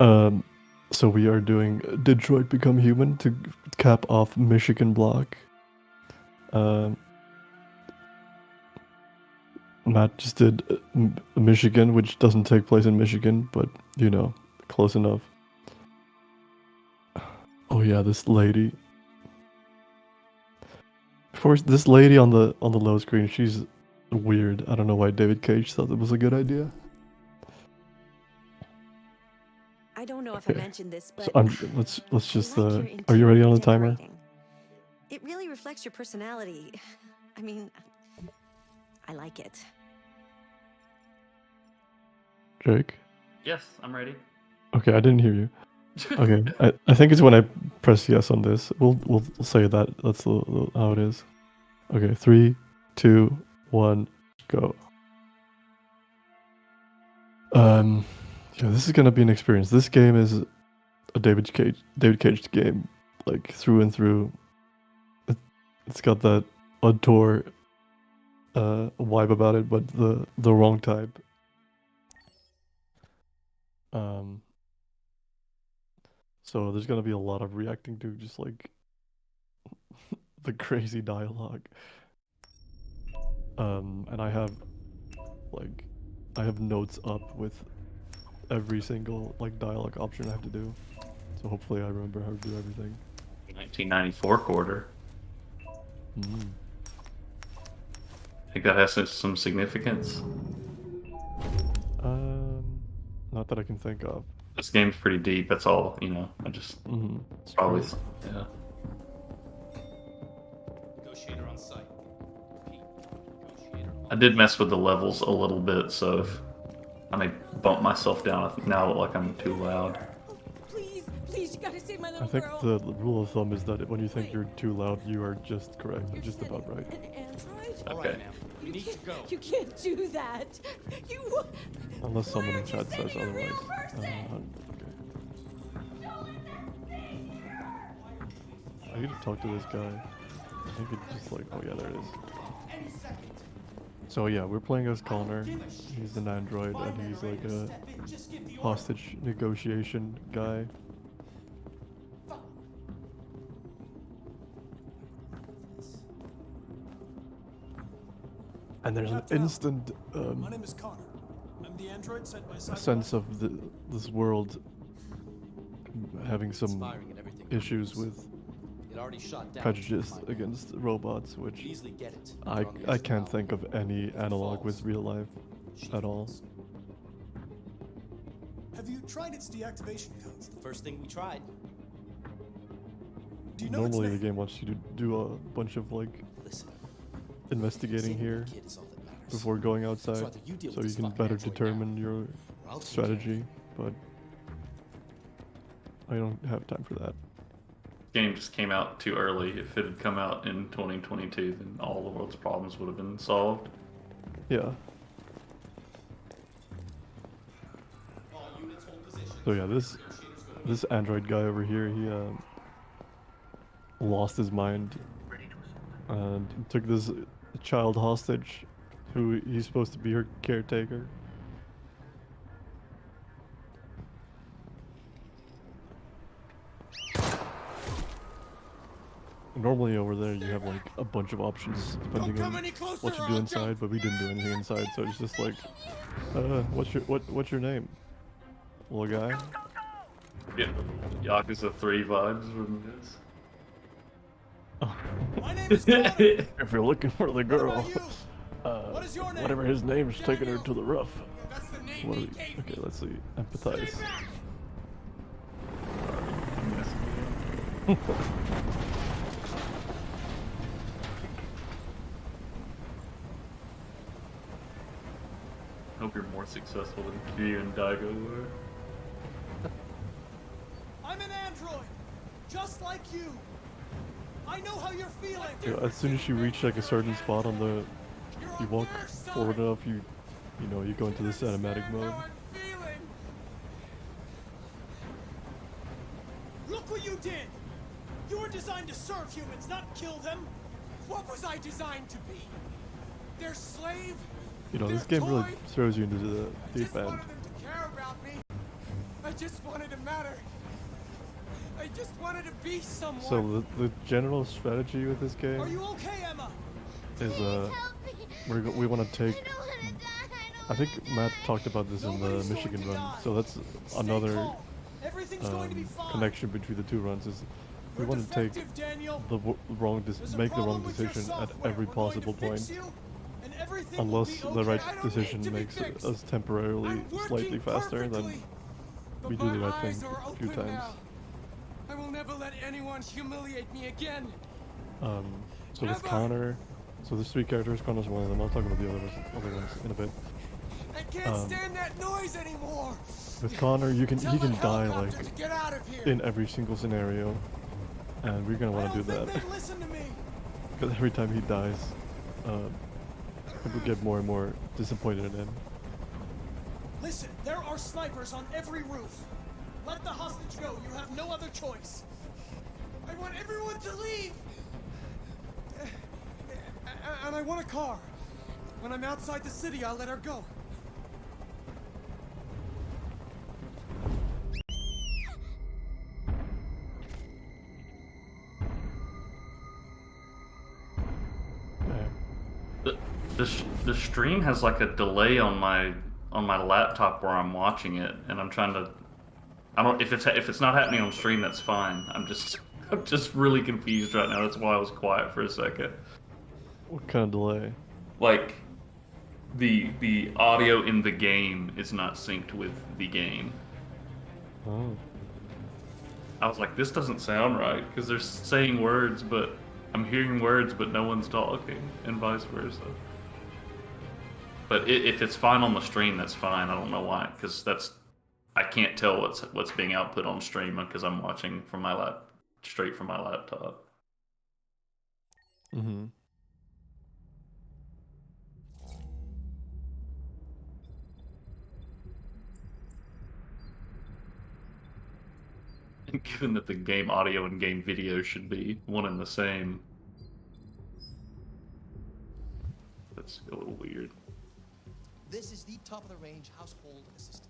Um, so we are doing Detroit Become Human to cap off Michigan block. Um, Matt just did Michigan, which doesn't take place in Michigan, but you know, close enough. Oh yeah, this lady. First, this lady on the low screen, she's weird. I don't know why David Cage thought it was a good idea. I don't know if I mentioned this, but So let's just. your Are you ready on the interior timer? decorating. It really reflects your personality. I mean, I like it. Jake. Yes, I'm ready. Okay, I didn't hear you. Okay, I think it's when I press yes on this. We'll say that. That's how it is. Okay, 3, 2, 1, go. Yeah, this is gonna be an experience. This game is a David Cage game, like through and through. It's got that auteur vibe about it, but the wrong type. So there's gonna be a lot of reacting to just like the crazy dialogue. And I have notes up with every single like dialogue option I have to do. So hopefully I remember how to do everything. 1994 quarter. Mm. I think that has some significance. Not that I can think of. This game's pretty deep. That's all, you know. I just probably true. yeah. Negotiator on site. Repeat. Negotiator on I did mess with the levels a little bit, so if I may bump myself down, I think now like I'm too loud. Please, you gotta save my I think the rule of thumb is that when you think you're too loud, you are just correct, just about right. An android? All Okay. right, ma'am. We need to go. You can't do that. You. Unless someone in chat says otherwise. Okay. I need to talk to this guy. I think it's just like, oh yeah, there it is. So yeah, we're playing as Connor. He's an android and he's like a hostage negotiation guy. And there's an instant My name is Connor. I'm the android sent by sense of this world having some firing and everything. issues with It already shot down. prejudice against robots, which Easily get it. I can't think of any analog with real life at all. Have you tried its deactivation codes? The first thing we tried. Do you know Normally the its name? game wants you to do a bunch of like Listen. investigating here Kid is all that matters. before going outside, So either you deal so with you this can fucking better android determine now, your or I'll take strategy, but I don't have time for that. Game just came out too early. If it had come out in 2022, then all the world's problems would have been solved. Yeah. So yeah, this android guy over here, he lost his mind and took this child hostage, who he's supposed to be her caretaker. Normally over there you have like a bunch of options depending on what you do inside, but we didn't do anything inside, so it's just like, what's your name, little guy? Yeah, Yakuza 3 vibes from this. My name is Connor. If you're looking for the girl, about you? What is your name? whatever his name's taking her to the rough. That's the name What they are gave okay, me. let's see. Empathize. Hope you're more successful than Q and Daigo were. I'm an android, just like you. I know how you're feeling. Yeah, as soon as you reach like a certain spot on the, you walk forward enough, you know, you go into the cinematic mode. How I'm feeling. Look what you did. You were designed to serve humans, not kill them. What was I designed to be? Their slave? You know, this Their game really toy? throws you into the deep Just end. wanted them to care about me. I just wanted to matter. I just wanted to be someone. So the general strategy with this game Are you okay, Emma? is we want to take. I think Matt talked about this in the Nobody's going Michigan to run. die. So that's Stay another calm. Everything's going to be fine. connection between the two runs. Is we We're want to take defective, Daniel. the There's a make the problem wrong with your decision at software. every We're going to possible fix point, you, and everything will unless be the okay. right I don't need decision to be makes fixed. us temporarily I'm working slightly faster. Then perfectly, but we do the my right thing eyes are a few open times. now. I will never let anyone humiliate me again. So with Never. Connor, so there's 3 characters. Connor's one of them. I'll talk about the other ones in a bit. I can't stand that noise anymore. With Connor, he can Tell the die helicopter like to get out of here. in every single scenario, and we're gonna I want to don't do think that they'd listen to me. because every time he dies, people get more and more disappointed in him. Listen, there are snipers on every roof. Let the hostage go. You have no other choice. I want everyone to leave. And I want a car. When I'm outside the city, I'll let her go. Yeah. The stream has like a delay on my laptop where I'm watching it, and I'm trying to. I don't if it's not happening on stream, that's fine. I'm just really confused right now. That's why I was quiet for a second. What kind of delay? Like the audio in the game is not synced with the game. Oh. I was like, this doesn't sound right because they're saying words, but I'm hearing words, but no one's talking, and vice versa. But if it's fine on the stream, that's fine. I don't know why, because I can't tell what's being output on stream because I'm watching from straight from my laptop. Mm-hmm. And given that the game audio and game video should be one and the same, that's a little weird. This is the top-of-the-range household assistant.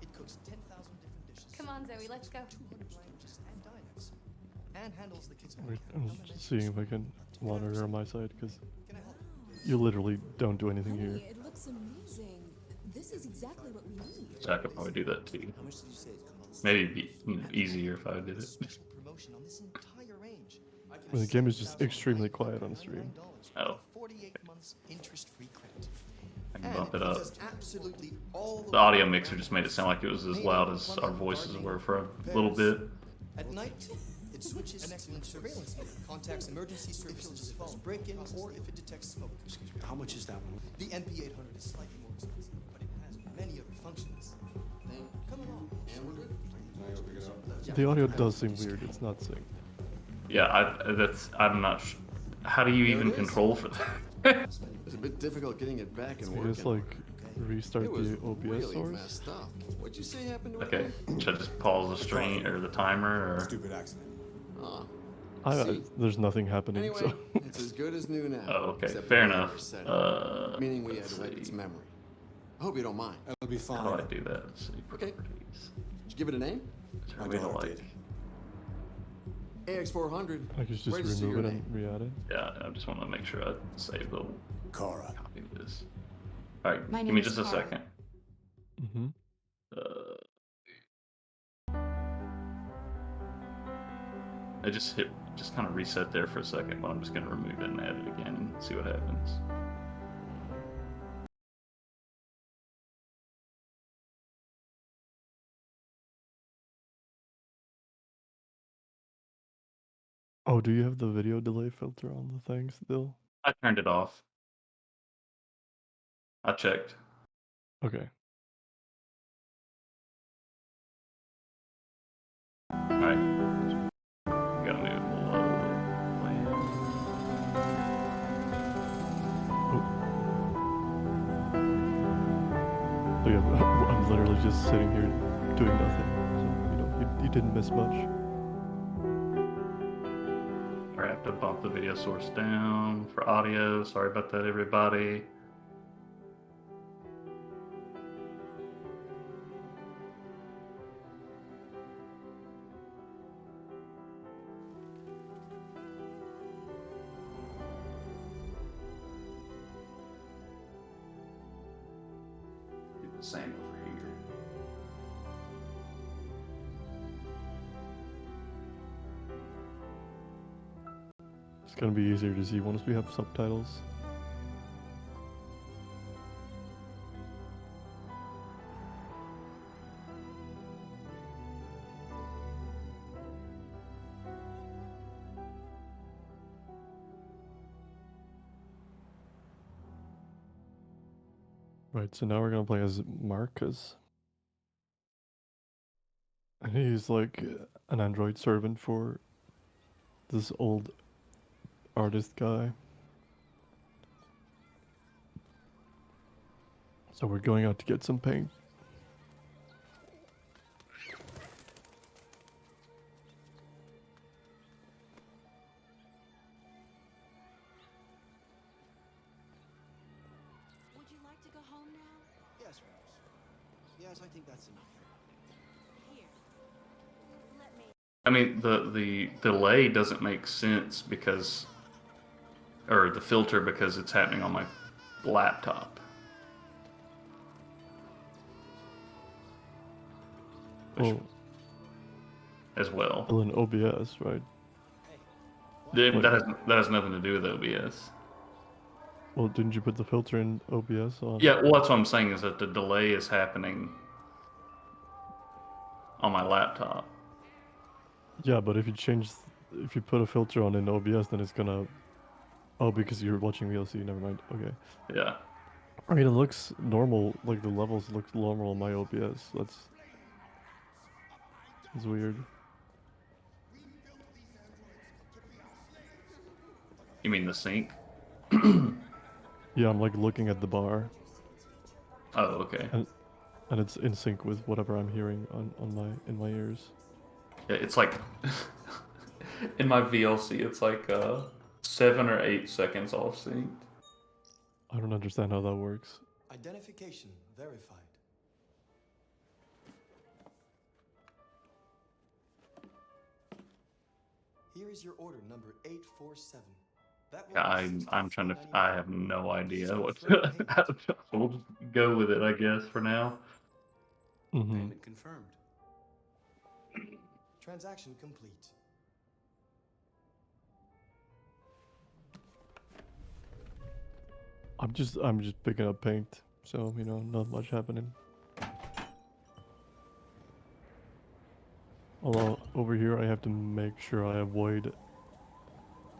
It cooks 10,000 different dishes. Come on, Zoe, let's go. 200 languages and dialects. And handles the kids' Wait, I'm just seeing if I can monitor on my side because Can I help you literally don't do anything here. Honey, it looks amazing. This is exactly what we need. So I could probably do that too. How much did you say it costs? Maybe it'd be easier if I did it. Special promotion on this entire range. The game is just extremely quiet on the stream. Oh. 48 months interest-free credit. I can bump it up. Absolutely all The audio mixer just made it sound like it was as loud as our voices were for a little bit. At night, it switches an excellent surveillance mode. Contacts emergency services if there's a break-in or if it detects smoke. Excuse me, how much is that one? The NP800 is slightly more expensive, but it has many other functions. Come along. The audio does seem weird. It's not synced. Yeah, I'm not. How do you even control for that? It's a bit difficult getting it back and So working. just like restart It was the OBS really source. messed up. What'd you say happened to it? Okay, should I just pause the stream or the timer or? Stupid accident. See? There's nothing happening. Anyway, So it's as good as new now. Oh, okay, except fair we never enough. set it. Meaning we had Let's to wipe its see. memory. I hope you don't mind. It'll be fine. How do I do that? Let's see. Okay. Properties. Did you give it a name? Turn I me to don't like. update. AX400. I could just Register remove your it and re-add it. Yeah, I just want to make sure I save the Kara. copy of this. All right, My give name me is just a Kara. second. Mm-hmm. I just kind of reset there for a second, but I'm just gonna remove it and add it again and see what happens. Oh, do you have the video delay filter on the thing still? I turned it off. I checked. Okay. All right. Gotta move it below. So yeah, I'm literally just sitting here doing nothing. So you didn't miss much. All right, I have to bump the video source down for audio. Sorry about that, everybody. Same over here. It's gonna be easier to see once we have subtitles. Right, so now we're gonna play as Marcus. And he's like an android servant for this old artist guy. So we're going out to get some paint. Would you like to go home now? Yes, Rose. Yes, I think that's enough. Here. Let me. I mean, the delay doesn't make sense because, or the filter, because it's happening on my laptop. Which, Oh, as well. well, in OBS, right? That has nothing to do with OBS. Well, didn't you put the filter in OBS on? Yeah, well, that's what I'm saying is that the delay is happening on my laptop. Yeah, but if you put a filter on in OBS, then it's gonna. Oh, because you're watching VLC. Never mind. Okay. Yeah. I mean, it looks normal. Like the levels look normal on my OBS. It's weird. You mean the sync? Yeah, I'm like looking at the bar, Oh, okay. and it's in sync with whatever I'm hearing in my ears. Yeah, it's like in my VLC, it's like 7 or 8 seconds off synced. I don't understand how that works. Identification verified. Here is your order number 847. That will Yeah, be I'm trying to. $64.99. I have no idea Please what. confirm payment. We'll just go with it, I guess, for now. Mm-hmm. Payment confirmed. Transaction complete. I'm just picking up paint, so not much happening. Although over here I have to make sure I avoid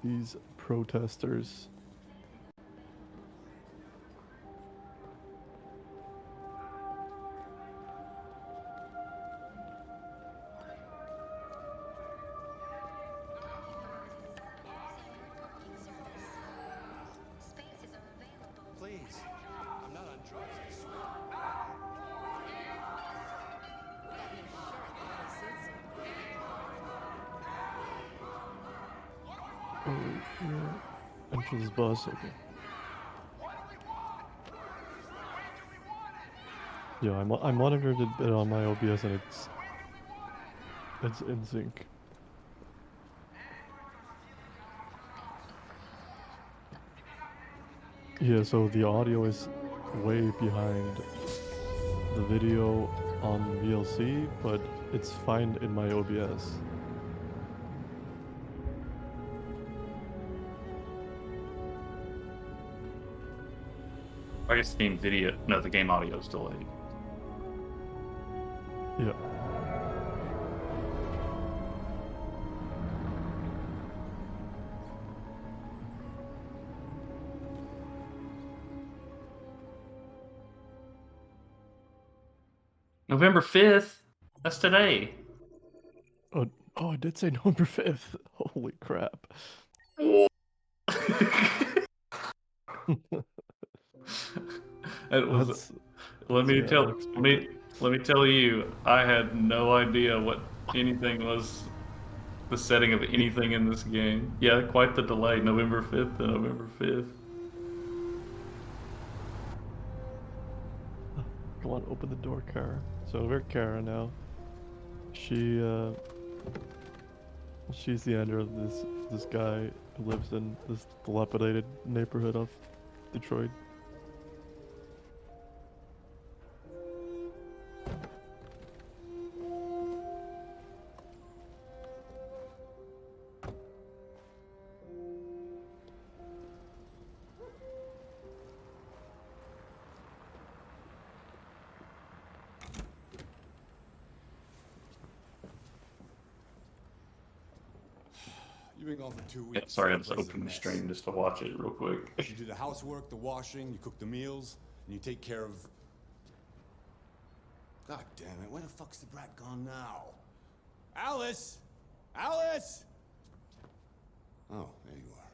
these protesters. Please. I'm not on drugs, I swear. Oh, yeah. Entrance bus, okay. Yeah, I monitored it a bit on my OBS and it's in sync. Yeah, so the audio is way behind the video on VLC, but it's fine in my OBS. I guess the game video. No, the game audio is delayed. Yeah. November 5th. That's today. Oh, I did say November 5th. Holy crap. It was. That's Let me unexpected. tell you, I had no idea what anything was. The setting of anything in this game. Yeah, quite the delay. November 5th to November 5th. Come on, open the door, Kara. So we're Kara now. She's the owner of this guy who lives in this dilapidated neighborhood of Detroit. been gone for 2 Yeah, weeks. sorry, I The just place is a opened the mess. stream just to watch it real quick. You do the housework, the washing, you cook the meals, and you take care of... God damn it, where the fuck's the brat gone now? Alice! Alice! Oh, there you are.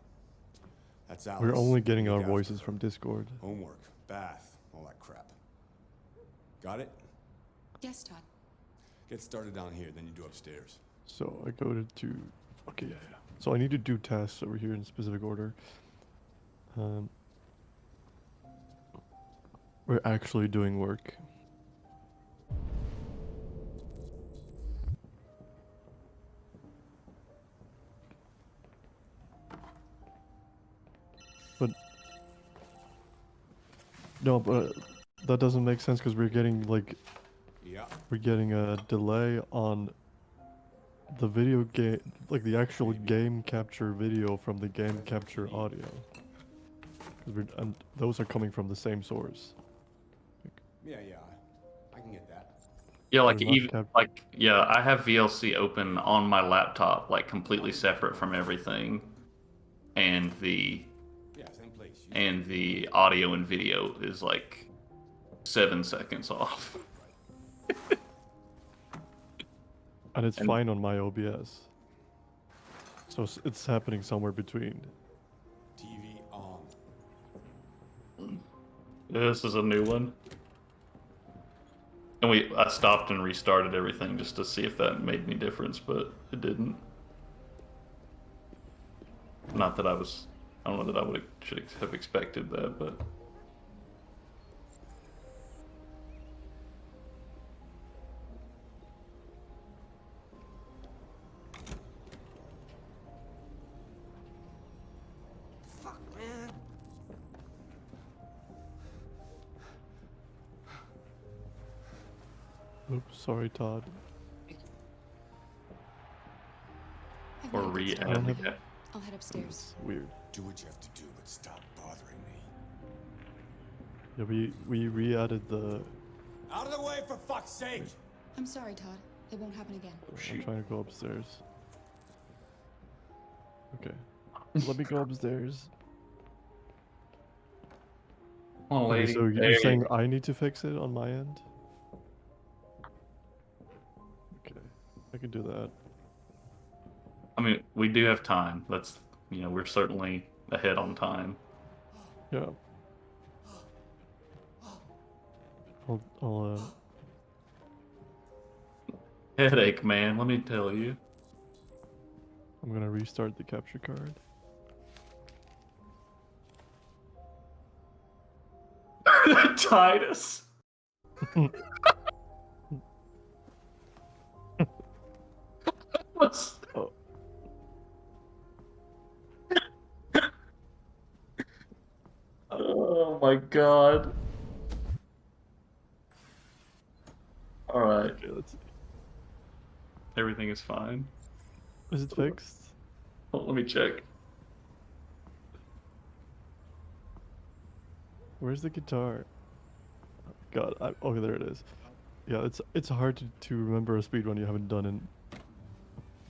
That's Alice. We're only getting Look our after voices her. from Discord. Homework, bath, all that crap. Got it? Yes, Todd. Get started down here, then you do upstairs. So I go to okay, yeah. So I need to do tasks over here in specific order. We're actually doing work. But no, but that doesn't make sense because we're getting like Yeah. we're getting a delay on the video game, like the actual game capture video from the game capture audio. 'Cause and those are coming from the same source. Yeah, I can get that. Yeah, like They're not even like yeah, I have VLC open on my laptop, like completely separate from everything, and the Yeah, same place. audio and video is like 7 seconds off. And it's fine on my OBS. So it's happening somewhere between. TV on. This is a new one. And I stopped and restarted everything just to see if that made any difference, but it didn't. Not that I don't know that I should have expected that, but. Fuck, man. Oops, sorry, Todd. I've Or made it re-add good the stuff. cap. I'll head upstairs. It's weird. Do what you have to do, but stop bothering me. Yeah, we re-added the. Out of the way, for fuck's sake! I'm sorry, Todd. It won't happen again. I'm trying to go upstairs. Okay. Let me go upstairs. Come on, Okay, lady. so There you're you saying go. I need to fix it on my end? Okay, I can do that. I mean, we do have time. We're certainly ahead on time. Yeah. I'll Headache, man, let me tell you. I'm gonna restart the capture card. Titus. What's... Oh. Oh my god. Alright. Okay, let's see. Everything is fine. Is it fixed? Oh, let me check. Where's the guitar? God, okay, there it is. Yeah, it's hard to remember a speedrun you haven't done in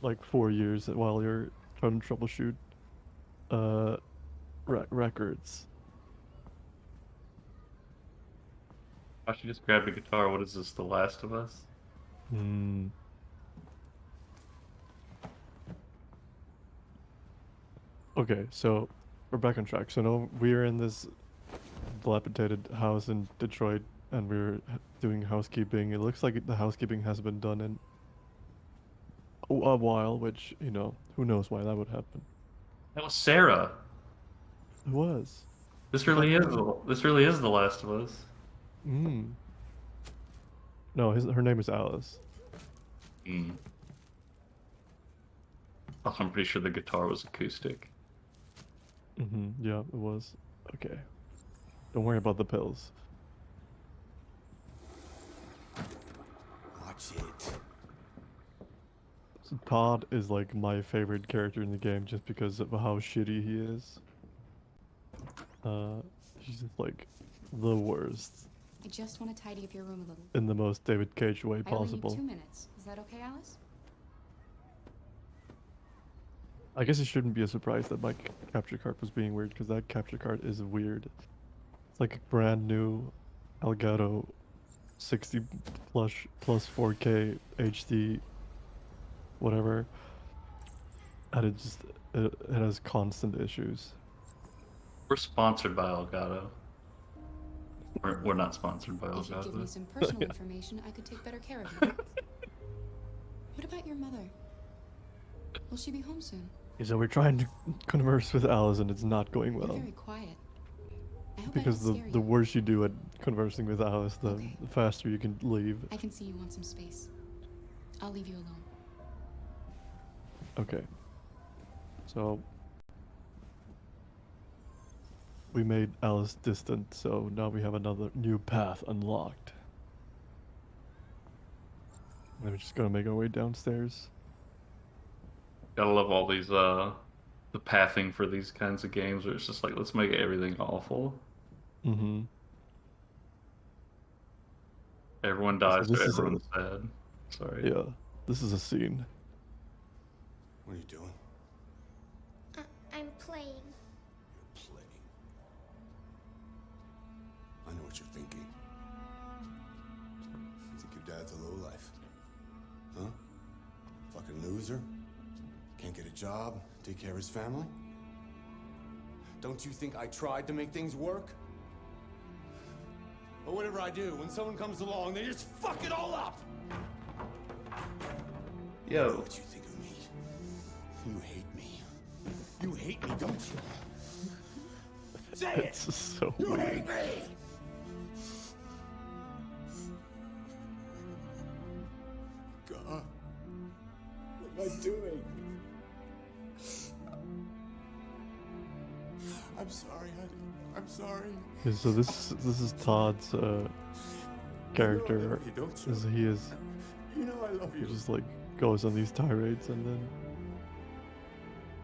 like 4 years while you're trying to troubleshoot records. I should just grab a guitar. What is this, The Last of Us? Hmm. Okay, so we're back on track. So now we're in this dilapidated house in Detroit, and we're doing housekeeping. It looks like the housekeeping has been done in a while, which, you know, who knows why that would happen. That was Sarah. It was. This really is The Last of Us. Mm. No, her name is Alice. Mm. Oh, I'm pretty sure the guitar was acoustic. Yeah, it was. Okay. Don't worry about the pills. Watch it. So Todd is like my favorite character in the game just because of how shitty he is. He's just like the worst I just want to tidy up your room a little. in the most David Cage way I only possible. need 2 minutes. Is that okay, Alice? I guess it shouldn't be a surprise that my capture card was being weird, because that capture card is weird. It's like a brand new Elgato 60 plus 4K HD whatever, and it has constant issues. We're sponsored by Elgato. We're not sponsored by If you give me Elgato. some personal information, I could take better care of you. What about your mother? Will she be home soon? So we're trying to converse with Alice, and it's not going You're well. very quiet. I hope Because I don't scare the you. worse you do at conversing with Alice, the Okay. faster you can leave. I can see you want some space. I'll leave you alone. Okay. So we made Alice distant, so now we have another new path unlocked. And we're just gonna make our way downstairs. Gotta love all these the pathing for these kinds of games where it's just like, let's make everything awful. Mm-hmm. Everyone dies, this so is a- everyone's sad. Sorry. Yeah, this is a scene. What are you doing? I'm playing. You're playing. I know what you're thinking. You think your dad's a lowlife? Huh? Fucking loser? Can't get a job, take care of his family? Don't you think I tried to make things work? Or whatever I do, when someone comes along, they just fuck it all up! I know Yo. what you think of me. You hate me. You hate me, don't you? Say it! It's just so You weird. hate me! God. What am I doing? I'm sorry, honey. I'm sorry. Okay, so this is Todd's character. You know I love you, don't you? As he is, You know I love he you. just like goes on these tirades, and then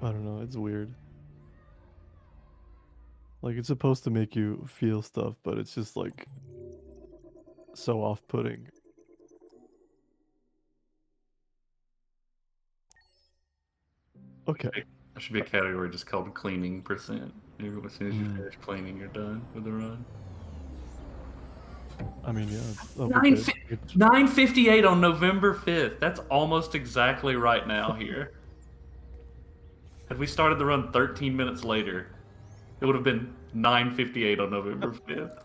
I don't know. It's weird. Like, it's supposed to make you feel stuff, but it's just like so off-putting. Okay. There should be a category just called cleaning percent. As soon as you finish cleaning, you're done with the run. I mean, yeah. that'll be good. 9:58 on November 5th. That's almost exactly right now here. Had we started the run 13 minutes later, it would have been 9:58 on November 5th.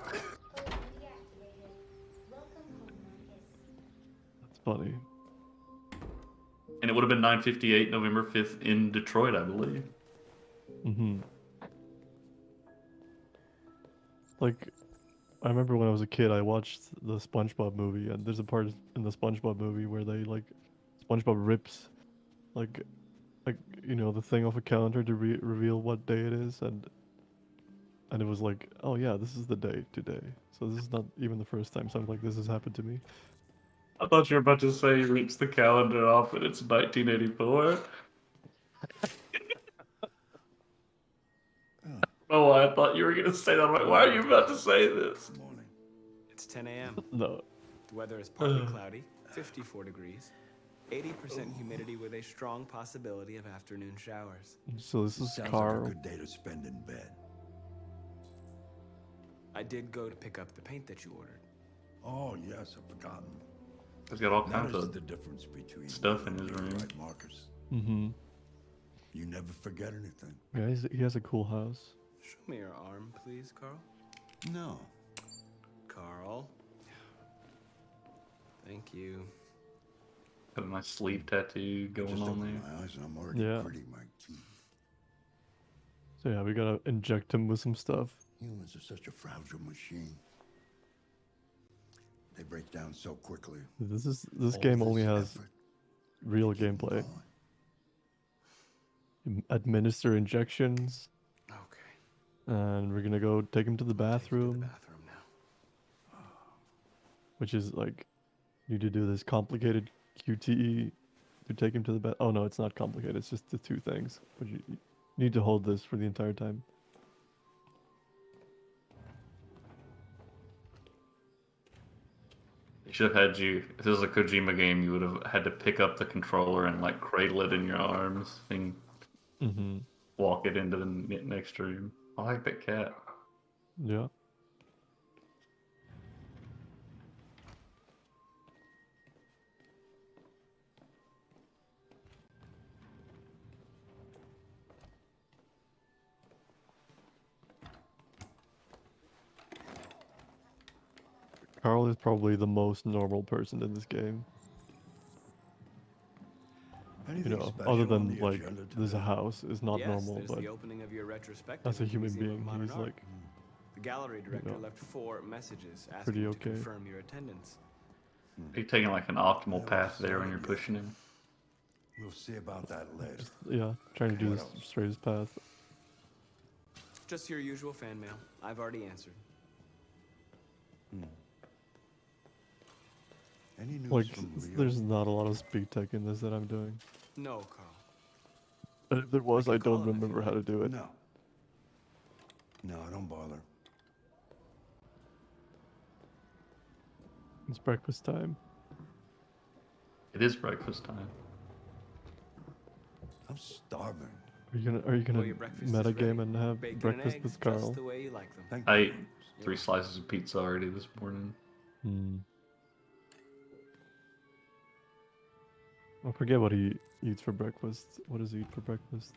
That's funny. And it would have been 9:58 November 5th in Detroit, I believe. Mm-hmm. Like, I remember when I was a kid, I watched the SpongeBob movie, and there's a part in the SpongeBob movie where they like, SpongeBob rips, like you know, the thing off a calendar to reveal what day it is, and it was like, oh yeah, this is the day today. So this is not even the first time something like this has happened to me. I thought you were about to say he rips the calendar off and it's 1984. Oh, I thought you were going to say that. I'm like, why are you about to say this? Good morning. It's 10 a.m. No. The weather is partly cloudy, 54 degrees, 80% humidity with a strong possibility of afternoon showers. So this is Sounds Carl. like a good day to spend in bed. I did go to pick up the paint that you ordered. Oh, yes, I've forgotten. He's got all Now kinds is of the difference between stuff in his room. right markers. Mm-hmm. You never forget anything. Yeah, he has a cool house. Show me your arm, please, Carl. No. Carl. Thank you. Got a nice sleeve tattoo going Just on open there. my eyes and I'm already Yeah. gritting my teeth. So yeah, we gotta inject him with some stuff. Humans are such a fragile machine. They break down so quickly. This All game this only has effort real to keep 'em gameplay. going. Administer injections, Okay. and we're gonna go take him to the Take you to the bathroom, bathroom now. which is like, you need to do this complicated QTE to take him to the bath. Oh no, it's not complicated. It's just the two things. But you need to hold this for the entire time. They should have had you. If this was a Kojima game, you would have had to pick up the controller and like cradle it in your arms. And Mm-hmm. walk it into the next room. I like that cat. Yeah. Carl is probably the most normal person in this game. Anything You know, special other on than the like agenda this today? house is not Yes, normal, there's but the opening of your retrospective as a at the human Museum of being, Modern he's Art. like The gallery director know, left 4 messages asking pretty to okay. confirm your attendance. Are you taking like an optimal Yeah, path there when decided you're yet. pushing him? We'll see about that later. Just, yeah, trying to do What this else? straightest path. Just your usual fan mail. I've already answered. Any news Like, from Leo? there's not a lot of speed tech in this that I'm doing. No, Carl. And if there was, I can call don't him if you remember how to like. do it. No. No, don't bother. It's breakfast time. It is breakfast time. I'm starving. Are you gonna Well, your breakfast meta is game ready. and have Bacon breakfast and with eggs, Carl? just the way you like them. Thank I you. ate 3 slices of pizza already this morning. Hmm. I forget what he eats for breakfast. What does he eat for breakfast?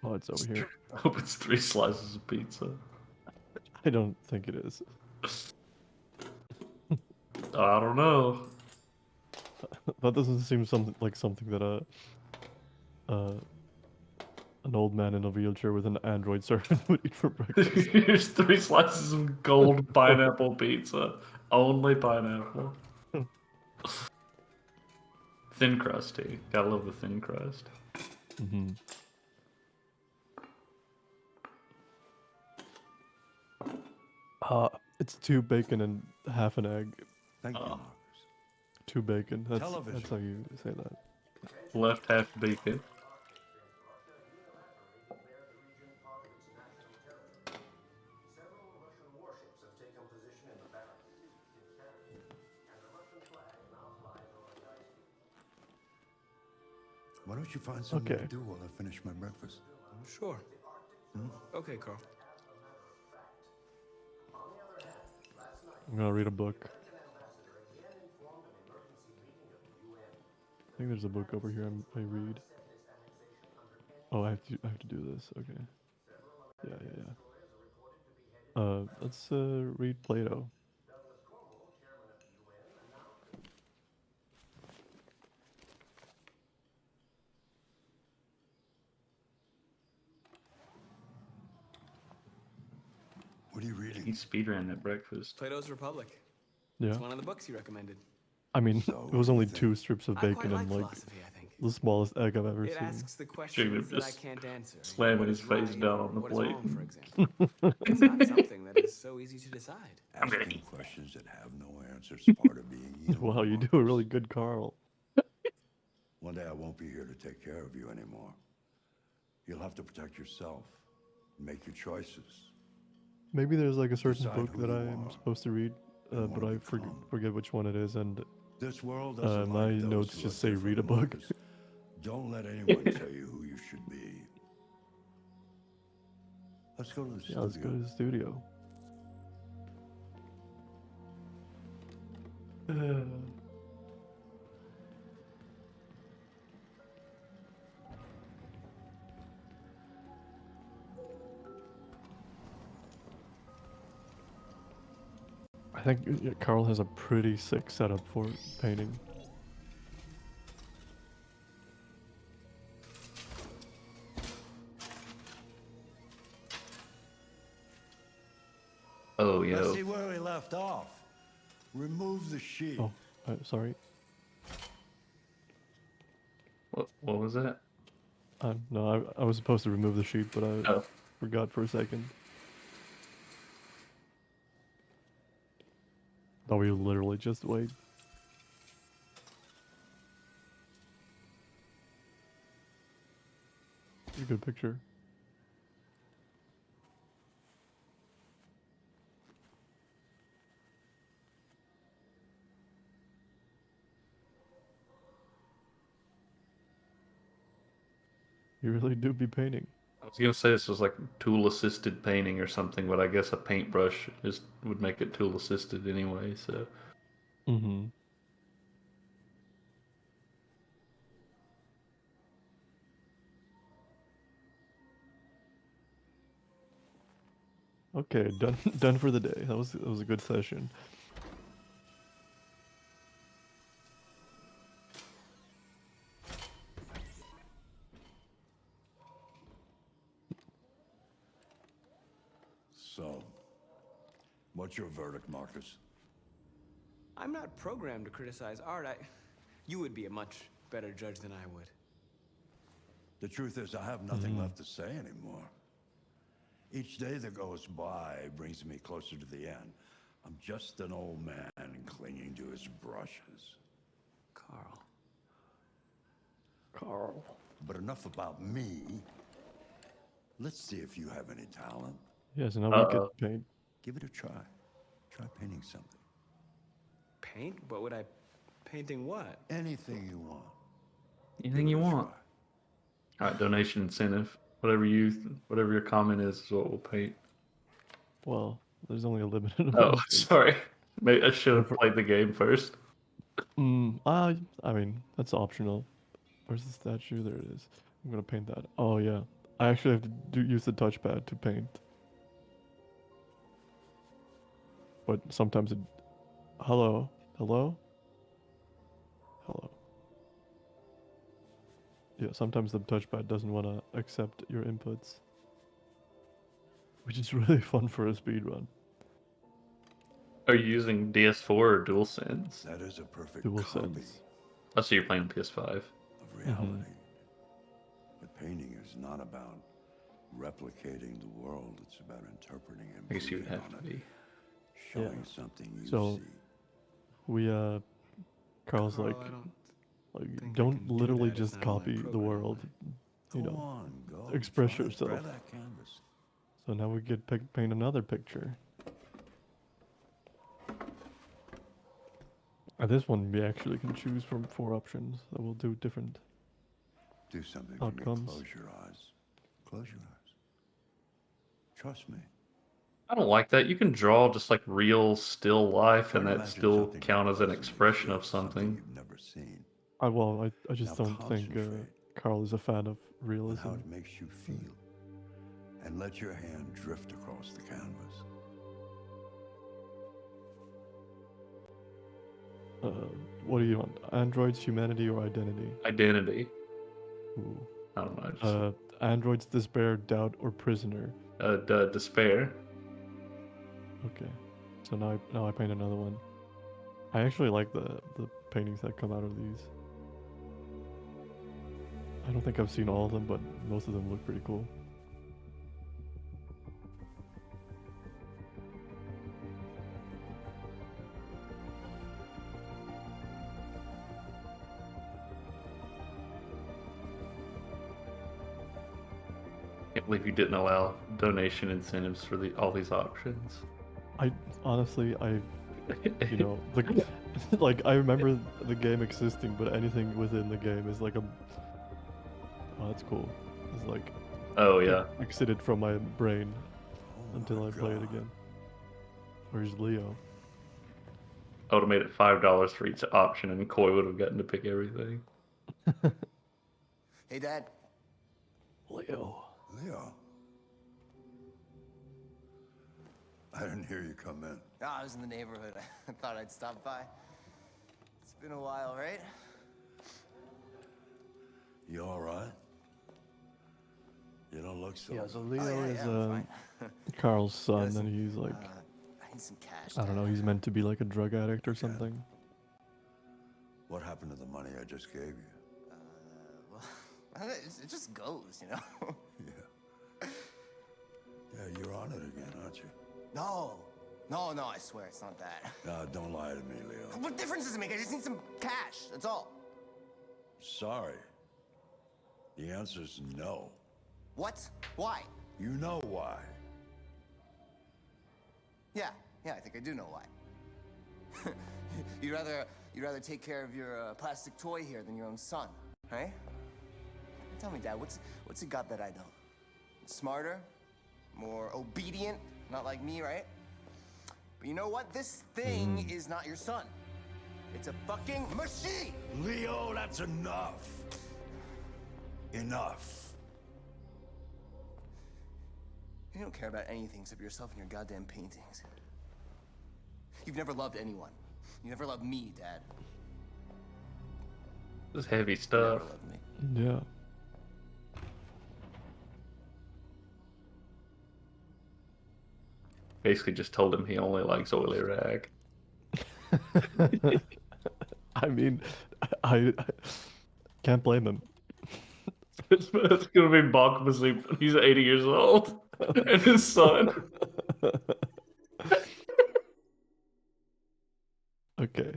Oh, it's over here. I hope it's 3 slices of pizza. I don't think it is. I don't know. That doesn't seem something that an old man in a wheelchair with an android servant would eat for breakfast. Here's 3 slices of gold pineapple pizza. Only pineapple. Thin crusty. Gotta love the thin crust. Mm-hmm. It's 2 bacon and half an egg. Thank you, Marcus. 2 bacon. That's Television. how you say that. Left half bacon. Why don't you find something Okay. to do while I finish my breakfast? Sure. Okay, Carl. I'm gonna read a book. I think there's a book over here I read. Oh, I have to do this. Okay. Yeah. Let's read Plato. What are you reading? He speedran at breakfast. Plato's Republic. Yeah. It's one of the books you recommended. I mean, So, it was what do only you 2 think? strips of I quite bacon like and like philosophy, I think. the smallest egg I've ever It seen. asks the Jacob questions that I just can't answer. slamming What his is face right down and on the what is plate. wrong, for example. It's not something that is so easy to decide. Asking questions that have no answers is part of being human. Wow, you do a really good Carl. One day I won't be here to take care of you anymore. You'll have to protect yourself. Make your choices. Maybe there's like a certain Decide book who that you I'm are supposed to read, and but wanna I become. forget which one it is, and This world doesn't my like those notes who just are say different read a from book. others. Don't let anyone tell you who you should be. Let's go to the Yeah, let's go to the studio. I think Carl has a pretty sick setup for painting. Oh, Let's yo. see where we left off. Remove the sheet. Oh, sorry. What was that? No, I was supposed to remove the sheet, but I Oh. forgot for a second. Oh, we literally just wait. It's a good picture. You really do be painting. I was gonna say this was like tool-assisted painting or something, but I guess a paintbrush just would make it tool-assisted anyway. So Mm-hmm. Okay, done done for the day. That was a good session. So, what's your verdict, Marcus? I'm not programmed to criticize art. You would be a much better judge than I would. The truth is, I have nothing left to say anymore. Each day that goes by brings me closer to the end. I'm just an old man clinging to his brushes. Carl. But enough about me. Let's see if you have any talent. Yeah, so now we get paint. Give it a try. Try painting something. Paint? What would I... Painting what? Anything you want. anything you want. All right, donation incentive. Whatever your comment is what we'll paint. Well, there's only a limited amount. Oh, of things. sorry. Maybe I should have played the game first. I mean, that's optional. Where's the statue? There it is. I'm gonna paint that. Oh yeah, I actually have to use the touchpad to paint. But sometimes it. Hello. Yeah, sometimes the touchpad doesn't want to accept your inputs, which is really fun for a speedrun. Are you using DS4 or DualSense? That is a perfect DualSense. Oh, so you're playing PS5. Of reality. But painting is not about replicating the world. It's about interpreting and I guess you would have to be. Showing something you So, see. we Carl's Carl, like don't literally just copy the world. You Go know, on, go. express Try yourself. that canvas. So now we get paint another picture. This one we actually can choose from 4 options that will do different Do something for outcomes. me. Close your eyes. Close your eyes. Trust me. I don't like that. You can draw just like real still life, and that Imagine still something count as an that expression of exists, something. you've never seen. I just Now don't think concentrate Carl is a fan of on realism. how it makes you feel. And let your hand drift across the canvas. What do you want? Androids, humanity, or identity? Identity. Ooh. I don't know. Androids, despair, doubt, or prisoner. Despair. Okay. So now I paint another one. I actually like the paintings that come out of these. I don't think I've seen all of them, but most of them look pretty cool. Can't believe you didn't allow donation incentives for all these options. I honestly, you know, like I remember the game existing, but anything within the game is like a. Oh, that's cool. It's like. Oh yeah. Exited from my brain Oh until my I play it God. again. Where's Leo? I would have made it $5 for each option, and Koi would have gotten to pick everything. Hey, Dad. Leo. Leo. I didn't hear you come in. Oh, I was in the neighborhood. I thought I'd stop by. It's been a while, right? You all right? You don't look so. Yeah, so Leo is I'm fine. Carl's son, Listen, and he's like, I need some cash. I don't know, Dad. he's meant to be like a drug addict or something. What happened to the money I just gave you? Well, it just goes, you know? Yeah. Yeah, you're on it again, aren't you? No, I swear it's not that. Don't lie to me, Leo. What difference does it make? I just need some cash, that's all. Sorry. The answer's no. What? Why? You know why. Yeah, I think I do know why. you'd rather take care of your plastic toy here than your own son, right? Tell me, Dad, what's he got that I don't? Smarter, more obedient, not like me, right? But you know what? This thing is not your son. It's a fucking machine! Leo, that's enough. Enough. You don't care about anything except yourself and your goddamn paintings. You've never loved anyone. You never loved me, Dad. This is heavy You stuff. never loved me. Yeah. Basically just told him he only likes oily rag. I mean, I can't blame him. It's gonna be Bonk asleep when he's 80 years old. And his son. Okay.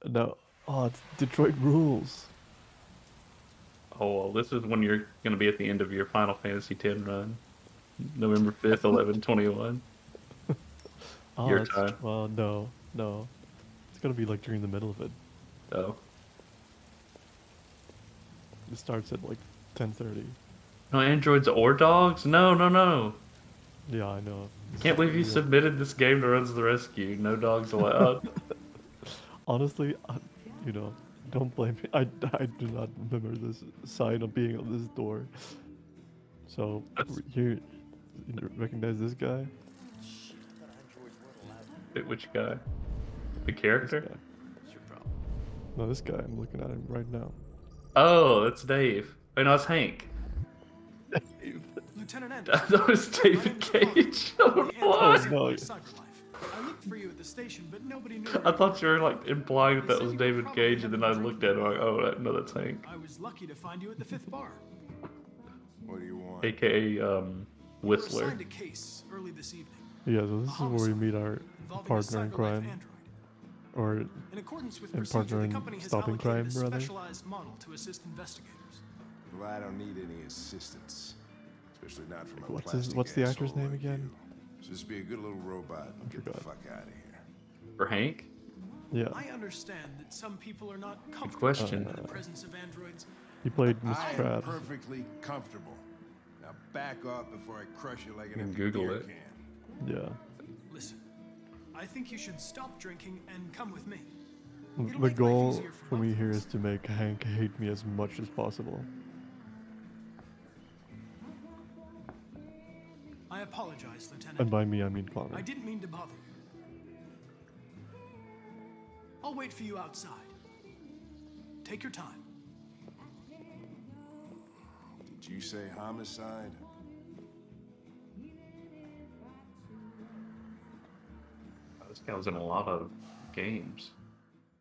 Now, oh, it's Detroit Rules. Oh, well, this is when you're gonna be at the end of your Final Fantasy X run. November 5th, 11/21. Oh, Your that's, time. well, no. It's gonna be like during the middle of it. Oh. It starts at like 10:30. No androids or dogs? No. Yeah, I know. Can't believe you submitted this game to Runs the Rescue. No dogs allowed. Honestly, don't blame me. I do not remember this sign of being on this door. So you recognize this guy? Which guy? The character? This guy. No, this guy. I'm looking at him right now. Oh, that's Dave. Oh, no, it's Hank. Lieutenant I Anderson. thought it was David Cage. I don't know why. Oh, no. I looked for you at the station, but nobody knew. I thought you were like implying that was David Cage, and then I looked at it like, oh, no, that's Hank. I was lucky to find you at the 5th bar. What do you want? AKA Whistler. Signed a case early this evening. Yeah, so this is where we meet our partner in crime. Or In accordance with in procedure, partner the in company has stopping crime, allocated a rather. specialized model to assist investigators. Well, I don't need any assistance, especially not from a What's plastic the actor's asshole name like again? you. Just be a good little robot and get the forgot. fuck out of here. For Hank? Yeah. I understand that some people are not comfortable question. in the presence of androids. He played I Mr. am Krabs. perfectly comfortable. Now back off before I crush you like an You can empty Google beer it. can. Yeah. Listen, I think you should stop drinking and come with me. The goal for me here is to make Hank hate me as much as possible. I apologize, Lieutenant. And by me, I mean Connor. I didn't mean to bother you. I'll wait for you outside. Take your time. Did you say homicide? This guy was in a lot of games.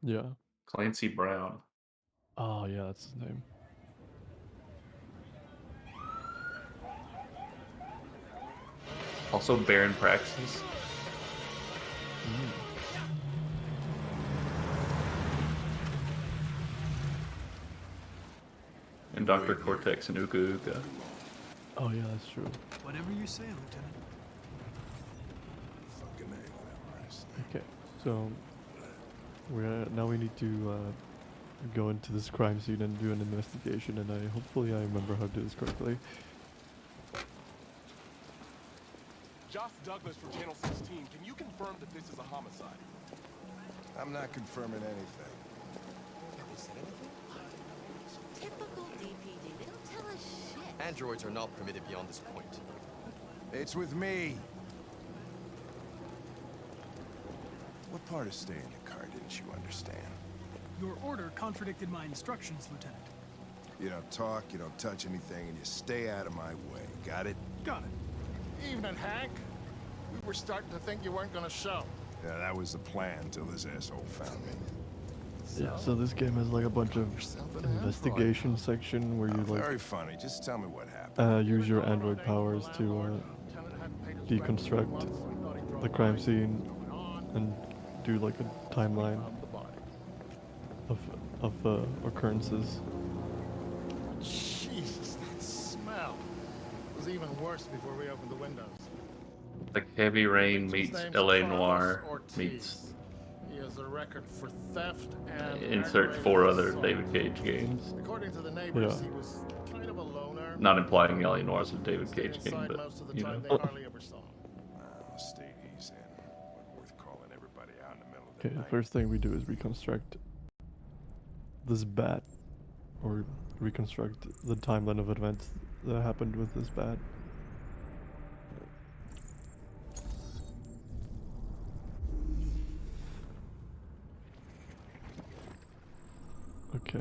Yeah. Clancy Brown. Oh, yeah, that's his name. Also Baron Praxis. And Dr. Cortex and Uka Uka. Oh, yeah, that's true. Whatever you say, Lieutenant. Fucking A, whatever I say. Okay, so now we need to go into this crime scene and do an investigation, and hopefully I remember how to do this correctly. Josh Douglas for Channel 16. Can you confirm that this is a homicide? I'm not confirming anything. Typical DPD. They don't tell us shit. Androids are not permitted beyond this point. It's with me. What part of staying in the car didn't you understand? Your order contradicted my instructions, Lieutenant. You don't talk, you don't touch anything, and you stay out of my way. Got it? Got it. Evening, Hank. We were starting to think you weren't gonna show. Yeah, that was the plan until this asshole found me. Yeah, so this game has like a bunch of investigation section where you Very like funny. Just tell me what happened. use your android powers to deconstruct the crime scene and do like a timeline of occurrences. Jesus, that smell was even worse before we opened the windows. Like Heavy Rain meets LA Noir meets has a record for theft and Insert 4 other David Cage games. According to the neighbors, Yeah. he was kind of a loner. Not implying Ellie Noir is a David Stayed Cage game, inside but most of the you time. know. They hardly ever saw him. Stay easy. Wasn't worth calling everybody out in the middle of the Okay, the night. first thing we do is reconstruct this bat, or reconstruct the timeline of events that happened with this bat. Okay.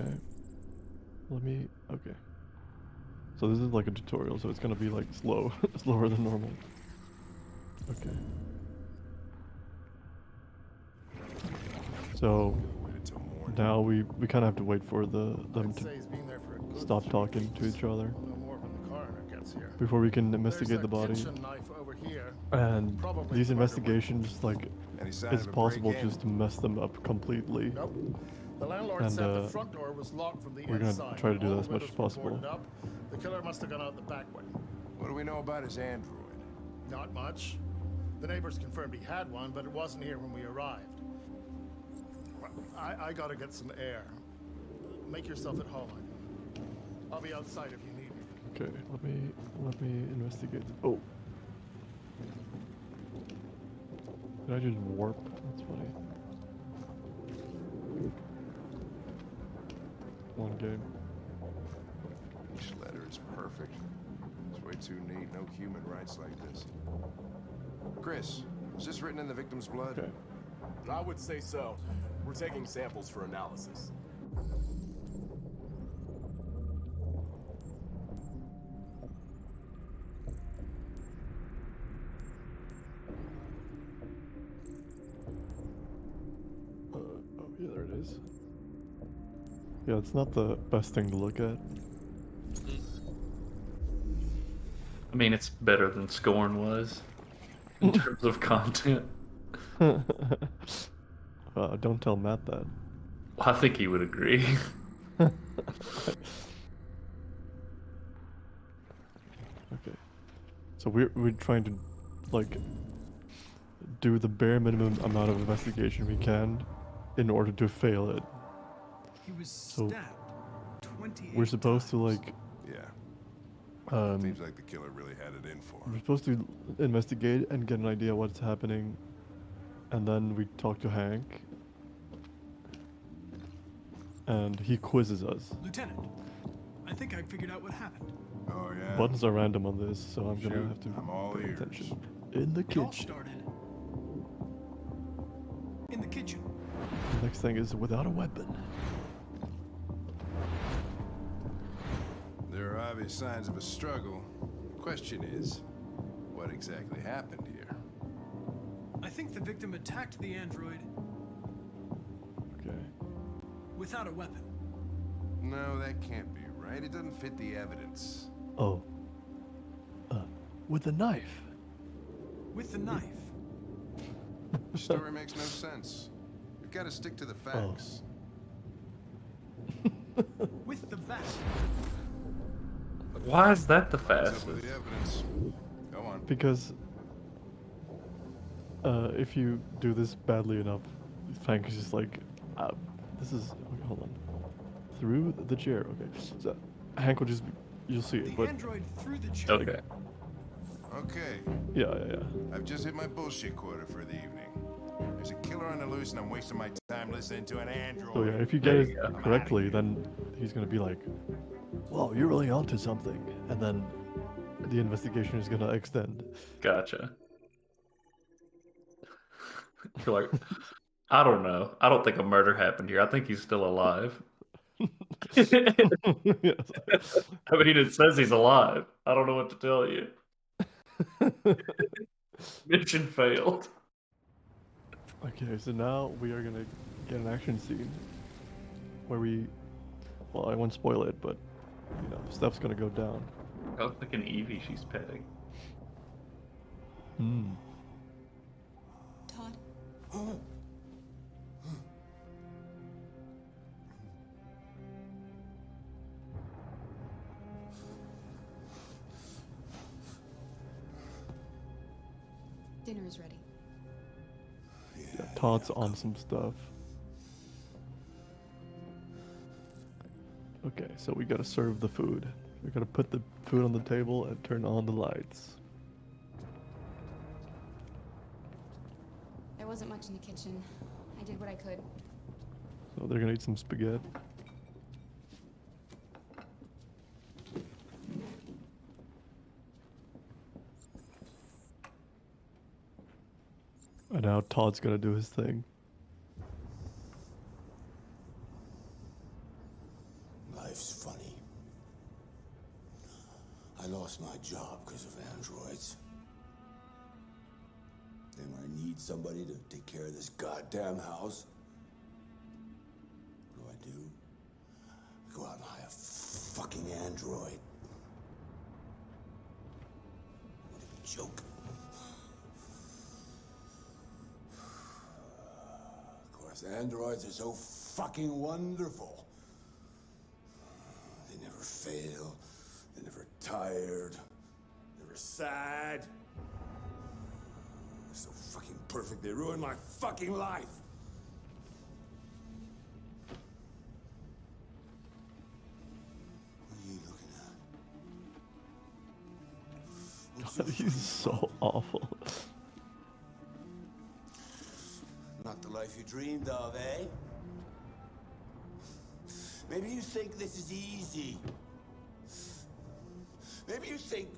Okay. So this is like a tutorial, so it's gonna be like slow, slower than normal. Okay. So now we kind of have to wait for them to stop talking to each other before we can investigate the body. And these investigations, like, it's possible just to mess them up completely. The landlord And said the front door was locked from the we're gonna inside. try to do All that as the much as windows were possible. boarded up. The killer must have gone out the back way. What do we know about his android? Not much. The neighbors confirmed he had one, but it wasn't here when we arrived. Well, I gotta get some air. Make yourself at home. I'll be outside if you need me. Okay, let me investigate. Oh. Did I just warp? That's funny. One game. Each letter is perfect. It's way too neat. No human writes like this. Chris, was this written in the victim's blood? Okay. I would say so. We're taking samples for analysis. Oh yeah, there it is. Yeah, it's not the best thing to look at. I mean, it's better than Scorn was in terms of content. Don't tell Matt that. Well, I think he would agree. Okay. So we're trying to, like, do the bare minimum amount of investigation we can in order to fail it. He was So stabbed 28 we're supposed to, like, Yeah. Seems like the killer really had it in for him. we're supposed to investigate and get an idea what's happening, and then we talk to Hank, and he quizzes us. Lieutenant, I think I figured out what happened. Oh yeah. Buttons are random on this, so I'm gonna Shoot, have to I'm all pay ears. attention. In the It all kitchen. started in the kitchen. The next thing is without a weapon. There are obvious signs of a struggle. Question is, what exactly happened here? I think the victim attacked the android Okay. without a weapon. No, that can't be right. It doesn't fit the evidence. Oh. With a knife. With the knife. Your story makes no sense. You've got to stick to the facts. With the bat. Why is that the What's up fastest? with the evidence? Go on. Because if you do this badly enough, Frank is just like, this is, okay, hold on. Through the chair, okay. So Hank will just, you'll see it, The but android threw the chair. Okay. Okay. yeah. I've just hit my bullshit quota for the evening. There's a killer on the loose and I'm wasting my time listening to an android. So yeah, if you get it correctly, then he's gonna be like, well, you're really onto something. And then the investigation is gonna extend. Gotcha. You're like, I don't know. I don't think a murder happened here. I think he's still alive. Yes. I mean, it says he's alive. I don't know what to tell you. Mission failed. Okay, so now we are gonna get an action scene where well, I won't spoil it, but you know, stuff's gonna go down. I was like an Eevee she's petting. Todd. Dinner is ready. Yeah, Todd's on some stuff. Okay, so we gotta serve the food. We gotta put the food on the table and turn on the lights. There wasn't much in the kitchen. I did what I could. So they're gonna eat some spaghetti. And now Todd's gonna do his thing. Life's funny. I lost my job because of androids. Then when I need somebody to take care of this goddamn house, what do? I go out and hire a fucking android. What a joke. Of course, androids are so fucking wonderful. They never fail. They're never tired. Never sad. They're so fucking perfect. They ruin my fucking life. What are you looking at? God, he's so awful. Not the life you dreamed of, eh? Maybe you think this is easy. Maybe you think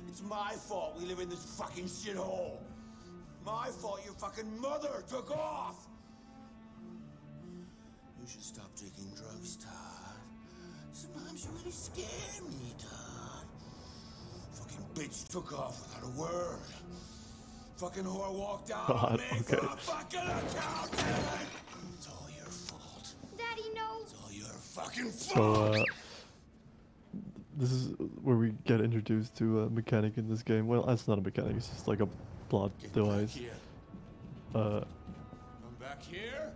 it's my fault we live in this fucking shithole. My fault your fucking mother took off. You should stop taking drugs, Todd. Sometimes you really scare me, Todd. Fucking bitch took off without a word. Fucking whore walked out on me for a fucking accountant. It's all your fault. Daddy, no. It's all your fucking So, fault. this is where we get introduced to a mechanic in this game. Well, that's not a mechanic, it's just like a plot device. Come back here.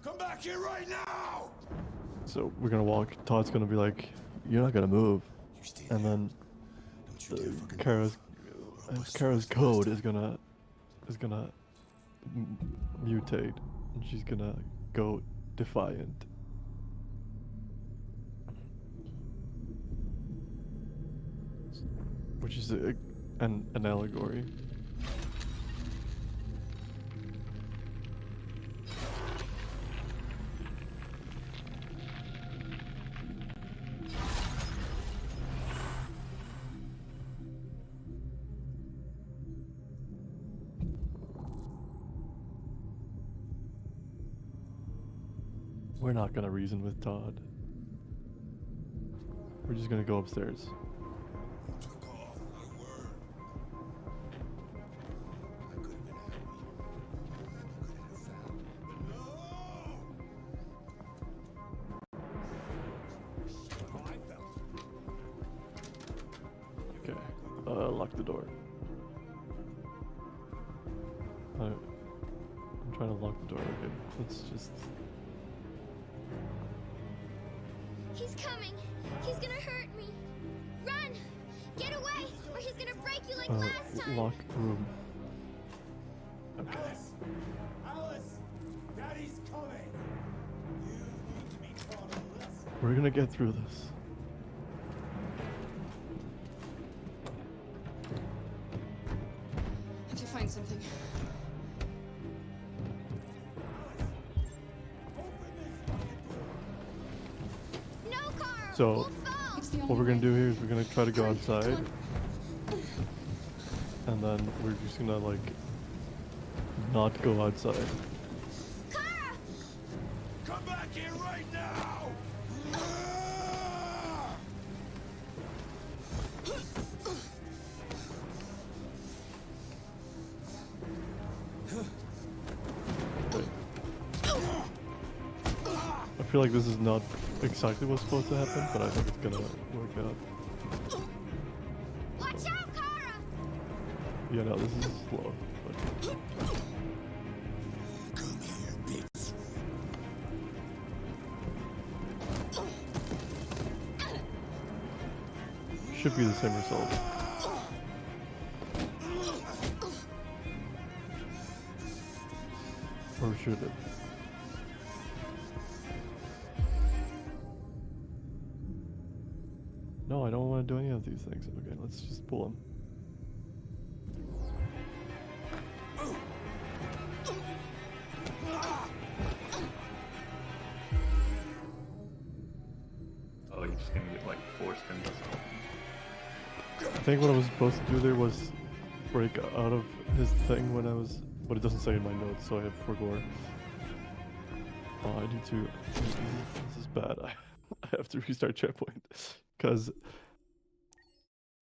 Come back here right now. So we're gonna walk. Todd's gonna be like, "You're not gonna move," and then Kara's code is gonna mutate, and she's gonna go defiant. Which is an allegory. We're not gonna reason with Todd. We're just gonna go upstairs. Okay, lock the door. I'm trying to lock the door. Okay, let's just. He's coming. He's gonna hurt me. Run! Get away, or he's gonna break you like last time. Lock room. Okay. Alice, Daddy's coming. You need to be taught a lesson. We're gonna get through this. I have to find something. So, what we're gonna do here is we're gonna try to go outside, and then we're just gonna like not go outside. Come back here right now. I feel like this is not exactly what's supposed to happen, but I think it's gonna work out. Watch out, Kara! Yeah, no, this is slow, but Come here, bitch. should be the same result. Or shoot it. No, I don't want to do any of these things. Okay, let's just pull him. Oh, you're just gonna get like forced into something. I think what I was supposed to do there was break out of his thing when I was, but it doesn't say in my notes, so I have forgore. Oh, I need to. This is bad. I have to restart checkpoint because.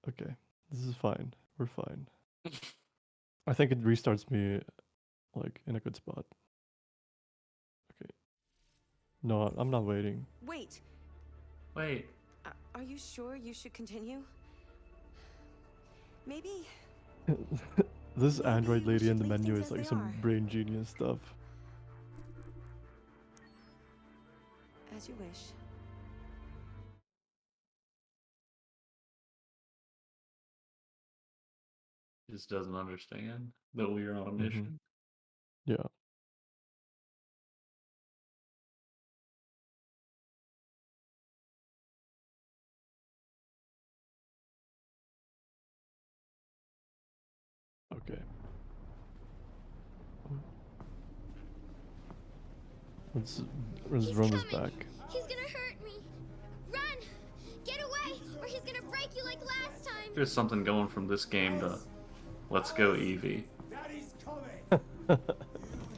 Okay, this is fine. We're fine. I think it restarts me, like in a good spot. Okay. No, I'm not waiting. Wait. Wait. Are you sure you should continue? Maybe. This android lady in the menu is like some brain genius stuff. As you wish. He just doesn't understand that we're on a mission. Yeah. Okay. Let's run this back. He's gonna hurt me. Run! Get away, or he's gonna break you like last time. There's something going from this game to Let's Go Eevee.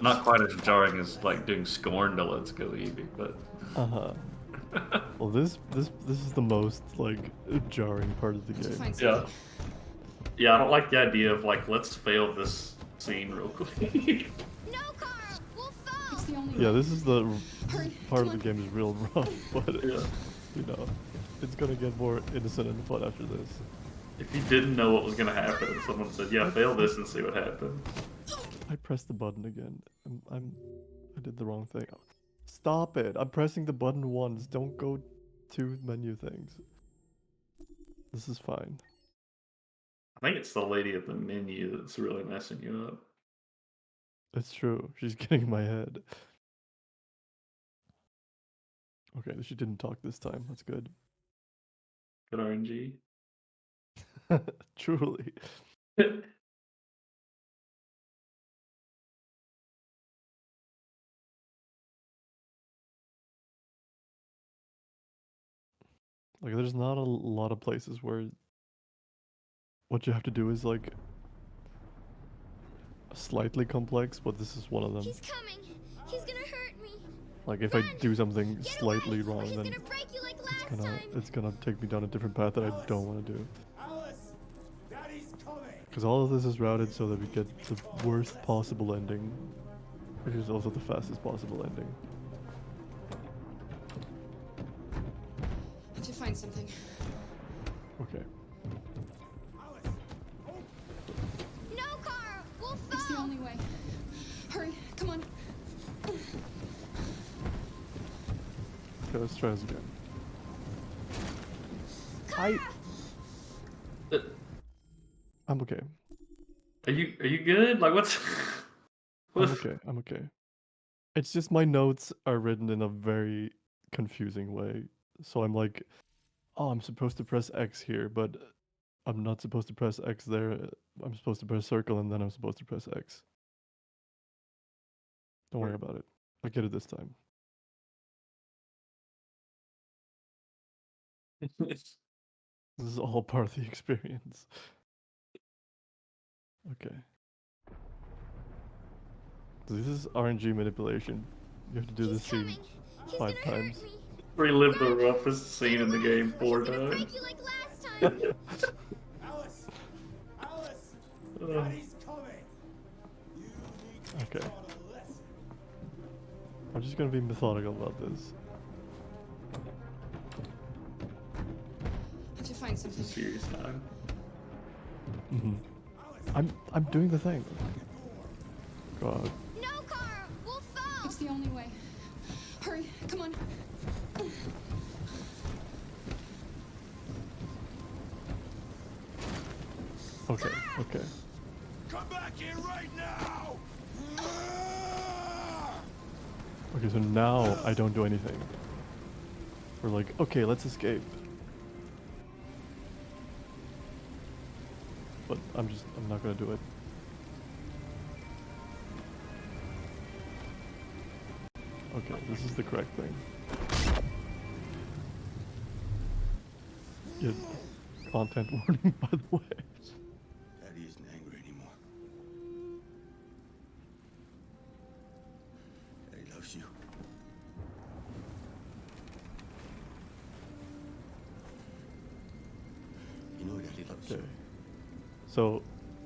Not quite as jarring as like doing Scorn to Let's Go Eevee, but. Well, this is the most like jarring part of the game. Yeah. Yeah, I don't like the idea of like let's fail this scene real quick. Yeah, this part of the game is real rough, but Yeah. you know, it's gonna get more innocent and fun after this. If you didn't know what was gonna happen, and someone said, "Yeah, fail this and see what happens." I pressed the button again. I did the wrong thing. Stop it! I'm pressing the button once. Don't go to menu things. This is fine. I think it's the lady at the menu that's really messing you up. It's true. She's getting in my head. Okay, she didn't talk this time. That's good. Good RNG. Truly. Like, there's not a lot of places where what you have to do is like slightly complex, but this is one of them. He's coming. He's gonna hurt me. Like, if I do something slightly wrong, then it's gonna take me down a different path that I don't want to do. Because all of this is routed so that we get the worst possible ending, which is also the fastest possible ending. To find something. Okay. No, Carl. We'll fall. It's the only way. Hurry, come on. Okay, let's try this again. I'm okay. Are you good? Like what's? I'm okay. It's just my notes are written in a very confusing way. So I'm like, oh, I'm supposed to press X here, but I'm not supposed to press X there. I'm supposed to press circle and then I'm supposed to press X. Don't worry about it. I get it this time. This is all part of the experience. Okay. This is RNG manipulation. You have to do this scene 5 times. Relive the roughest scene in the game 4 times. Okay. I'm just gonna be methodical about this. To find something. Serious time. I'm doing the thing. God. No, Carl. We'll fall. It's the only way. Hurry, come on. Okay. Come back here right now! Okay, so now I don't do anything. We're like, okay, let's escape. But I'm not gonna do it. Okay, this is the correct thing. Yeah, content warning, by the way. Daddy isn't angry anymore. Daddy loves you. You know Daddy loves you. Okay. So,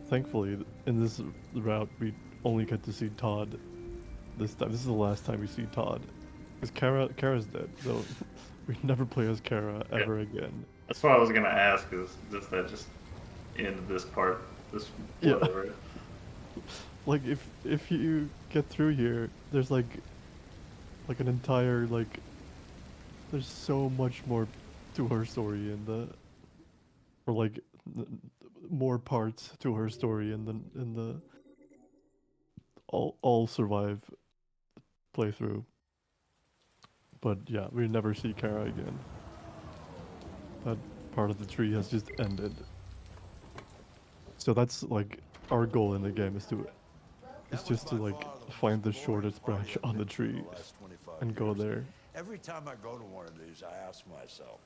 thankfully, in this route, we only get to see Todd this time. This is the last time we see Todd. Because Kara's dead, so we never play as Kara ever again. That's what I was gonna ask. Is does that just end this part? This whatever. Yeah. Like if you get through here, there's like an entire there's so much more to her story in the or like more parts to her story in the all survive playthrough. But yeah, we never see Kara again. That part of the tree has just ended. So that's like our goal in the game is just to like find the shortest branch on the tree and go there. Every time I go to one of these, I ask myself,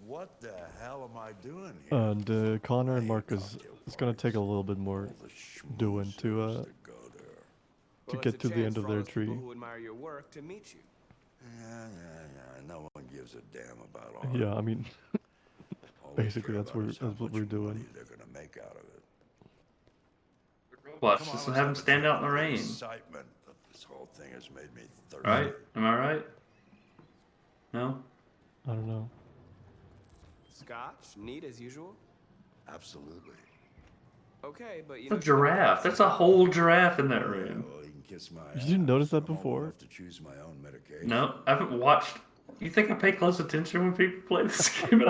what the hell am I doing here? And Connor and Marcus is gonna take a little bit more doing to get to the end of their tree. People who admire your work to meet you. Yeah. No one gives a damn about art. Yeah, I mean, All they basically care that's about is how what much we're doing. money they're gonna make out of it. Robots, Come on, just let's have them have a stand drink. out in the The rain. excitement of this whole thing has made me thirsty. Right? Am I right? No? I don't know. Scotch, neat as usual. Absolutely. Okay, but you It's a know. giraffe. That's a whole giraffe in that room. Well, you can kiss my Did you notice that I'm old before? enough to choose my own medication. No, I haven't watched. You think I pay close attention when people play this game?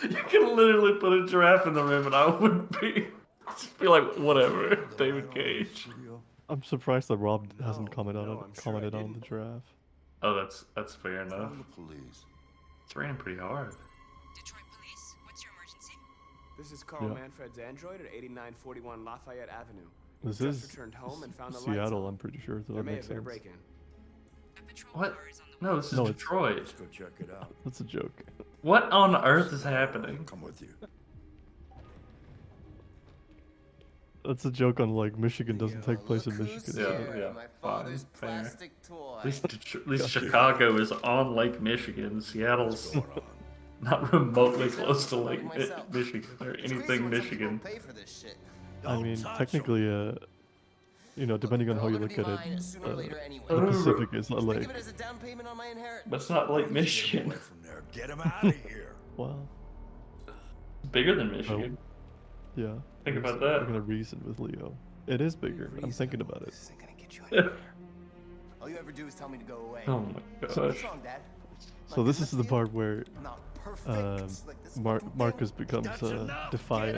You can literally put a giraffe in the room and I wouldn't be. Just be like, whatever, David Cage. I'm surprised that Rob hasn't commented on I'm sure I the didn't. Oh, giraffe. that's fair enough. Call the police. It's raining pretty hard. Detroit Police, what's your emergency? This is Carl Yeah. Manfred's android at 8941 Lafayette Avenue. This Just is returned home and found the lights Seattle, on. I'm pretty sure, so There that may makes have been a sense. break-in. What? No, this is No, it's- Detroit. Let's go check it out. That's a joke. What on earth is happening? Come with you. That's a joke on like Michigan doesn't take place in Michigan. Yeah. My Fine, father's fair. plastic toy. At least Chicago is on Lake Michigan. Seattle's not remotely close to Lake Michigan or anything Michigan. Pay for this shit. I mean, technically, you know, depending on how you look at it, Sooner or later anyway. the Pacific is a Just lake. Think of it as a down payment on my inheritance. But it's not Lake Michigan. From there. Get him out of here. Well, It's bigger than Michigan. yeah. Think about We're that. gonna reason with Leo. It is bigger. I'm thinking about it. All you ever do is tell me to go away. Oh my What's gosh. wrong, Dad? So this is the part where Not perfect. Like this Marcus becomes defiant.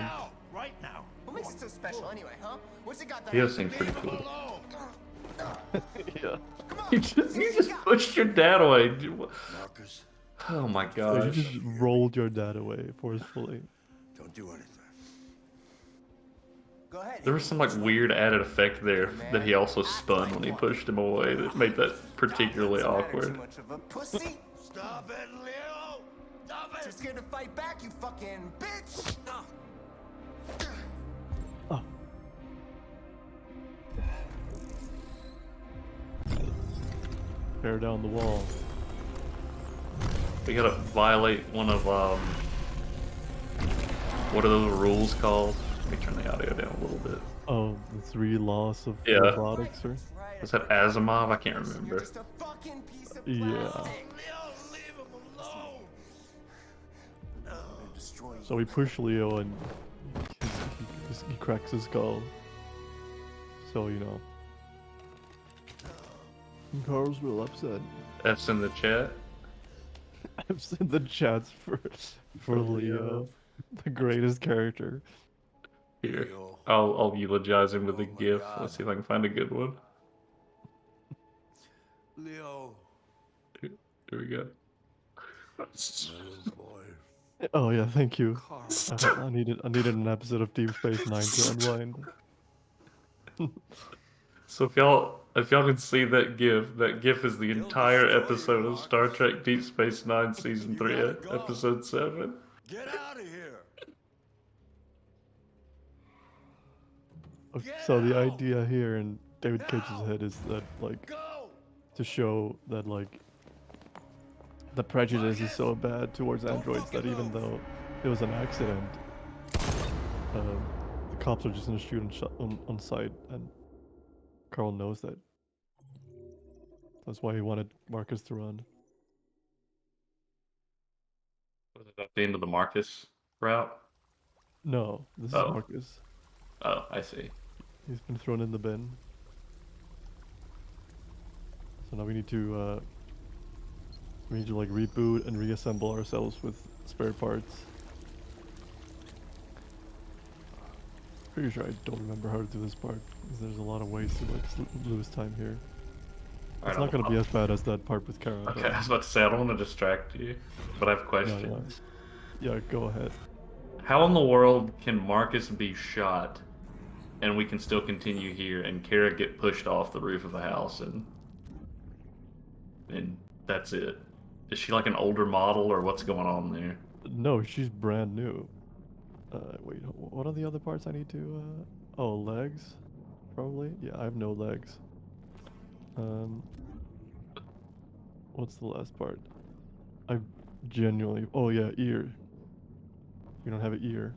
Right now. What makes it so special anyway, huh? What's it got that Leo I seems can pretty leave him cool. alone? Yeah. You just pushed your dad away. Marcus, Oh my So gosh. you just rolled your dad away forcefully. don't do anything. Go ahead. There was some like weird added effect there that he also spun when he pushed him away that made that particularly Too awkward. much of a pussy. Stop it, Leo! Stop it! You're scared to fight back, you fucking bitch. Oh. Tear down the wall. We gotta violate one of what are those rules called? Let me turn the audio down a little bit. Oh, the 3 laws of Yeah. robotics, or? Was that Asimov? I can't remember. Just a fucking piece of Yeah. plastic. Destroy you. So we push Leo and he cracks his skull. So, you know. Carl's real upset. F's in the chat. I've seen the chats for Leo. The greatest character. Here, I'll eulogize him with a GIF. Let's see if I can find a good one. Leo. Here we go. Boy. Oh yeah, thank you. I needed an episode of Deep Space Nine to unwind. So if y'all can see that GIF is the entire episode of Star Trek Deep Space Nine Season 3, Episode 7. Get out of here. Okay, so the idea here in David Cage's head is that like to show that like the prejudice is so bad towards androids that even though it was an accident, the cops are just gonna shoot on sight, and Carl knows that. That's why he wanted Marcus to run. Was it at the end of the Marcus route? No, this is Oh. Marcus. Oh, I see. He's been thrown in the bin. So now we need to like reboot and reassemble ourselves with spare parts. Pretty sure I don't remember how to do this part, because there's a lot of ways to like lose time here. It's not gonna be as bad as that part with Kara. Okay, I was about to say, I don't want to distract you, but I have questions. Yeah, go ahead. How in the world can Marcus be shot and we can still continue here and Kara get pushed off the roof of a house and that's it? Is she like an older model or what's going on there? No, she's brand new. Wait, what are the other parts I need to, oh, legs? Probably? Yeah, I have no legs. What's the last part? I genuinely, oh yeah, ear. We don't have an ear.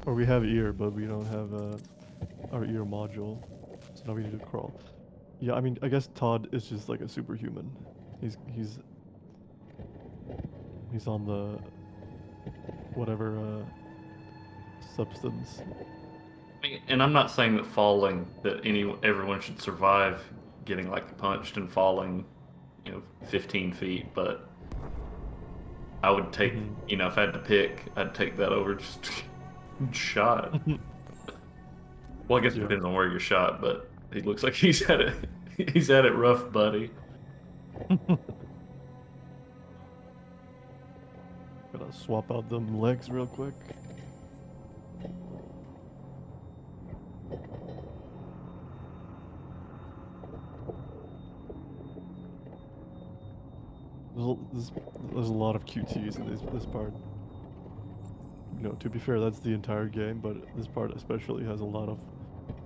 Or we have ear, but we don't have, our ear module. So now we need to crawl. Yeah, I mean, I guess Todd is just like a superhuman. He's on the whatever substance. And I'm not saying that everyone should survive getting like punched and falling, 15 feet, but I would take, if I had to pick, I'd take that over just shot. Well, I guess it depends on where you're shot, but he looks like he's had it rough, buddy. Gotta swap out them legs real quick. There's a lot of QTs in this part. To be fair, that's the entire game, but this part especially has a lot of,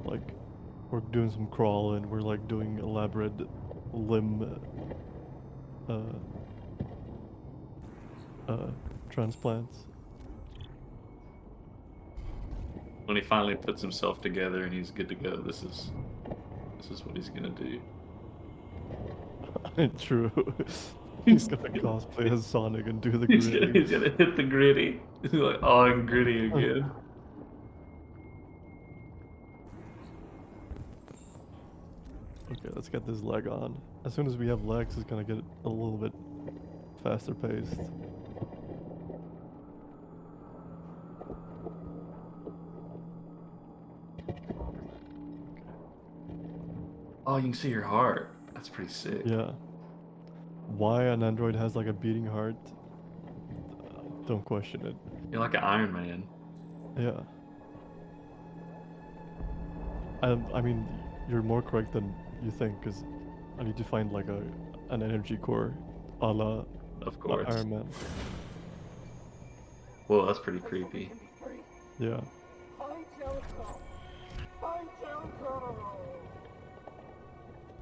like, we're doing some crawl and we're like doing elaborate limb transplants. When he finally puts himself together and he's good to go, this is what he's gonna do. True. He's gonna cosplay as Sonic and do the gritty. He's gonna hit the gritty. He's like, oh, I'm gritty again. Okay, let's get this leg on. As soon as we have legs, it's gonna get a little bit faster paced. Oh, you can see your heart. That's pretty sick. Yeah. Why an android has like a beating heart? Don't question it. You're like an Iron Man. Yeah. I mean, you're more correct than you think, because I need to find like an energy core, a la Of course. Iron Man. Whoa, that's pretty creepy. Yeah.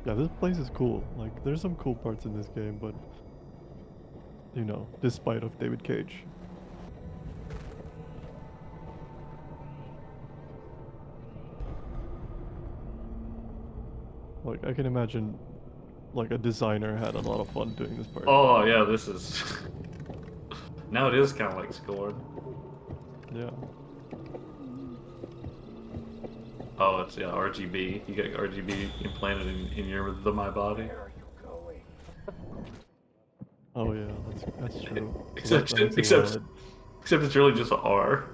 Yeah, this place is cool. Like, there's some cool parts in this game, but despite of David Cage. Like, I can imagine, like, a designer had a lot of fun doing this part. Oh yeah, this is. Now it is kind of like Scorn. Yeah. Oh, it's RGB. You got RGB implanted in my body. Oh yeah, that's true. Except it's really just an R.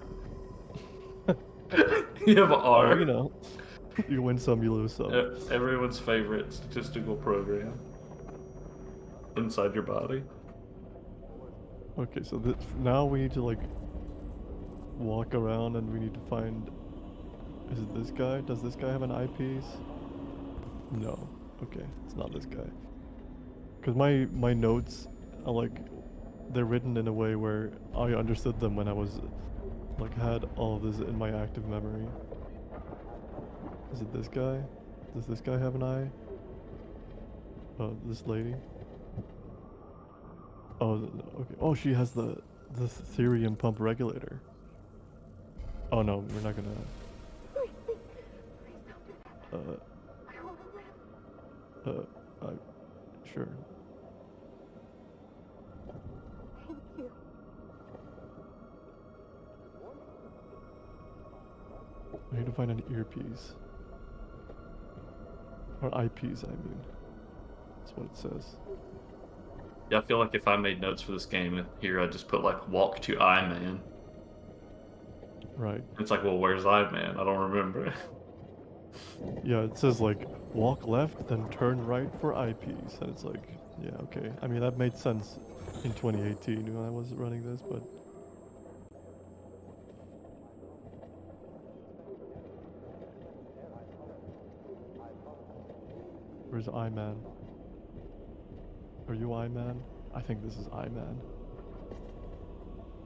You have an R. Oh, You win some, you lose some. Everyone's favorite statistical program inside your body. Okay, so now we need to like walk around and we need to find. Is it this guy? Does this guy have an eyepiece? No. Okay, it's not this guy. Cause my notes are like, they're written in a way where I understood them when I was like had all of this in my active memory. Is it this guy? Does this guy have an eye? Oh, this lady. Oh, okay. Oh, she has the therium pump regulator. Oh no, we're not gonna. Sure. I need to find an earpiece. Or eyepiece, I mean. That's what it says. Yeah, I feel like if I made notes for this game here, I'd just put like walk to I Man. Right. It's like, well, where's I Man? I don't remember. Yeah, it says like walk left, then turn right for eyepiece, and it's like, yeah, okay. I mean, that made sense in 2018 when I was running this, but. Where's I-Man? Are you I-Man? I think this is I-Man.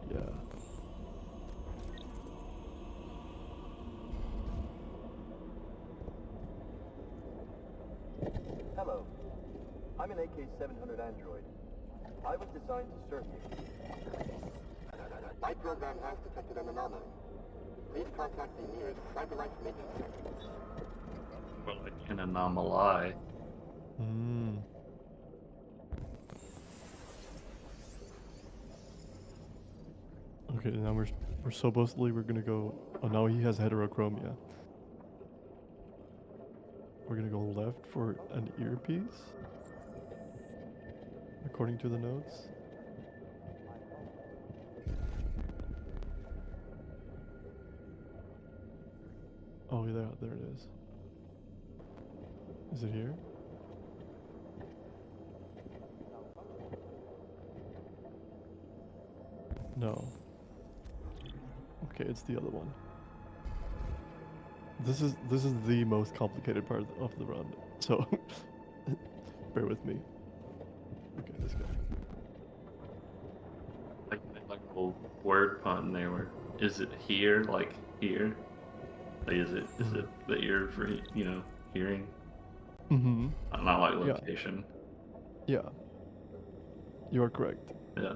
Yeah. Hello. I'm an AK-700 android. I was designed to serve you. My program has detected an anomaly. Please contact the nearest satellite maintenance center. Well, like an anomaly. Hmm. Okay, now we're supposedly we're gonna go. Oh, now he has heterochromia. We're gonna go left for an earpiece, according to the notes. Oh, yeah, there it is. Is it here? No. Okay, it's the other one. This is the most complicated part of the run, so bear with me. Okay, this guy. Like a little word pun there. Where is it here? Like here? Like is it the ear for hearing? Mm-hmm. Not like location. Yeah. You are correct. Yeah.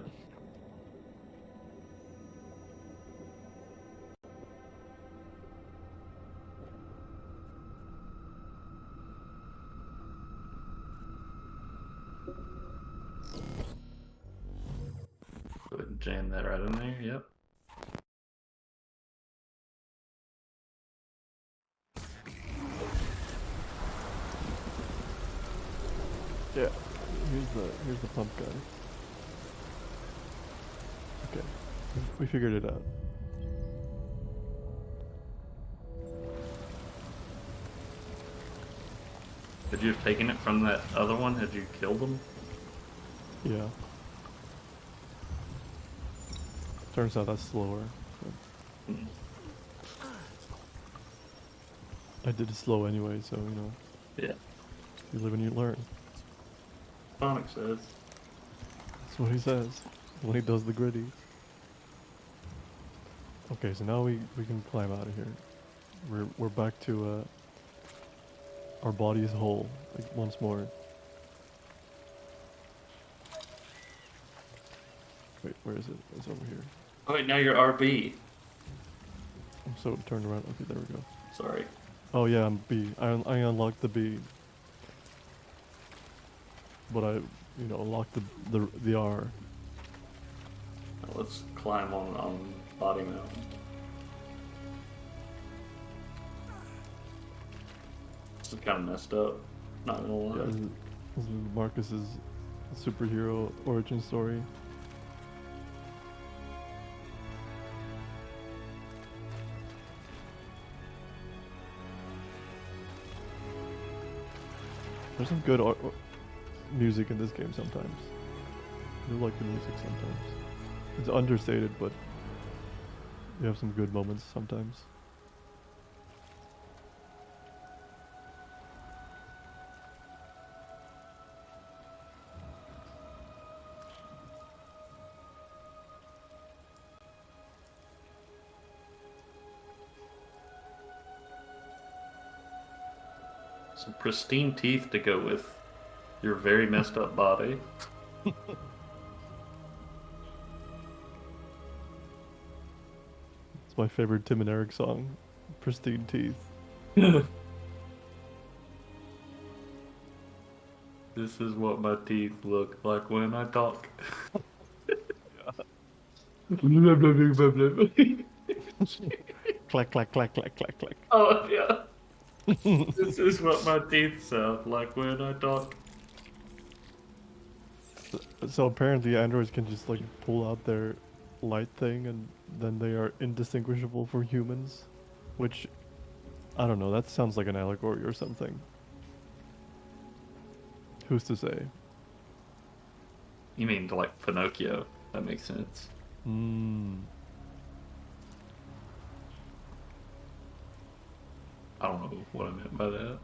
Go ahead and jam that right in there. Yep. Yeah. Here's the pump guy. Okay. We figured it out. Could you have taken it from that other one? Had you killed him? Yeah. Turns out that's slower. So. I did it slow anyway, so Yeah. You live and you learn. Sonic says. That's what he says when he does the gritty. Okay, so now we can climb out of here. We're back to our body is whole, like once more. Wait, where is it? It's over here. Oh wait, now you're RB. I'm so turned around. Okay, there we go. Sorry. Oh yeah, I'm B. I unlocked the B. But I, unlocked the R. Now let's climb on Body Mountain. This is kind of messed up. Not gonna lie. Yeah, this is Marcus's superhero origin story. There's some good music in this game sometimes. I do like the music sometimes. It's understated, but you have some good moments sometimes. Some pristine teeth to go with your very messed up body. It's my favorite Tim and Eric song, Pristine Teeth. This is what my teeth look like when I talk. Clack, clack, clack, clack, clack, clack. Oh, yeah. This is what my teeth sound like when I talk. So apparently androids can just like pull out their light thing and then they are indistinguishable for humans. Which, I don't know, that sounds like an allegory or something. Who's to say? You mean like Pinocchio? That makes sense. Hmm. I don't know what I meant by that.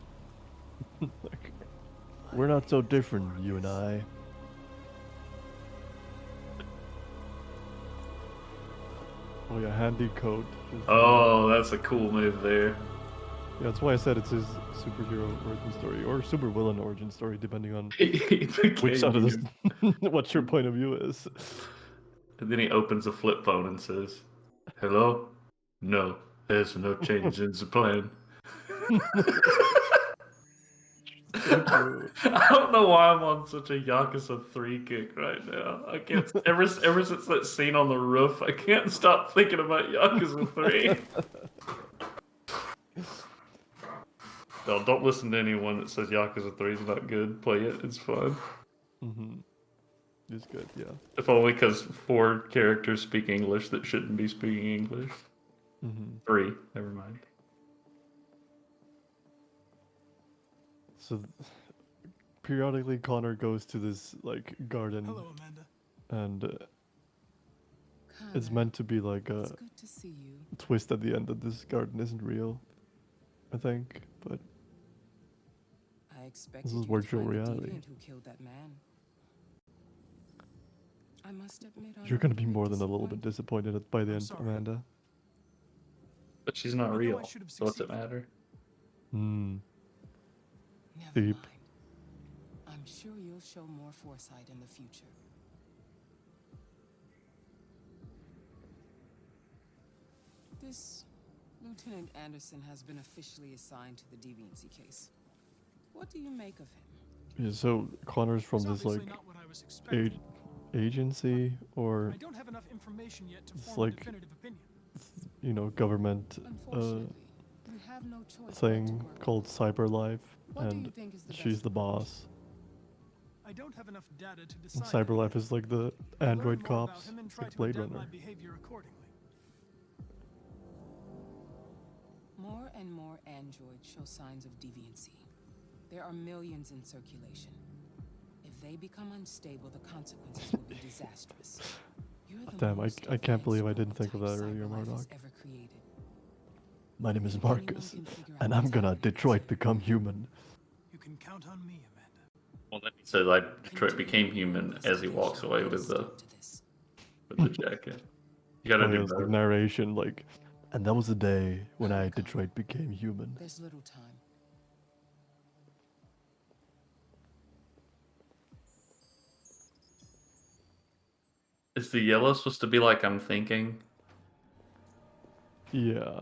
Like, we're not so different, you and I. Oh yeah, handy coat. Oh, that's a cool move there. Yeah, that's why I said it's his superhero origin story or supervillain origin story, depending on which side of this, what your point of view is. And then he opens a flip phone and says, "Hello? No, there's no change in the plan." So true. I don't know why I'm on such a Yakuza 3 kick right now. I can't. Ever since that scene on the roof, I can't stop thinking about Yakuza 3. No, don't listen to anyone that says Yakuza 3 is not good. Play it; it's fun. Mm-hmm. It's good, yeah. If only because 4 characters speak English that shouldn't be speaking English. Mm-hmm. 3, never mind. So periodically Connor goes to this like garden. Hello, Amanda. And it's meant to be like a twist at the end that this garden isn't real, I think, but I expected this is you to virtual find the reality. deviant who killed that man. I must admit, You're gonna be more than a little bit disappointed by the end, Amanda. But she's not real, so what's it matter? Hmm. Never Deep. mind. I'm sure you'll show more foresight in the future. This Lieutenant Anderson has been officially assigned to the deviancy case. What do you make of him? Yeah, so Connor's from this like agency or I don't have enough information yet to it's form a like definitive opinion. you know government We have no choice but to thing work called CyberLife, What do you and think is the she's best the boss. I don't have enough data to And decide. CyberLife is like the I'll learn android more about cops, him and it's try like to Blade adapt Runner. my behavior accordingly. More and more androids show signs of deviancy. There are millions in circulation. If they become unstable, the consequences will be disastrous. You're the Damn, most I can't believe I advanced didn't think of that earlier, CyberLife has Murdoch. ever created. My name is If anyone Marcus, can figure out and what's I'm gonna happening, Detroit become human. You can count on me, Amanda. Well, then he said like Detroit became human as he walks away with the jacket. You gotta Oh, yeah, do it's like both. narration, like, and that was the day when I Detroit became human. There's little time. Is the yellow supposed to be like I'm thinking? Yeah.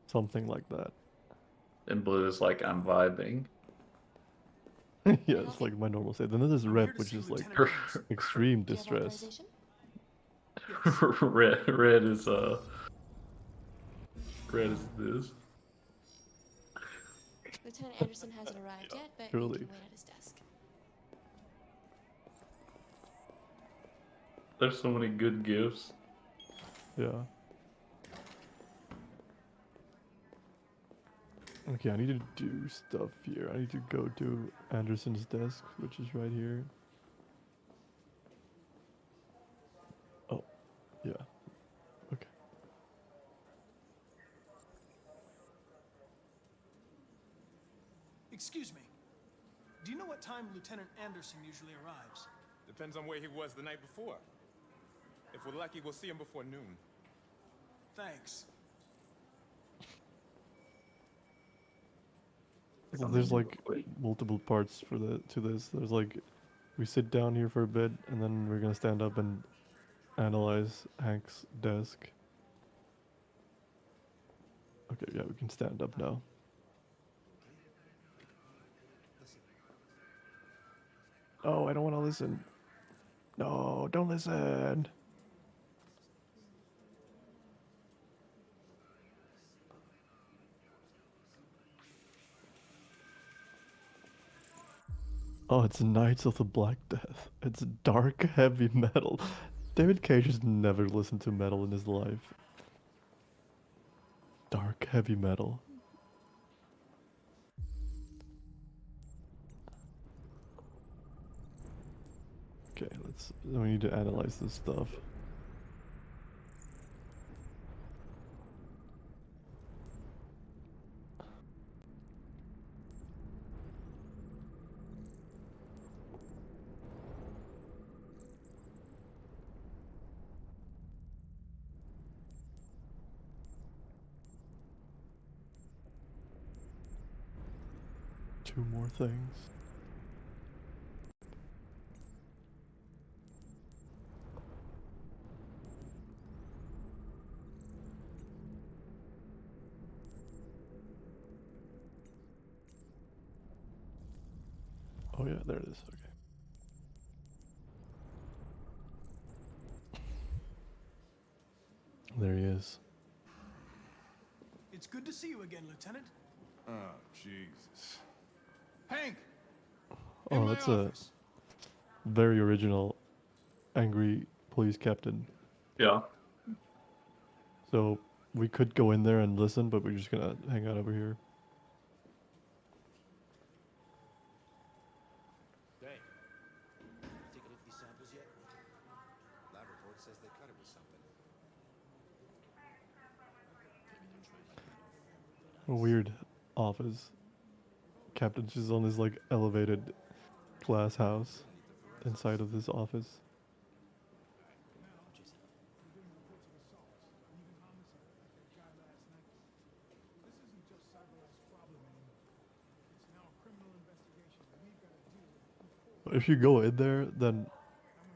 Something like that. And blue is like I'm vibing. Yeah, it's like my normal state. Then there's red, which is like extreme distress. red is this. Lieutenant Anderson hasn't arrived yet, but he Truly. can wait at his desk. There's so many good gifts. Yeah. Okay, I need to do stuff here. I need to go to Anderson's desk, which is right here. Oh, yeah. Okay. Excuse me. Do you know what time Lieutenant Anderson usually arrives? Depends on where he was the night before. If we're lucky, we'll see him before noon. Thanks. So there's like multiple parts to this. There's like, we sit down here for a bit, and then we're gonna stand up and analyze Hank's desk. Okay, yeah, we can stand up now. Oh, I don't want to listen. No, don't listen. Oh, it's Knights of the Black Death. It's dark, heavy metal. David Cage has never listened to metal in his life. Dark, heavy metal. Okay, we need to analyze this stuff. Two more things. Oh yeah, there it is. Okay. There he is. It's good to see you again, Lieutenant. Oh, Jesus. Hank! Oh, that's a very original angry police captain. Yeah. So we could go in there and listen, but we're just gonna hang out over here. Dang. Take a look at these samples yet? Lab report says they cut it with something. A weird office. Captain's just on his like elevated glass house inside of this office. If you go in there, then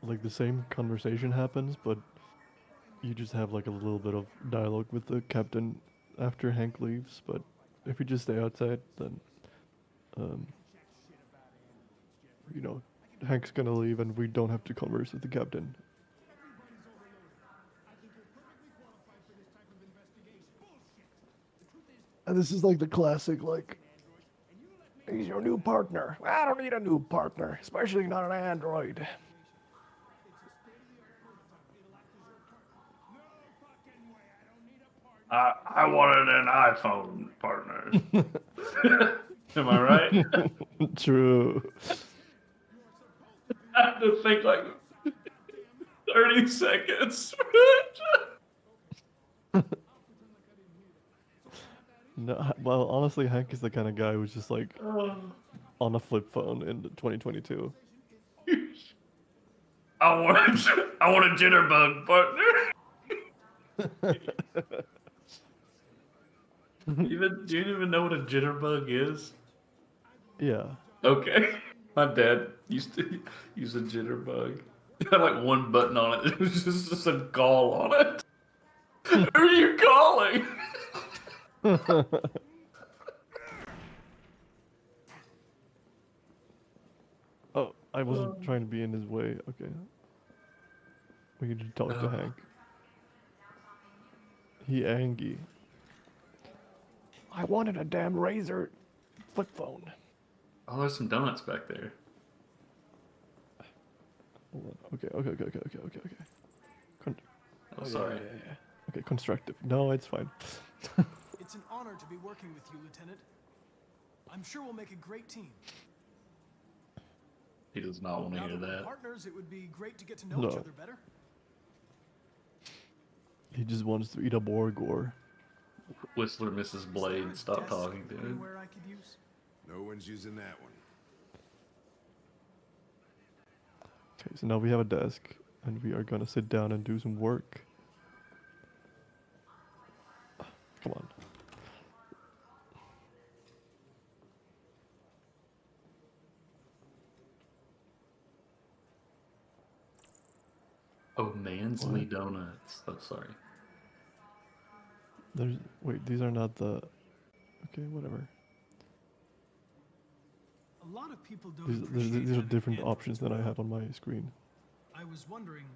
like the same conversation happens, but you just have like a little bit of dialogue with the captain after Hank leaves. But if you just stay outside, then you know, Hank's gonna leave and we don't have to converse with the captain. And this is like the classic, like, he's your new partner. I don't need a new partner, especially not an android. I wanted an iPhone partner. Am I right? True. I have to think like 30 seconds. No, well, honestly, Hank is the kind of guy who's just like on a flip phone in 2022. I want a jitterbug partner. Do you even know what a jitterbug is? Yeah. Okay. My dad used to use a jitterbug. It had like one button on it. It was just a call on it. Who are you calling? Oh, I wasn't trying to be in his way. Okay. We need to talk to Hank. He angry. I wanted a damn Razor flip phone. Oh, there's some donuts back there. Hold on. Okay. Oh, sorry. Yeah. Okay, constructive. No, it's fine. It's an honor to be working with you, Lieutenant. I'm sure we'll make a great team. He does not want to Now hear that we're that. partners, it would be great to get to know each No. other better. He just wants to eat up Orgor. Whistler Mrs. Blade, stop talking, dude. Anywhere I could use? No one's using that one. Okay, so now we have a desk, and we are gonna sit down and do some work. Come on. Oh, Mansley What? Donuts. Oh, sorry. Wait, these are not the. Okay, whatever. A lot of people don't These appreciate are having different Androids options than I have on my screen. I was wondering,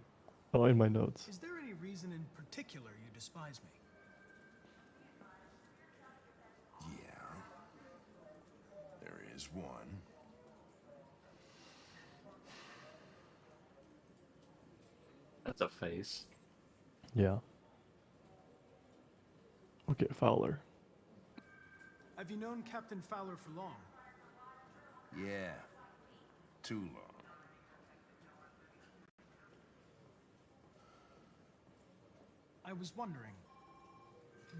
Oh, in my notes. is there any reason in particular you despise me? Yeah. There is one. That's a face. Yeah. Okay, Fowler. Have you known Captain Fowler for long? Yeah. Too long. I was wondering,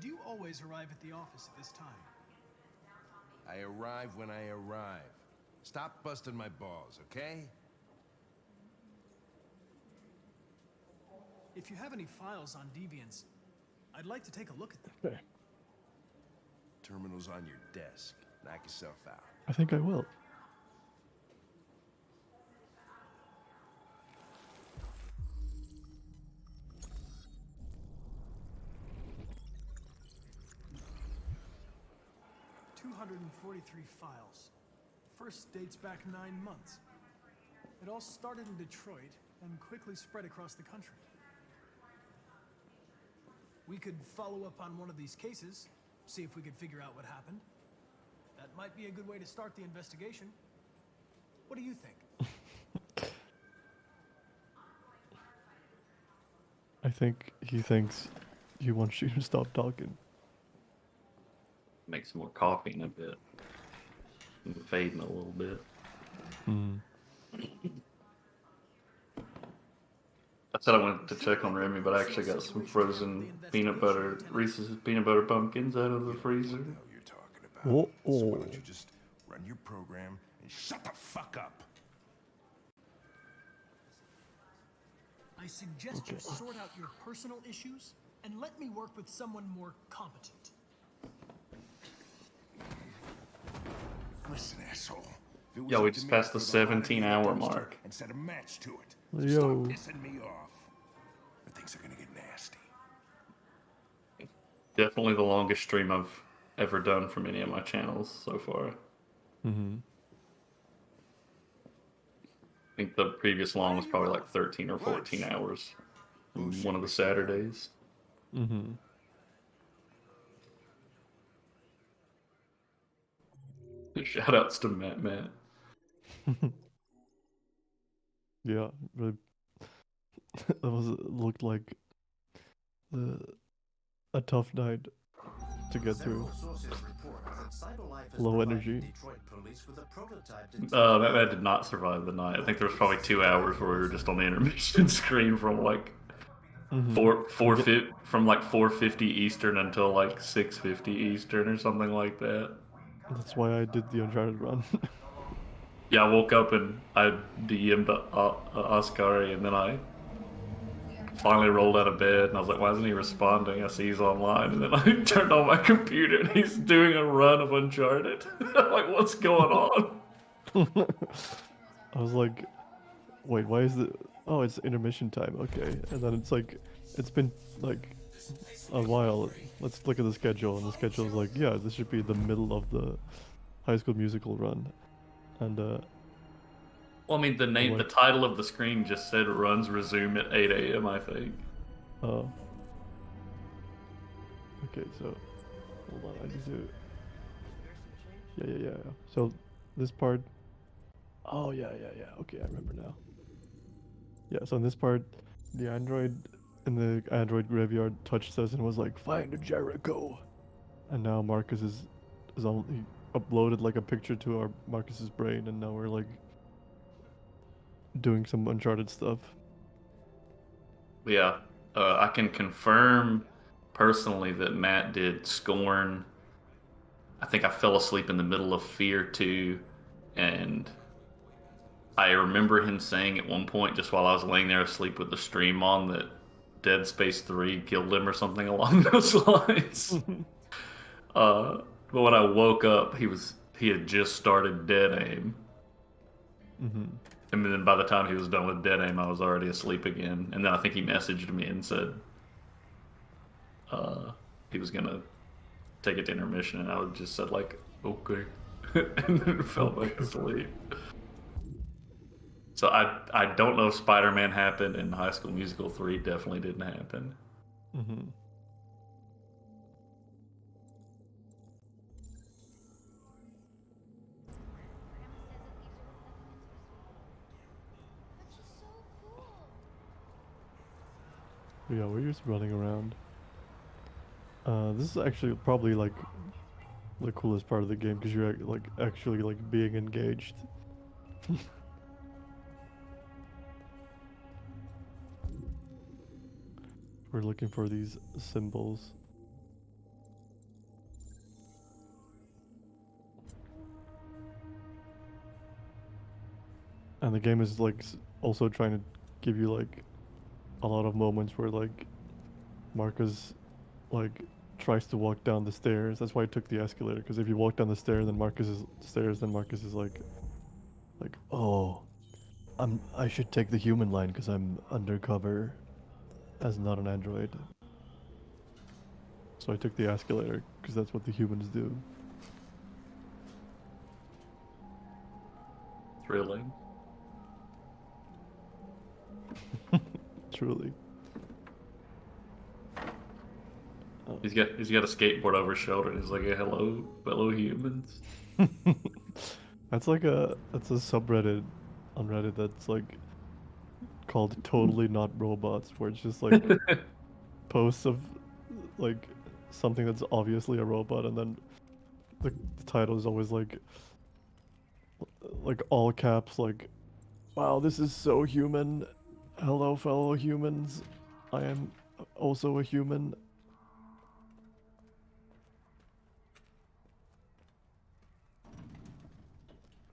do you always arrive at the office at this time? I arrive when I arrive. Stop busting my balls, okay? If you have any files on Deviants, I'd like to take a look at them. Okay. Terminal's on your desk. Knock yourself out. I think I will. $243 files. First dates back 9 months. It all started in Detroit and quickly spread across the country. We could follow up on one of these cases, see if we could figure out what happened. That might be a good way to start the investigation. What do you think? I think he thinks he wants you to stop talking. Make some more coffee in a bit. Fading a little bit. Hmm. I said I went to check on Remy, but I actually got some frozen peanut butter, Reese's peanut butter pumpkins out of the freezer. Oh, So why don't you just run your program and shut the fuck up? I suggest you sort out your personal issues and let me work with someone more competent. Listen, asshole. Yeah, we just passed the 17-hour mark. And set a match to it. Yo. Stop pissing me off. Or things are gonna get nasty. Definitely the longest stream I've ever done from any of my channels so far. Mm-hmm. I think the previous long was probably like 13 or 14 hours. One of the Saturdays. Mm-hmm. Shoutouts to Matt. Yeah, really. That looked like a tough night to get through. Low energy. That did not survive the night. I think there was probably 2 hours where we were just on the intermission screen from like from like 4:50 Eastern until like 6:50 Eastern or something like that. That's why I did the Uncharted run. Yeah, I woke up and I DM'd Osskari, and then I finally rolled out of bed, and I was like, why isn't he responding? I see he's online, and then I turned on my computer, and he's doing a run of Uncharted. I'm like, what's going on? I was like, wait, why is it? Oh, it's intermission time. Okay, and then it's like, it's been like a while. Let's look at the schedule, and the schedule is like, yeah, this should be the middle of the High School Musical run, and Well, I mean, the title of the screen just said runs resume at 8 a.m., I think. Oh. Okay, so hold on, I need to. Yeah. So this part. Oh yeah. Okay, I remember now. Yeah, so in this part, the android in the android graveyard touched us and was like, "Find Jericho," and now Marcus is uploaded like a picture to our Marcus's brain, and now we're like doing some Uncharted stuff. Yeah, I can confirm personally that Matt did Scorn. I think I fell asleep in the middle of Fear 2, and I remember him saying at one point, just while I was laying there asleep with the stream on, that Dead Space 3 killed him or something along those lines. But when I woke up, he had just started Dead Aim. Mm-hmm. And then by the time he was done with Dead Aim, I was already asleep again. And then I think he messaged me and said he was gonna take it to intermission, and I just said like, okay, and then fell back asleep. So I don't know if Spider-Man happened, and High School Musical 3 definitely didn't happen. Mm-hmm. Yeah, we're just running around. This is actually probably like the coolest part of the game because you're like actually like being engaged. We're looking for these symbols. And the game is like also trying to give you like a lot of moments where like Marcus like tries to walk down the stairs. That's why I took the escalator, because if you walk down the stairs, then Marcus is like, oh, I should take the human line because I'm undercover as not an android. So I took the escalator because that's what the humans do. Thrilling. Truly. He's got a skateboard over his shoulder, and he's like, hey, hello, fellow humans. That's a subreddit on Reddit that's like called Totally Not Robots, where it's just like posts of like something that's obviously a robot, and then the title is always like all caps, like, wow, this is so human. Hello, fellow humans. I am also a human.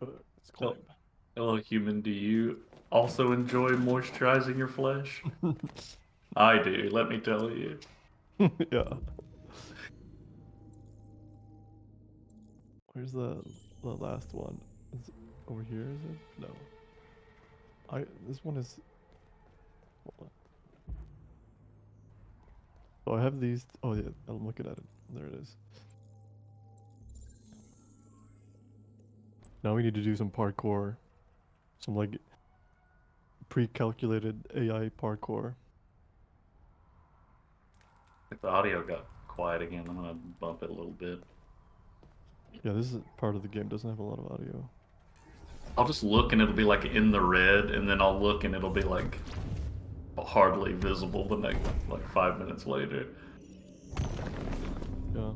Let's climb. Hello, human. Do you also enjoy moisturizing your flesh? I do, let me tell you. Yeah. Where's the last one? Is it over here, is it? No. This one is... So I have these... Oh yeah, I'm looking at it. There it is. Now we need to do some parkour. Some like pre-calculated AI parkour. If the audio got quiet again, I'm gonna bump it a little bit. Yeah, this is part of the game, doesn't have a lot of audio. I'll just look and it'll be like in the red, and then I'll look and it'll be like hardly visible the next like 5 minutes later. Yeah.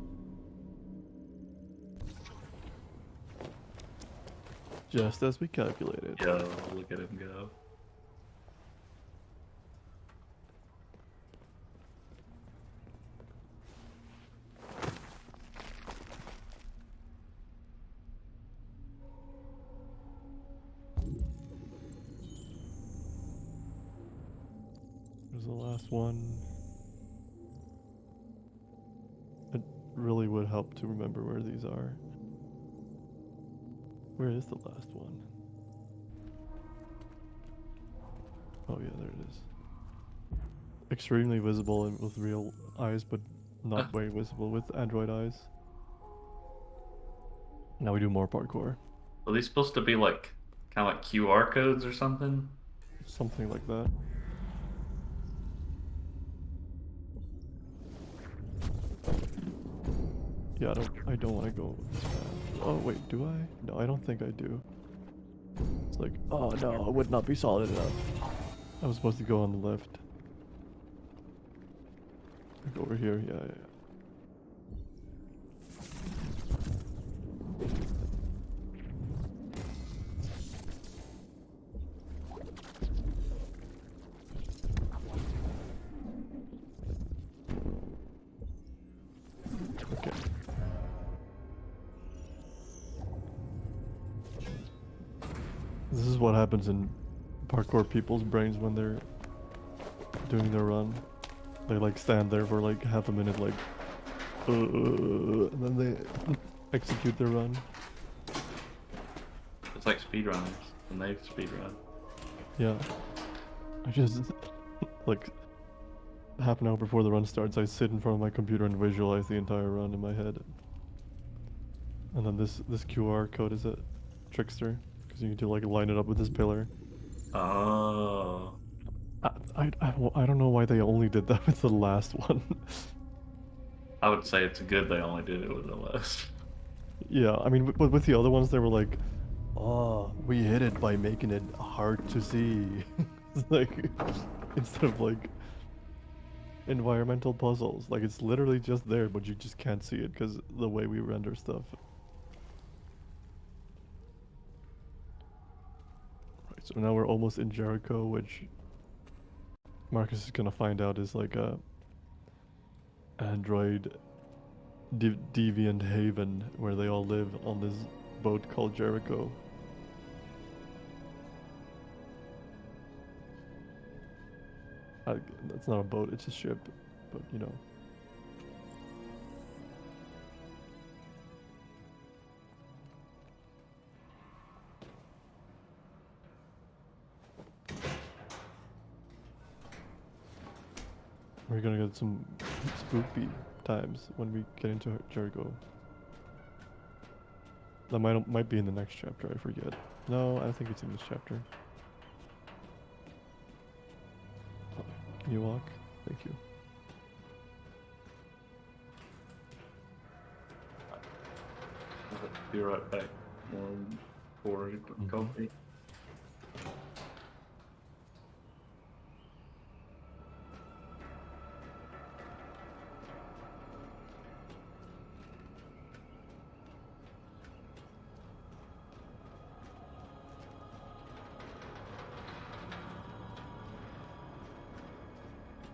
Just as we calculated. Yo, look at him go. There's the last one. It really would help to remember where these are. Where is the last one? Oh yeah, there it is. Extremely visible and with real eyes, but not very visible with Android eyes. Now we do more parkour. Are these supposed to be like kind of like QR codes or something? Something like that. Yeah, I don't want to go this fast. Oh wait, do I? No, I don't think I do. It's like, oh no, I would not be solid enough. I was supposed to go on the left. Like over here, yeah. This is what happens in parkour people's brains when they're doing their run. They like stand there for like half a minute, like, and then they execute their run. It's like speedrunners, and they speedrun. Yeah. I just, like, half an hour before the run starts, I sit in front of my computer and visualize the entire run in my head. And then this QR code is a trickster, because you need to like line it up with this pillar. Oh. I don't know why they only did that with the last one. I would say it's good they only did it with the last. Yeah, I mean, with the other ones, they were like, oh, we hid it by making it hard to see. It's like, instead of like environmental puzzles, like it's literally just there, but you just can't see it because the way we render stuff. Right, so now we're almost in Jericho, which Marcus is gonna find out is like a Android deviant haven where they all live on this boat called Jericho. That's not a boat, it's a ship, but you know. We're gonna get some spooky times when we get into Jericho. That might be in the next chapter, I forget. No, I think it's in this chapter. Can you walk? Thank you. Be right back. For coffee.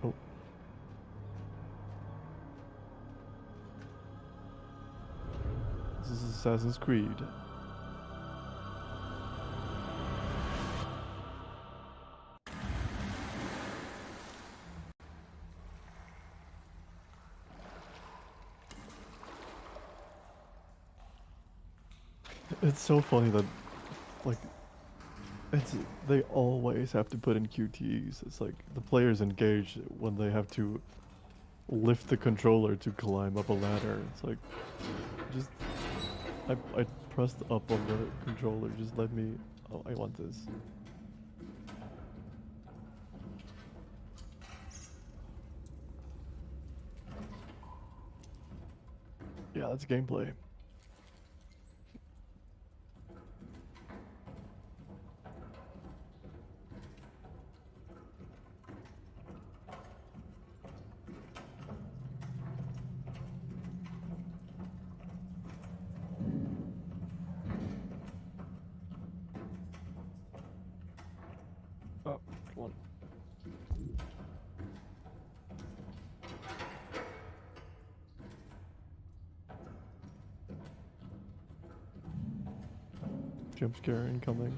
Oh. This is Assassin's Creed. It's so funny that, like, they always have to put in QTEs. It's like the players engage when they have to lift the controller to climb up a ladder. It's like, just, I pressed up on the controller. Just let me. Oh, I want this. Yeah, that's gameplay. Oh, come on. Jump scare incoming.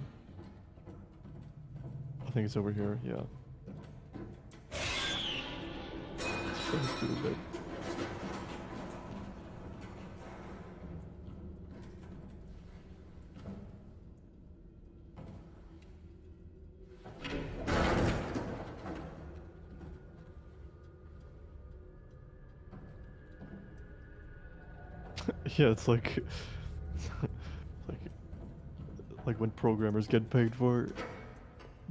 I think it's over here, yeah. So stupid. Yeah, it's like, like when programmers get paid for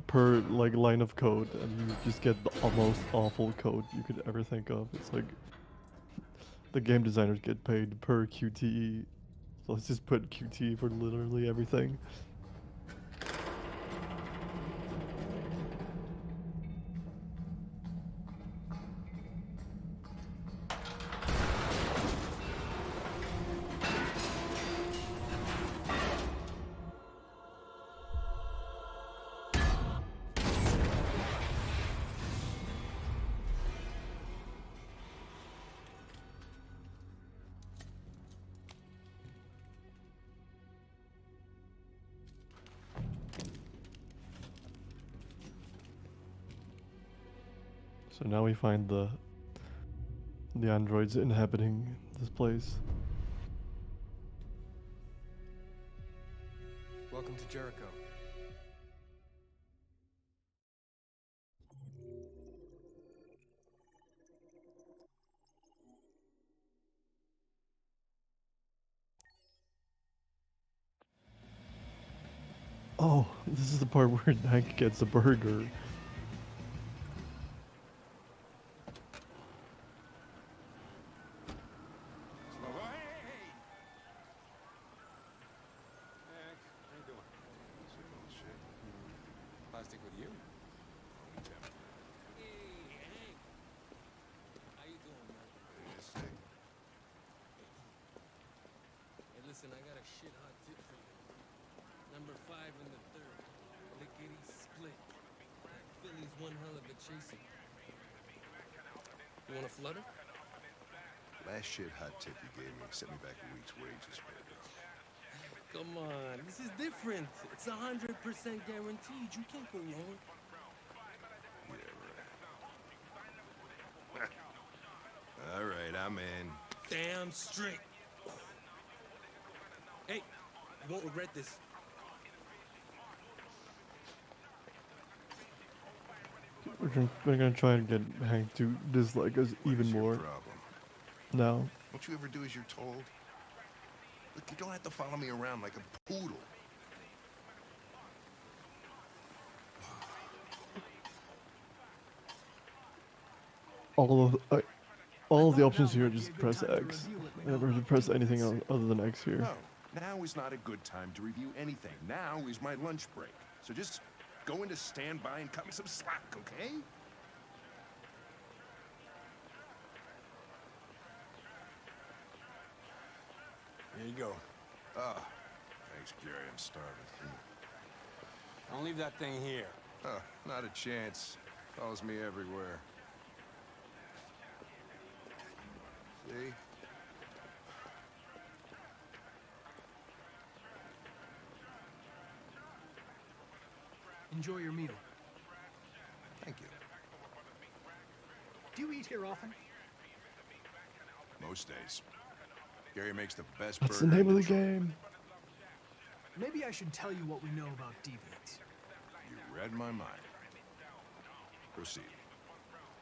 per like line of code, and you just get the most awful code you could ever think of. It's like the game designers get paid per QTE, so let's just put QTE for literally everything. So now we find the androids inhabiting this place. Welcome to Jericho. Oh, this is the part where Hank gets a burger. Plastic with you? How you doing, man? Hey, listen, I got a shit hot tip for you. Number 5 in the 3rd. Lickety split. That Philly's one hell of a chasing. You want a flutter? Last shit hot tip you gave me sent me back a week's wages, man. Come on, this is different. It's 100% guaranteed. You can't go wrong. Yeah, right. All right, I'm in. Damn straight. Hey, you won't regret this. We're gonna try and get Hank to dislike us even more. Problem? Now. Don't you ever do as you're told? Look, you don't have to follow me around like a poodle. All of the options here, just press X. I never have to press anything other than X here. No, now is not a good time to review anything. Now is my lunch break. So just go into standby and cut me some slack, okay? Here you go. Ah, thanks, Gary. I'm starving. Don't leave that thing here. Not a chance. Follows me everywhere. See? Enjoy your meal. Thank you. Do you eat here often? Most days. Gary makes the best That's the burger name in of the Detroit. game. Maybe I should tell you what we know about deviants. You read my mind. Proceed.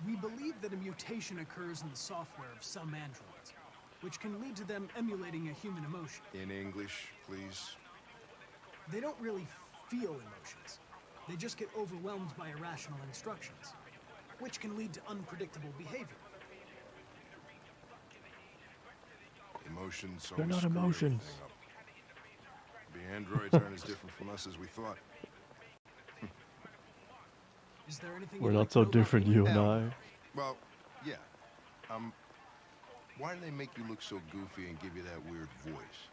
We believe that a mutation occurs in the software of some androids, which can lead to them emulating a human emotion. In English, please. They don't really feel emotions. They just get overwhelmed by irrational instructions, which can lead to unpredictable behavior. Emotions They're only not screw emotions. everything up. The androids aren't as different from us as we thought. Is there anything We're you'd not like to so know about different, me? you and I. Well, yeah. Why do they make you look so goofy and give you that weird voice?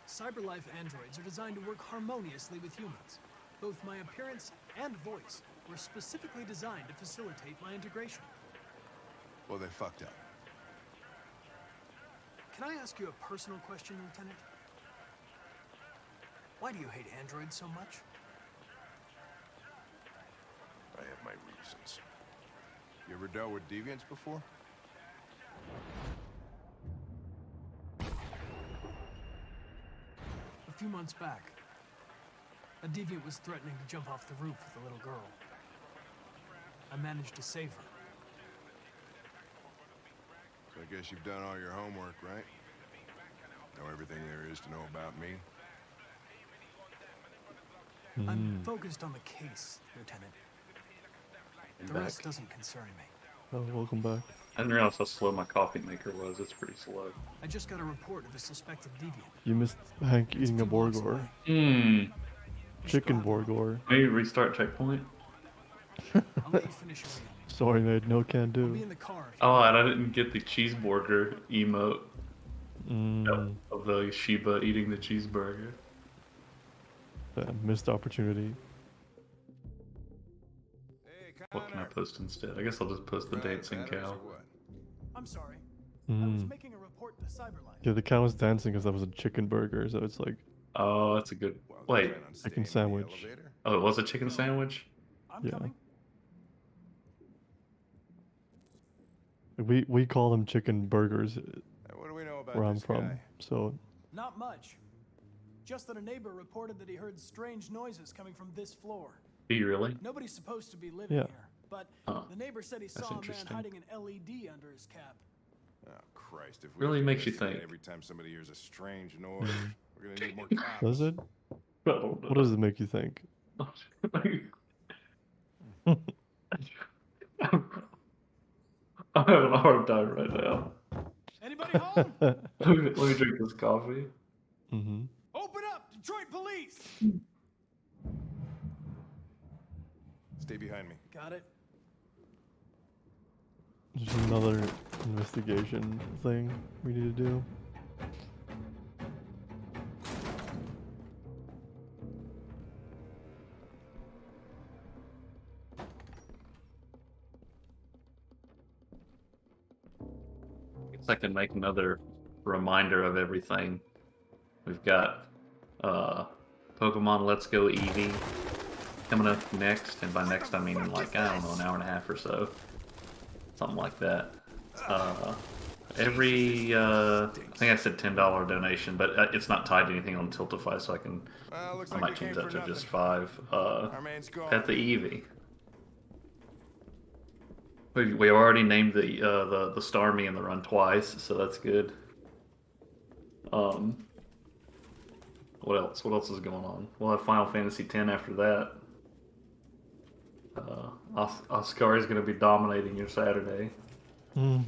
Cyberlife androids are designed to work harmoniously with humans. Both my appearance and voice were specifically designed to facilitate my integration. Well, they fucked up. Can I ask you a personal question, Lieutenant? Why do you hate androids so much? I have my reasons. You ever dealt with deviants before? A few months back, a deviant was threatening to jump off the roof with a little girl. I managed to save her. So I guess you've done all your homework, right? Know everything there is to know about me? I'm focused on the case, Lieutenant. The rest doesn't concern me. Oh, welcome back. I didn't realize how slow my coffee maker was. It's pretty slow. I just got a report of a suspected deviant. You missed Hank eating a Borgor. Chicken Borgor. Maybe restart checkpoint. I'll let you finish your meal. Sorry, mate. No can I'll be do. in the car. Oh, and I didn't get the cheeseburger emote of the Shiba eating the cheeseburger. Missed opportunity. What can I post instead? I guess I'll just post the dancing cow. I'm sorry. I was making a report to Cyberlife. Yeah, the cow was dancing because that was a chicken burger, so it's like. Oh, that's a good. Wait. Chicken sandwich. Oh, it was a chicken sandwich? I'm Yeah. coming. We call them chicken burgers What do we know about where I'm this from. guy? So Not much. Just that a neighbor reported that he heard strange noises coming from this floor. Do you really? Nobody's supposed to be living Yeah. here, but Oh, the neighbor said he that's saw a man interesting. hiding an LED under his cap. Oh, Christ. If we Really have to makes you investigate think. every time somebody hears a strange noise, we're gonna need more cops. does it? What does it make you think? I'm having a hard time right now. Anybody home? Let me drink this coffee. Mm-hmm. Open up, Detroit police! Stay behind me. Got it. There's another investigation thing we need to do. Guess I can make another reminder of everything. We've got Pokemon Let's Go Eevee coming up next, and by next I mean in like, I don't know, an hour and a half or so. Something like that. Every, I think I said $10 donation, but it's not tied to anything on Tiltify, so I can, Looks I like might we change came that for to just nothing. 5. Our man's gone. Pet the Eevee. We already named the Starmie in the run twice, so that's good. What else? What else is going on? We'll have Final Fantasy X after that. Osskari is going to be dominating your Saturday. Mm.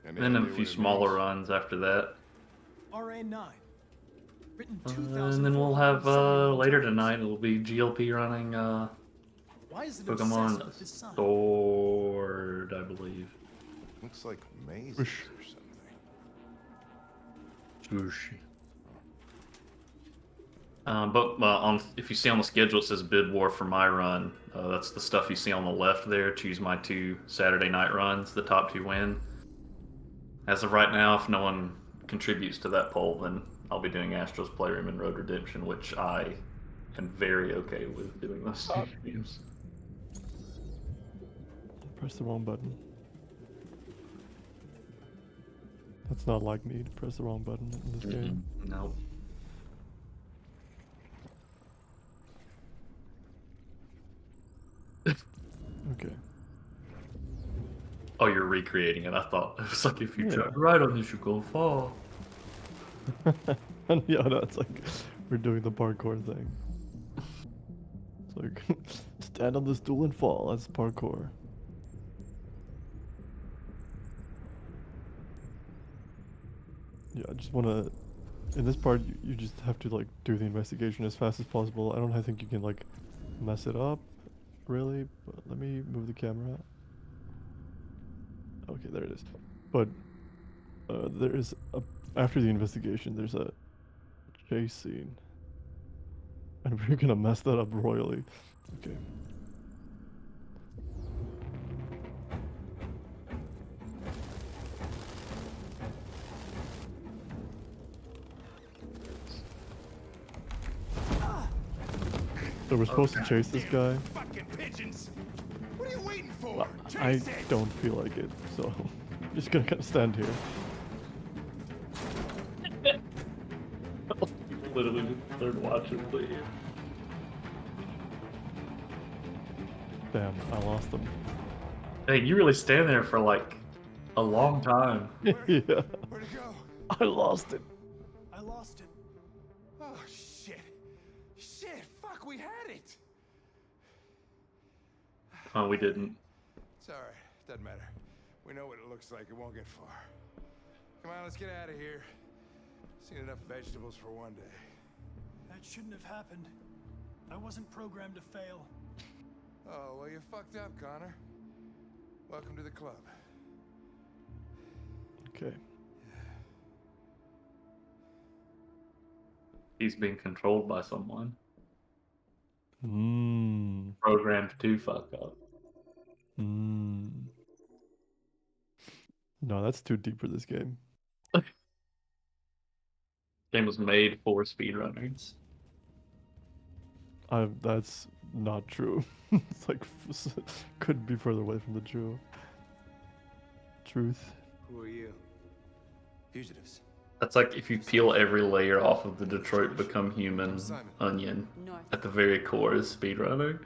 And then a few smaller runs after that. RA9. Written And then we'll have later tonight. It'll be GLP running Why is it obsessed Pokemon with this sign? Sword, I believe. Looks like mazes Whoosh. or something. But if you see on the schedule, it says bid war for my run. That's the stuff you see on the left there. Choose my 2 Saturday night runs. The top 2 win. As of right now, if no one contributes to that poll, then I'll be doing Astro's Playroom and Road Redemption, which I am very okay with doing those 2 games. Press the wrong button. That's not like me to press the wrong button in this game. Nope. Okay. Oh, you're recreating it. I thought it was like if you Yeah. try to ride on this, you go fall. And yeah, no, it's like we're doing the parkour thing. It's like stand on the stool and fall. That's parkour. Yeah, I just want to. In this part, you just have to like do the investigation as fast as possible. I think you can like mess it up, really. But let me move the camera. Okay, there it is. But there is after the investigation, there's a chase scene, and we're gonna mess that up royally. Okay. So we're supposed to chase this guy. Fucking pigeons! What are you waiting for? Well, I don't feel like it, so I'm just gonna kind of stand here. Literally just started watching, please. Damn, I lost him. Hey, you really stand there for like a long time. Yeah. Where'd it go? I lost it. I lost it. Oh, shit. Shit, fuck, we had it! Oh, we didn't. It's alright, doesn't matter. We know what it looks like, it won't get far. Come on, let's get out of here. Seen enough vegetables for one day. That shouldn't have happened. I wasn't programmed to fail. Oh, well, you fucked up, Connor. Welcome to the club. Okay. He's being controlled by someone. Mmm. Programmed to fuck up. Mmm. No, that's too deep for this game. Game was made for speedrunners. That's not true. It's like couldn't be further away from the truth. Who are you? Fugitives. That's like if you peel every layer off of the Detroit Become Human onion at the very core is speedrunning.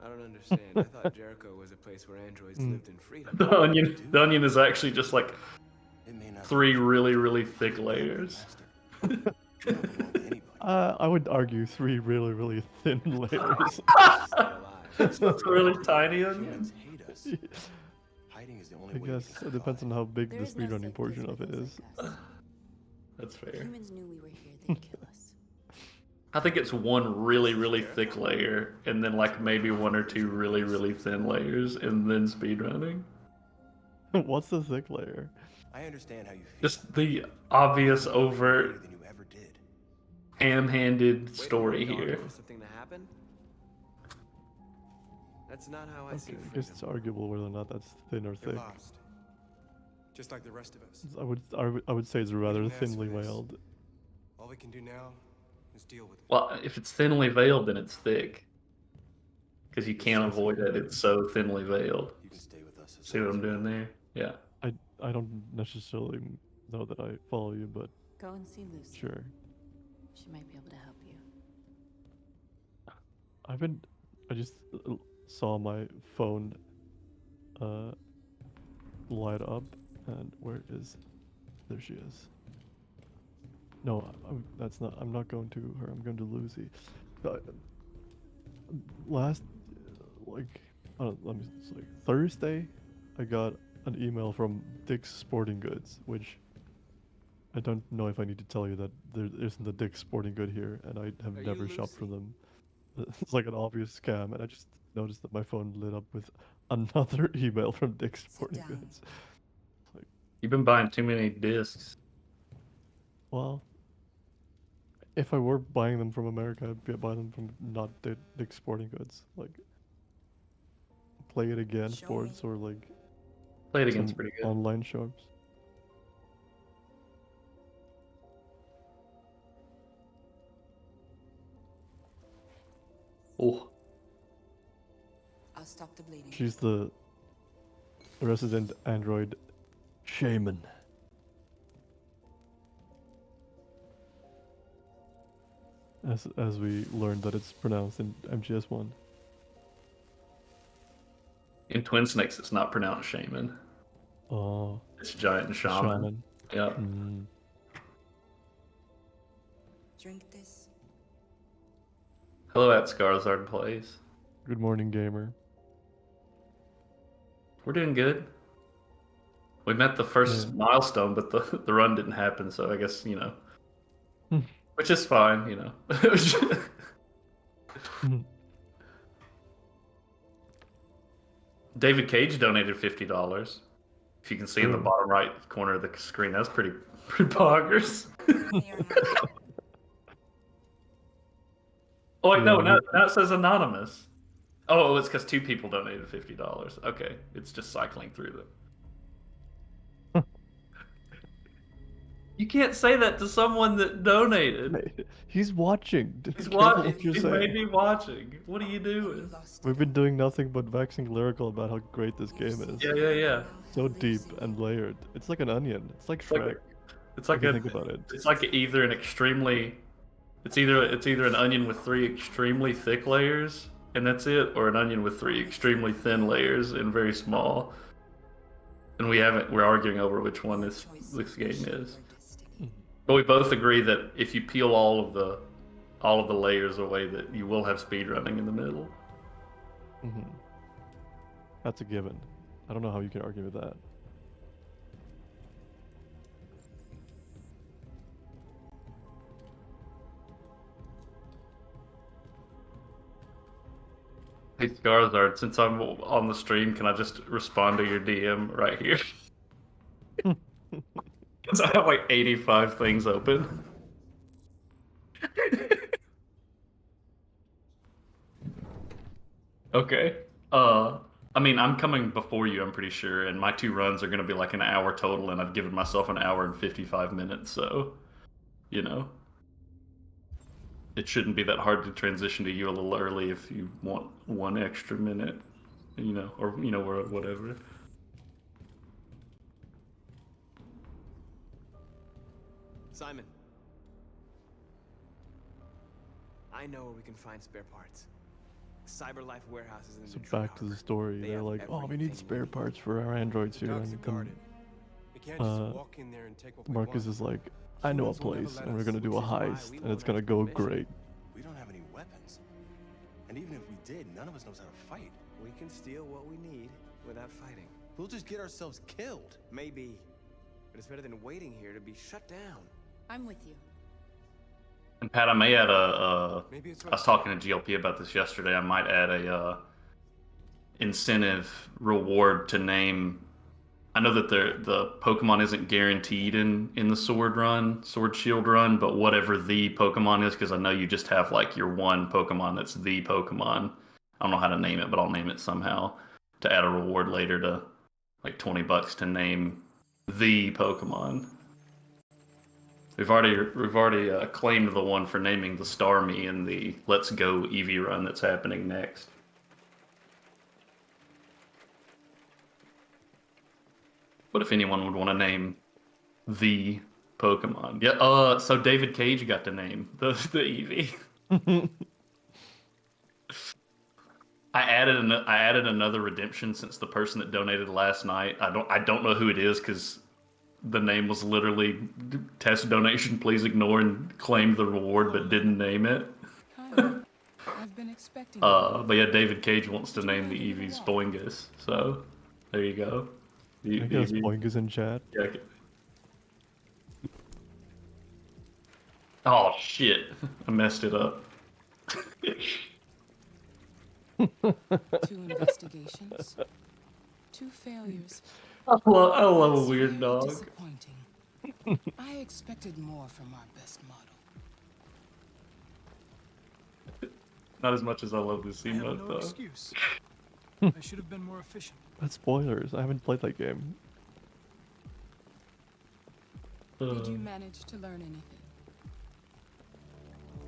I don't understand. I thought Jericho was a place where androids lived in freedom. The onion is actually just like 3 really, really thick layers. I would argue 3 really, really thin layers. That's really tiny onion. I guess it depends on how big the speedrunning portion of it is. That's fair. Humans knew we were here, they'd kill us. I think it's 1 really, really thick layer, and then like maybe 1 or 2 really, really thin layers, and then speedrunning. What's the thick layer? I understand how you feel. Just the obvious, overt, ham-handed story here. Something to happen? That's not how I see I freedom. guess it's arguable whether or not that's thin or They're thick. lost. Just like the rest of us. I would say it's rather Even ask thinly for this. veiled. All we can do now is deal with it. Well, if it's thinly veiled, then it's thick. Because you can't avoid it. It's so thinly veiled. You can stay with us. See what I'm doing there? Yeah. I don't necessarily know that I follow you, but Go and see Lucy. sure. She might be able to help you. I just saw my phone light up, and there she is. No, that's not. I'm not going to her. I'm going to Lucy. Last, Thursday, I got an email from Dick's Sporting Goods, which I don't know if I need to tell you that there isn't a Dick's Sporting Good here, and I have Are never you shopped from Lucy? them. It's like an obvious scam, and I just noticed that my phone lit up with another email from Dick's Sporting Goods. You've been buying too many discs. Well, if I were buying them from America, I'd be buying them from not Dick's Sporting Goods. Like, Play It Again Sports or like Play It Again's some pretty good. online shops. Oh. I'll stop the bleeding. She's the resident android shaman. As we learned that it's pronounced in MGS1. In Twin Snakes, it's not pronounced shaman. Oh. It's giant and shaman. Yeah. Mm. Drink this. Hello at Skarzard Plays. Good morning, gamer. We're doing good. We met the first milestone, but the run didn't happen, so I guess, which is fine, David Cage donated $50. If you can see in the bottom right corner of the screen, that's pretty bonkers. Oh wait, no, now it says anonymous. Oh, it's because 2 people donated $50. Okay, it's just cycling through them. You can't say that to someone that donated. He's watching. He's Careful watching. what you're He saying. may be watching. What are you doing? We've been doing nothing but waxing lyrical about how great this game is. Yeah. So deep and layered. It's like an onion. It's like Shrek. It's like if you think about it. It's like either an extremely. It's either an onion with 3 extremely thick layers, and that's it, or an onion with 3 extremely thin layers and very small. And we're arguing over which one this game is. But we both agree that if you peel all of the layers away, that you will have speedrunning in the middle. Mm-hmm. That's a given. I don't know how you can argue with that. Hey Skarzard, since I'm on the stream, can I just respond to your DM right here? Because I have like 85 things open. Okay. I mean, I'm coming before you, I'm pretty sure, and my 2 runs are going to be like an hour total, and I've given myself an hour and 55 minutes, so, it shouldn't be that hard to transition to you a little early if you want 1 extra minute, you know, or or whatever. Simon. I know where we can find spare parts. CyberLife warehouses in So Detroit back to the Harbor. story. They They're have like, oh, we everything need spare parts for our androids here, dogs are and then guarded. We can't just walk in there and take what we Marcus want. is like, I know a Humans will never place, let and we're us, gonna do a which is why heist, we and it's won't gonna ask go permission. great. We don't have any weapons. And even if we did, none of us knows how to fight. We can steal what we need without fighting. We'll just get ourselves killed. Maybe. But it's better than waiting here to be shut down. I'm with you. And Pat, I may add Maybe it's I was talking to GLP about this yesterday. I might add a incentive reward to name. I know that the Pokemon isn't guaranteed in the Sword Shield run, but whatever the Pokemon is, because I know you just have like your one Pokemon that's the Pokemon. I don't know how to name it, but I'll name it somehow to add a reward later to like $20 to name the Pokemon. We've already claimed the one for naming the Starmie in the Let's Go Eevee run that's happening next. What if anyone would want to name the Pokemon? Yeah. So David Cage got to name the Eevee. I added another redemption since the person that donated last night. I don't know who it is because the name was literally test donation. Please ignore, and claimed the reward but didn't name it. I've been expecting. But yeah, David Cage wants to name the Eevee Spoingus. So there you go. I guess Boink in chat. Yeah. Oh shit! I messed it up. 2 investigations, 2 failures. I love a weird dog. Disappointing. I expected more from our best model. Not as much as I love this I have emote no though. excuse. I should have been more efficient. That's spoilers. I haven't played that game. Did you manage to learn anything?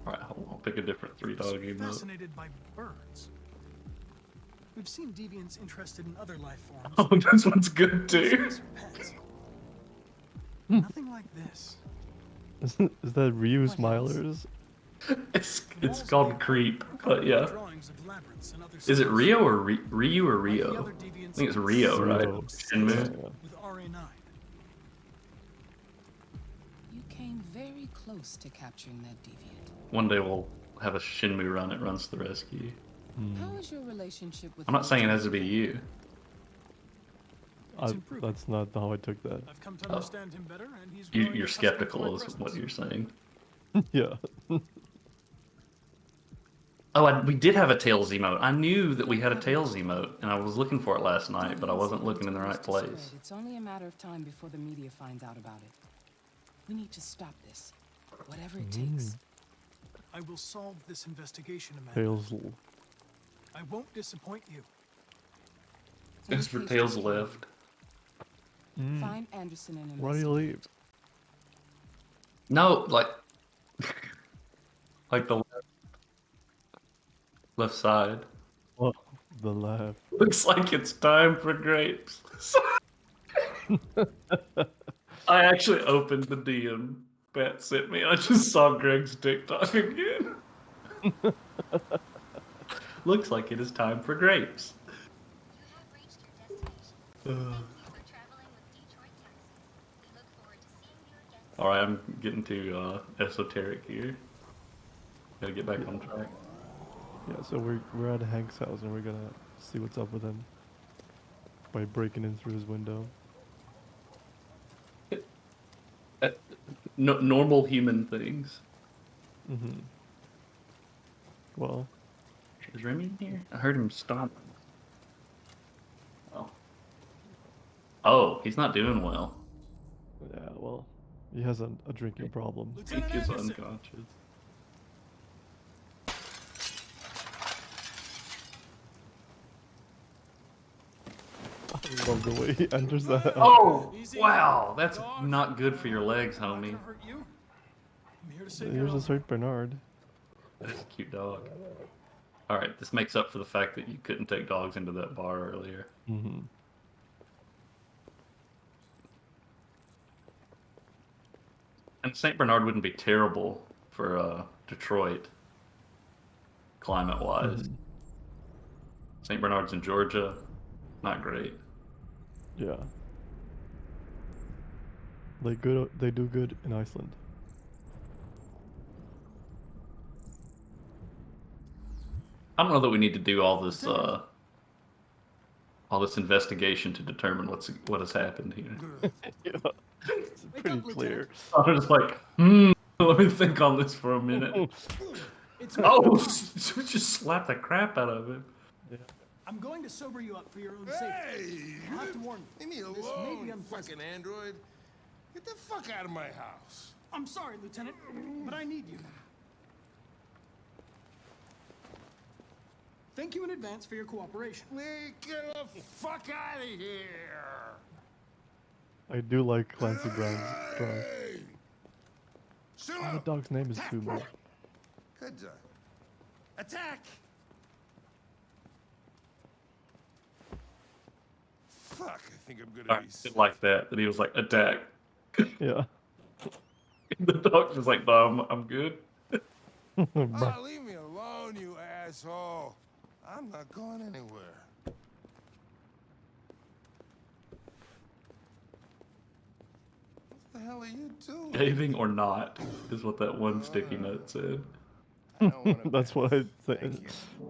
Alright, I'll pick a different 3-dog emote. Fascinated by birds. We've seen deviants interested in other life forms. Oh, this one's good too. Pets. Nothing like this. Is that Ryu Smilers? It's called Creep, but yeah. Is it Rio or Ryu or Rio? I think it's Rio, right? Shenmue. With RA9. You came very close to capturing that deviant. One day we'll have a Shenmue run. It runs the rescue. How is your relationship with? I'm not saying it has to be you. That's not how I took that. I've come to understand him better, and he's You're skeptical is what you're saying. Yeah. Oh, we did have a Tails emote. I knew that we had a Tails emote, and I was looking for it last night, but I wasn't looking in the right place. It's only a matter of time before the media finds out about it. We need to stop this, whatever it takes. I will solve this investigation, Amanda. Tails. I won't disappoint you. Thanks for Tails left. Find Anderson and Why do you leave? No, like the left side. Oh, the left. Looks like it's time for grapes. I actually opened the DM Pat sent me. I just saw Greg's TikTok again. Looks like it is time for grapes. Alright, I'm getting too esoteric here. Gotta get back on track. Yeah, so we're at Hank's house and we're gonna see what's up with him by breaking in through his window. Normal human things. Mm-hmm. Well, is Remy in here? I heard him stomp. Oh. Oh, he's not doing well. yeah, well, he has a drinking problem. He is unconscious. I love the way he enters the house. Oh, wow, that's not good for your legs, homie. Here's a St. Bernard. That's a cute dog. All right, this makes up for the fact that you couldn't take dogs into that bar earlier. Mm-hmm. And St. Bernard wouldn't be terrible for Detroit, climate-wise. Mm-hmm. St. Bernard's in Georgia, not great. Yeah. They do good in Iceland. I don't know that we need to do all this investigation to determine what has happened here. Yeah. It's pretty clear. I'm just like, let me think on this for a minute. Oh, just slap the crap out of him. Yeah. I'm going to sober you up for your own safety. I'll have to warn you. Leave me This may be alone, unpleasant. fucking android. Get the fuck out of my house. I'm sorry, Lieutenant, but I need you. Thank you in advance for your cooperation. Get the fuck out of here! I do like Clancy Brown's drawing. Oh, the dog's name is Sumo. Good dog. Attack! Fuck, I think I'm gonna I didn't like that he was like, attack. Yeah. The dog's just like, no, I'm good. Oh, leave me alone, you asshole. I'm not going anywhere. What the hell are you doing? Shaving or not is what that one sticky note said. That's what I think. That's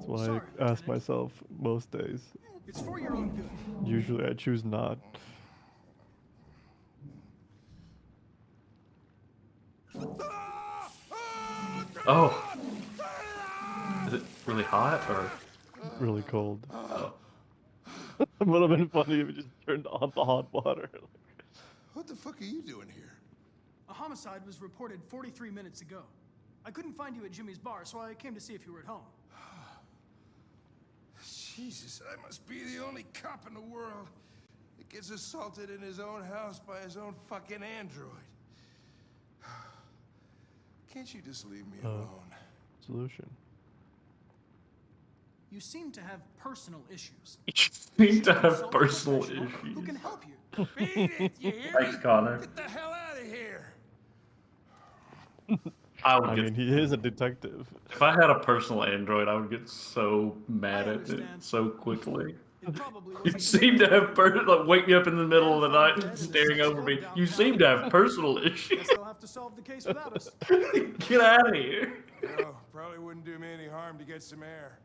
what I ask myself most days. It's for your own good. Usually I choose not. Oh. Is it really hot or? Really cold. Oh. It would have been funny if you just turned on the hot water. What the fuck are you doing here? A homicide was reported 43 minutes ago. I couldn't find you at Jimmy's bar, so I came to see if you were at home. Jesus, I must be the only cop in the world that gets assaulted in his own house by his own fucking android. Can't you just leave me alone? Solution. You seem to have personal issues. You seem to have personal issues. Who can help you? Beat it, you hear Thanks, me? Connor. Get the hell out of here! I mean, he is a detective. If I had a personal android, I would get so mad at it so quickly. You seem to have like wake me up in the middle of the night staring over me. You seem to have personal issues. Guess they'll have to solve the case without us. Get out of here. No, probably wouldn't do me any harm to get some air.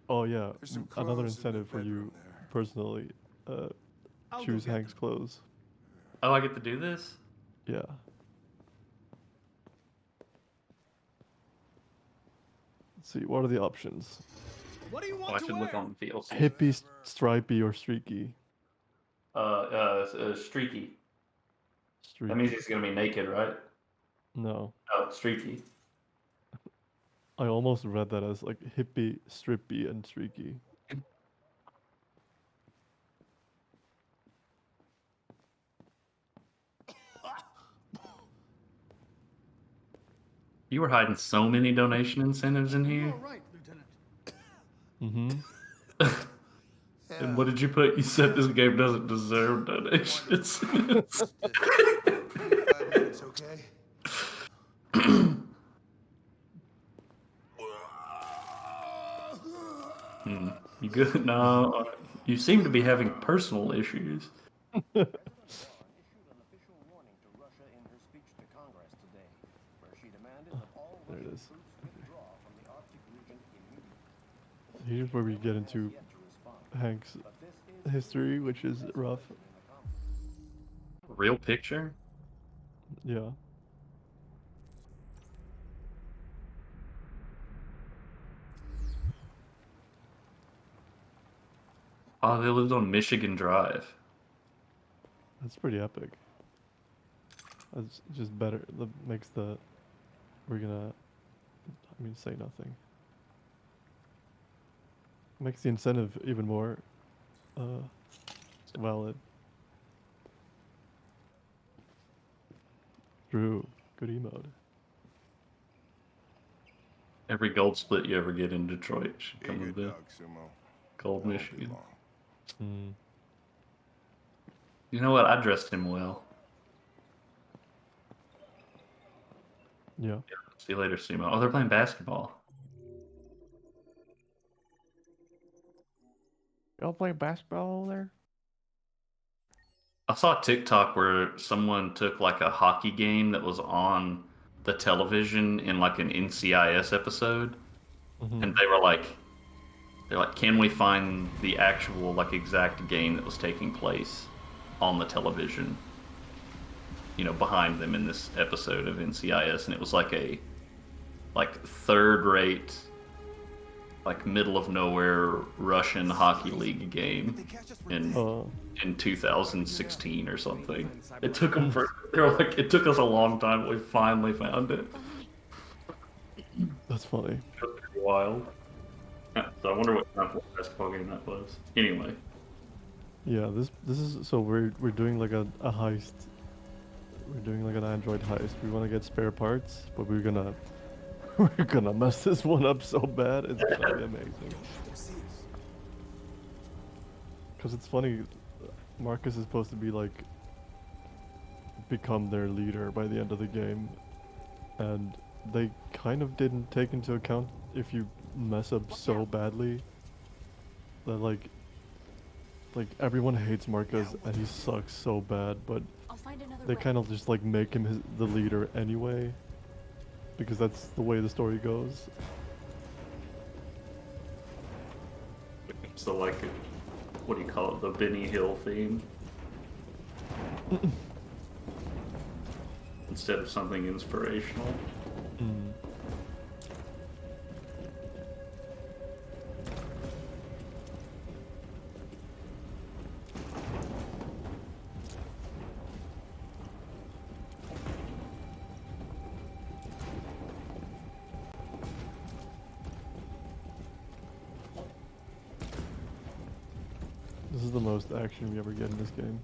Oh yeah, There's some another clothes in the incentive for you bedroom personally. Choose Hank's clothes. Oh, I get to do this? Yeah. Let's see, what are the options? What do you want I should look on VLC. Hippie, stripy, or streaky? Streaky. Streaky. That means he's gonna be naked, right? No. Oh, streaky. I almost read that as like hippie, strippy, and streaky. You were hiding so many donation incentives in here. All right, Lieutenant. Mm-hmm. And what did you put? You said this game doesn't deserve donations. 5 minutes, okay? You good? No. You seem to be having personal issues. There it is. Here's where we get into Hank's history, which is rough. Real picture? Yeah. Oh, they lived on Michigan Drive. That's pretty epic. That's just better. That makes the... We're gonna... I mean, say nothing. Makes the incentive even more valid. Drew, good emote. Every gold split you ever get in Detroit should come with the gold Won't be Michigan. long. Hmm. You know what? I dressed him well. Yeah. See you later, Sumo. Oh, they're playing basketball. Y'all play basketball over there? I saw a TikTok where someone took like a hockey game that was on the television in like an NCIS episode, and they're like, can we find the actual like exact game that was taking place on the television? You know, behind them in this episode of NCIS, and it was like a third-rate, like middle of nowhere Russian hockey league game in 2016 or something. It took them they were like, it took us a long time, but we finally found it. That's funny. It was pretty wild. So I wonder what kind of basketball game that was. Anyway. Yeah, this is so we're doing like a heist. We're doing like an Android heist. We want to get spare parts, but we're gonna mess this one up so bad. It's gonna be amazing. Because it's funny, Marcus is supposed to be like become their leader by the end of the game, and they kind of didn't take into account if you mess up so badly that like everyone hates Marcus and he sucks so bad, but they kind of just like make him the leader anyway, because that's the way the story goes. So like, what do you call it? The Benny Hill theme? Instead of something inspirational. Mm. This is the most action we ever get in this game.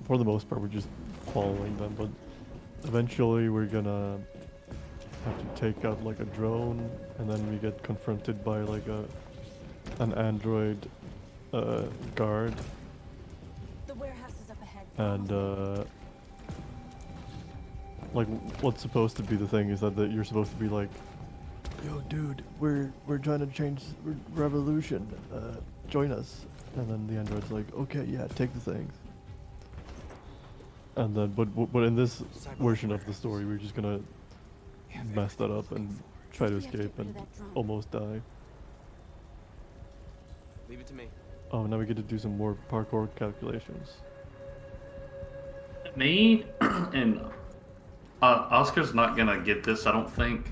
For the most part, we're just following them, but eventually we're gonna have to take out like a drone, and then we get confronted by like an android guard. The warehouse is up ahead. And like what's supposed to be the thing is that you're supposed to be like, yo dude, we're trying to change revolution, join us. And then the android's like, okay, yeah, take the things. And then but in this version of the story, we're just gonna mess that up and try to escape and almost die. Leave it to me. Oh, now we get to do some more parkour calculations. Me and Oscar's not gonna get this, I don't think,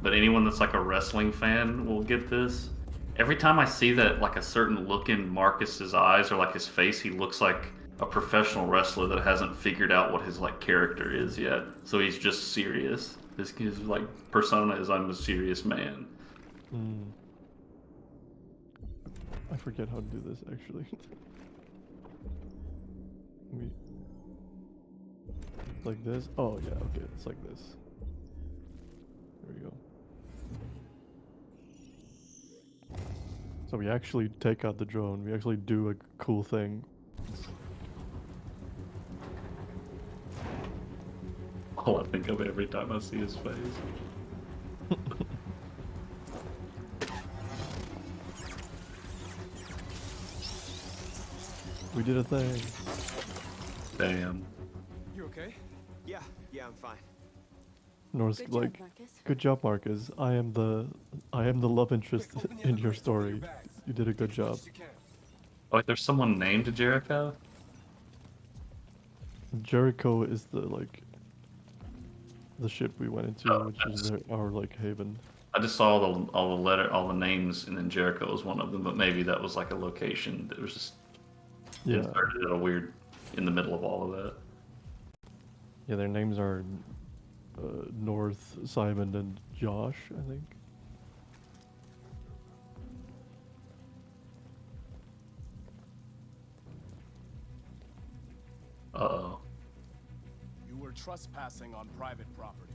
but anyone that's like a wrestling fan will get this. Every time I see that, like a certain look in Marcus's eyes or like his face, he looks like a professional wrestler that hasn't figured out what his like character is yet. So he's just serious. His like persona is, I'm a serious man. I forget how to do this actually. Like this? Oh yeah, okay, it's like this. There we go. So we actually take out the drone. We actually do a cool thing. All I think of every time I see his face. We did a thing. Damn. You okay? Yeah, I'm fine. Norse like, good job, Marcus. I am the love interest in your story. You did a good job. Oh, wait, there's someone named Jericho? Jericho is the ship we went into, which is our like haven. I just saw all the names, and then Jericho was one of them. But maybe that was like a location that was just inserted at a weird in the middle of all of that. Yeah, their names are North, Simon, and Josh, I think. Uh-oh. You were trespassing on private property.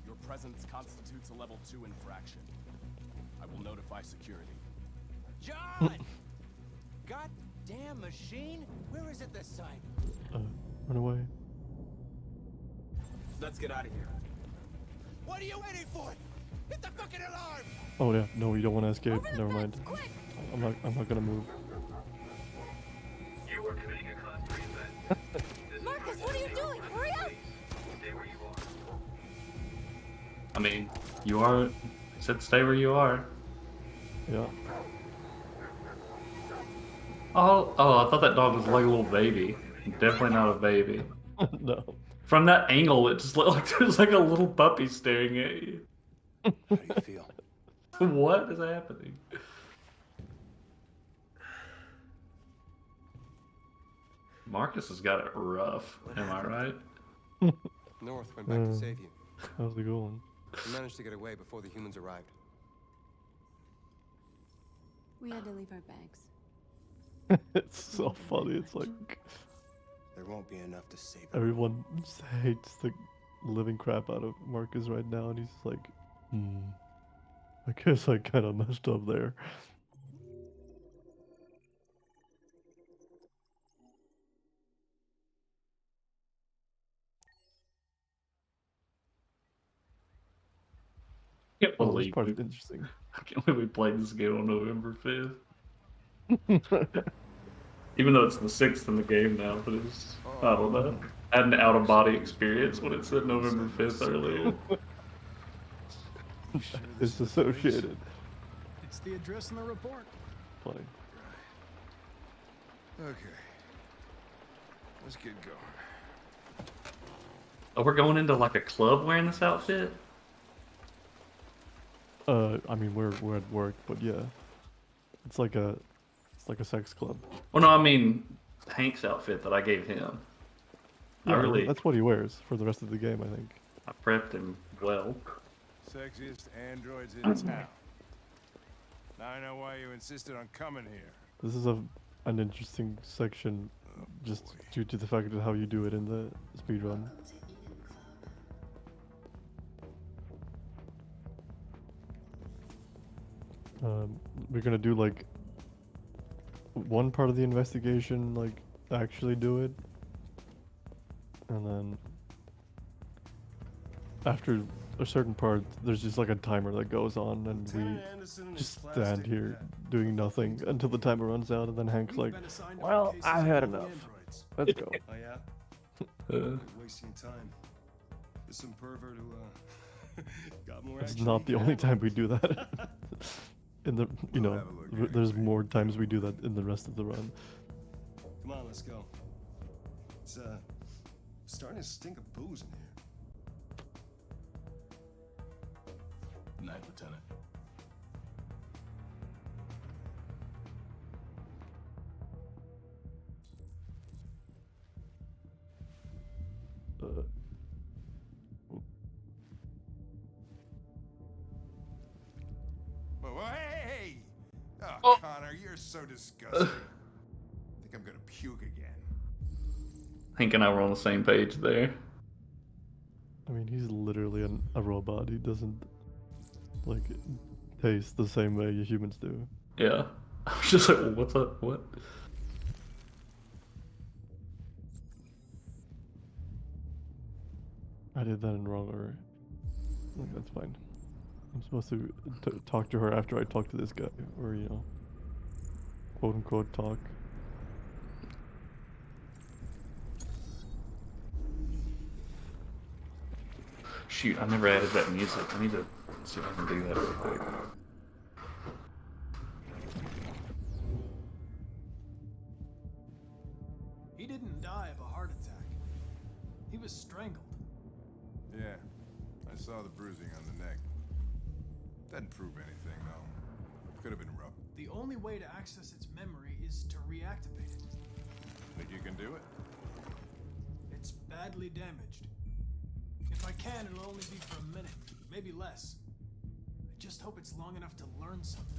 Your presence constitutes a level 2 infraction. I will notify security. John! Goddamn machine! Where is it this time? Run away. Let's get out of here. What are you waiting for? Hit the fucking alarm! Oh yeah, no, you don't want to escape. Never mind. I'm not gonna move. You are committing a class 3 offense. Marcus, what are you doing? Hurry up! Stay where you are. I mean, you are. Said stay where you are. Yeah. Oh, I thought that dog was like a little baby. Definitely not a baby. No. From that angle, it just looked like there's like a little puppy staring at you. How do you feel? What is happening? Marcus has got it rough. Am I right? North went back to save you. How's it going? We managed to get away before the humans arrived. We had to leave our bags. It's so funny. It's like There won't be enough to save everyone just hates the living crap out of Marcus right now, and he's just like, I guess I kind of messed up there. I can't Oh, this believe part's interesting. I can't believe we played this game on November 5th. Even though it's the 6th in the game now, but it's, I don't know. I had an out-of-body experience when it said November 5th earlier. It's associated. It's the address in the report. Funny. Okay. Let's get going. Oh, we're going into like a club wearing this outfit? I mean, we're at work, but yeah, it's like a sex club. Well, no, I mean Hank's outfit that I gave him. Yeah, that's what he wears for the rest of the game, I think. I prepped him well. Sexiest androids in town. Now I know why you insisted on coming here. This is an interesting section, just due to the fact of how you do it in the speedrun. We're gonna do like one part of the investigation, like actually do it, and then after a certain part, there's just like a timer that goes on, and we just stand here doing nothing until the timer runs out, and then Hank's like, "Well, I had enough. Let's go." Oh yeah? Wasting time. There's some pervert who got more It's action not the than only that. time we do that. In the, there's more times we do that in the rest of the run. Come on, let's go. It's starting to stink of booze in here. Night, Lieutenant. Whoa, hey! Oh, Connor, you're so disgusting. I think I'm gonna puke again. Hank and I were on the same page there. I mean, he's literally a robot. He doesn't like taste the same way humans do. Yeah. I was just like, well, what's up? What? I did that in wrong order. Like, that's fine. I'm supposed to talk to her after I talk to this guy, or quote unquote talk. Shoot, I never added that music. I need to see if I can do that real quick. He didn't die of a heart attack. He was strangled. Yeah, I saw the bruising on the neck. Doesn't prove anything, though. Could have been rough. The only way to access its memory is to reactivate it. Think you can do it? It's badly damaged. If I can, it'll only be for a minute, maybe less. I just hope it's long enough to learn something.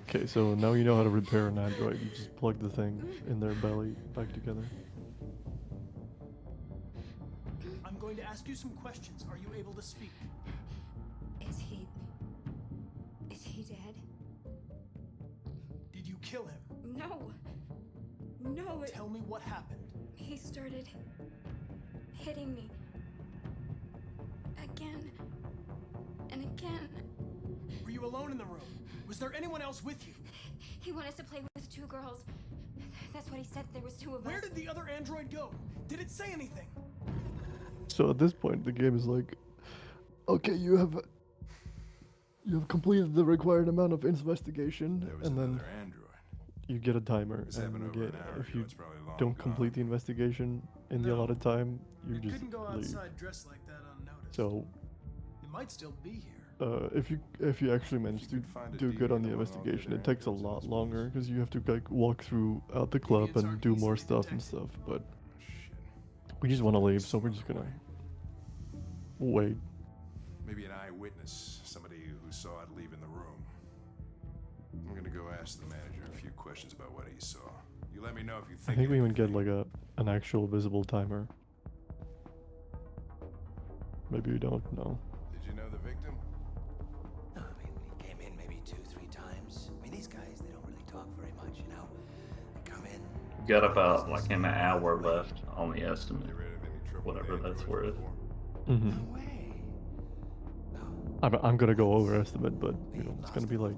Okay, so now you know how to repair an android. You just plug the thing in their belly back together. I'm going to ask you some questions. Are you able to speak? Is he dead? Did you kill him? No. No. Tell me what happened. He started hitting me. Again. And again. Were you alone in the room? Was there anyone else with you? He wanted us to play with 2 girls. That's what he said. There was 2 of us. Where did the other android go? Did it say anything? So at this point, the game is like, okay, you have completed the required amount of investigation, and then you get a timer. And if you don't complete the investigation in the allotted time, you just Couldn't go leave. outside dressed like that unnoticed. So You might still be here. if you actually manage to do good on the investigation, it takes a lot longer because you have to like walk throughout the club and do more stuff and stuff. But we just want to leave, so we're just gonna wait. Maybe an eyewitness, somebody who saw it leaving the room. I'm gonna go ask the manager a few questions about what he saw. You let me know if you I think. think we even get like an actual visible timer. Maybe we don't know. Did you know the victim? No, I mean, he came in maybe 2-3 times. I mean, these guys, they don't really talk very much, you know? They come in. Got about like an hour left on the estimate, whatever that's worth. Mm-hmm. I'm gonna go over estimate, but you know it's gonna be like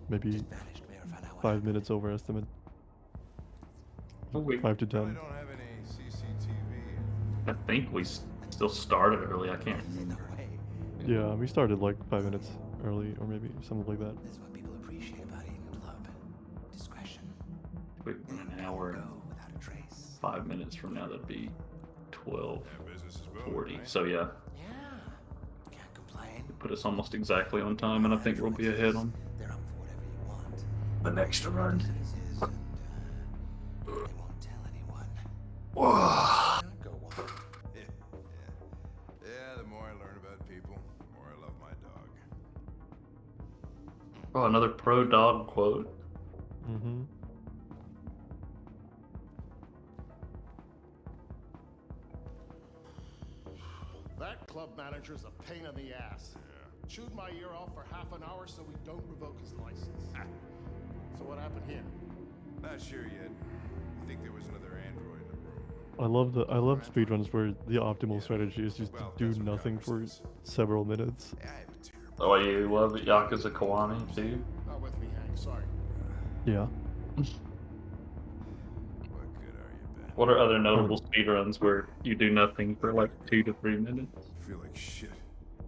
maybe 5 minutes over estimate. 5 to 10. I think we still started early. I can't. Yeah, we started like 5 minutes early, or maybe something like that. That's what people appreciate about Eden Club. Discretion. Wait, in an hour and 5 minutes from now, that'd be 12:40. So yeah. Can't complain. Put us almost exactly on time, and I think we'll be ahead on the next run. They won't tell anyone. Whoa. Yeah, the more I learn about people, the more I love my dog. Oh, another pro dog quote. Mm-hmm. That club manager's a pain in the ass. Chewed my ear off for half an hour so we don't revoke his license. So what happened here? Not sure yet. I think there was another android in the room. I love speedruns where the optimal strategy is just to do nothing for several minutes. Oh, you love Yakuza Kiwami too? Not with me, Hank. Sorry. Yeah. What are other notable speedruns where you do nothing for like 2 to 3 minutes? I feel like shit.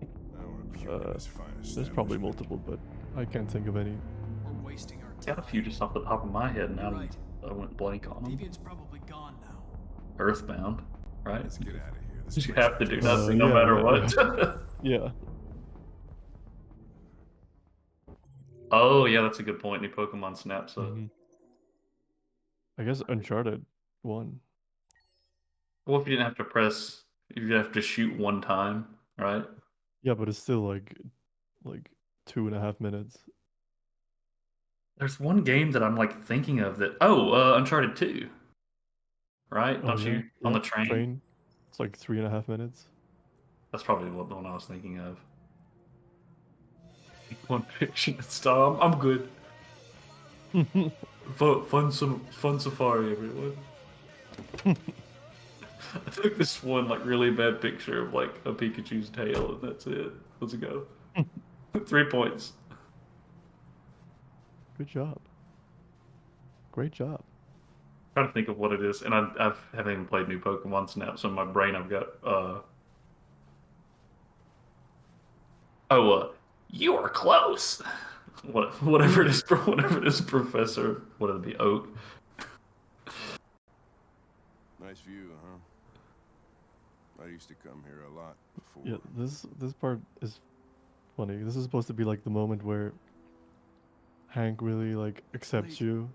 I don't want to puke in this finest There's probably multiple, but I can't think of any. We're wasting our Got a few just off the top of my head now. I went blank on them. Deviant's probably gone now. Earthbound, right? Let's get out of here. You have to do nothing no matter what. Yeah. Oh yeah, that's a good point. New Pokemon Snaps up. I guess Uncharted 1. Well, if you didn't have to press, if you have to shoot one time, right? Yeah, but it's still like 2.5 minutes. There's one game that I'm like thinking of that. Oh, Uncharted 2. Right? Oh, Don't yeah? you on Yeah, the train? It's like 3.5 minutes. That's probably the one I was thinking of. One Fiction Star. I'm good. Fun safari, everyone. I took this one like really bad picture of like a Pikachu's tail, and that's it. Let's go. 3 points. Good job. Great job. Trying to think of what it is, and I haven't even played new Pokemon Snap, so in my brain I've got you are close. Whatever it is, Professor. What would it be, Oak? Nice view, huh? I used to come here a lot before. Yeah, this part is funny. This is supposed to be like the moment where Hank really like accepts you,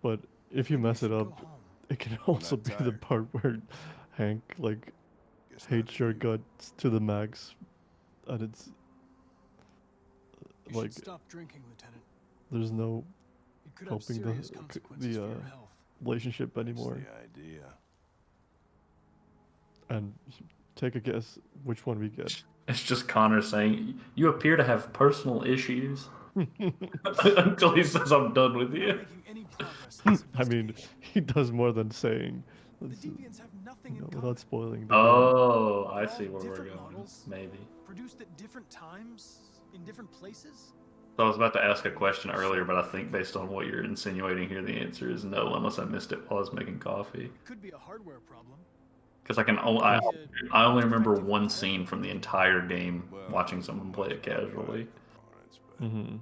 but if you mess it up, it can also be the part where Hank like hates your guts to the max, and it's You like should stop drinking, Lieutenant. there's no It could have helping serious consequences the for your health. relationship anymore. The idea. And take a guess which one we get. It's just Connor saying, "You appear to have personal issues." Until he says, "I'm done with you." I mean, he does more than saying. Without spoiling the game. Oh, I see where we're going. Maybe. Produced at different times in different places. So I was about to ask a question earlier, but I think based on what you're insinuating here, the answer is no, unless I missed it while I was making coffee. It could be a hardware problem. Because I only remember one scene from the entire game, watching someone play it casually. Mm-hmm.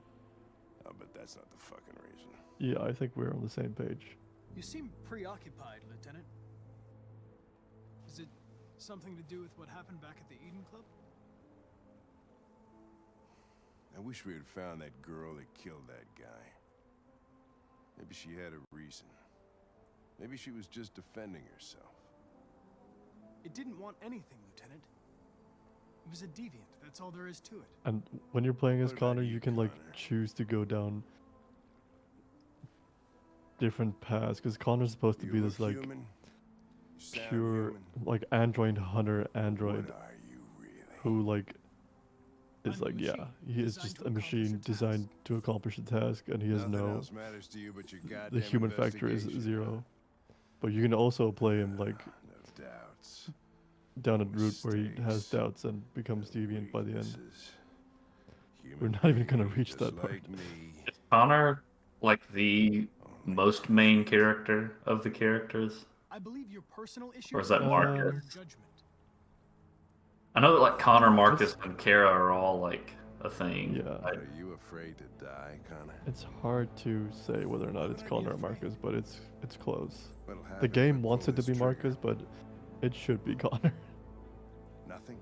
But that's not the fucking reason. Yeah, I think we're on the same page. You seem preoccupied, Lieutenant. Is it something to do with what happened back at the Eden Club? I wish we had found that girl that killed that guy. Maybe she had a reason. Maybe she was just defending herself. It didn't want anything, Lieutenant. It was a deviant, that's all there is to it. And when you're playing as Connor, you can like choose to go down different paths, because Connor's supposed to be this like pure like android hunter android who like is like, yeah, he is just a machine designed to accomplish a task, and he has no the human factor is 0. But you can also play him like down a route where he has doubts and becomes deviant by the end. We're not even gonna reach that part. Is Connor like the most main character of the characters? I believe your personal issue Or is that Marcus? I know that like Connor, Marcus, and Kara are all like a thing. Yeah. Are you afraid to die, Connor? It's hard to say whether or not it's Connor or Marcus, but it's close. What'll The happen game if I wants pull it to this be Marcus, but it should be Connor. Nothing?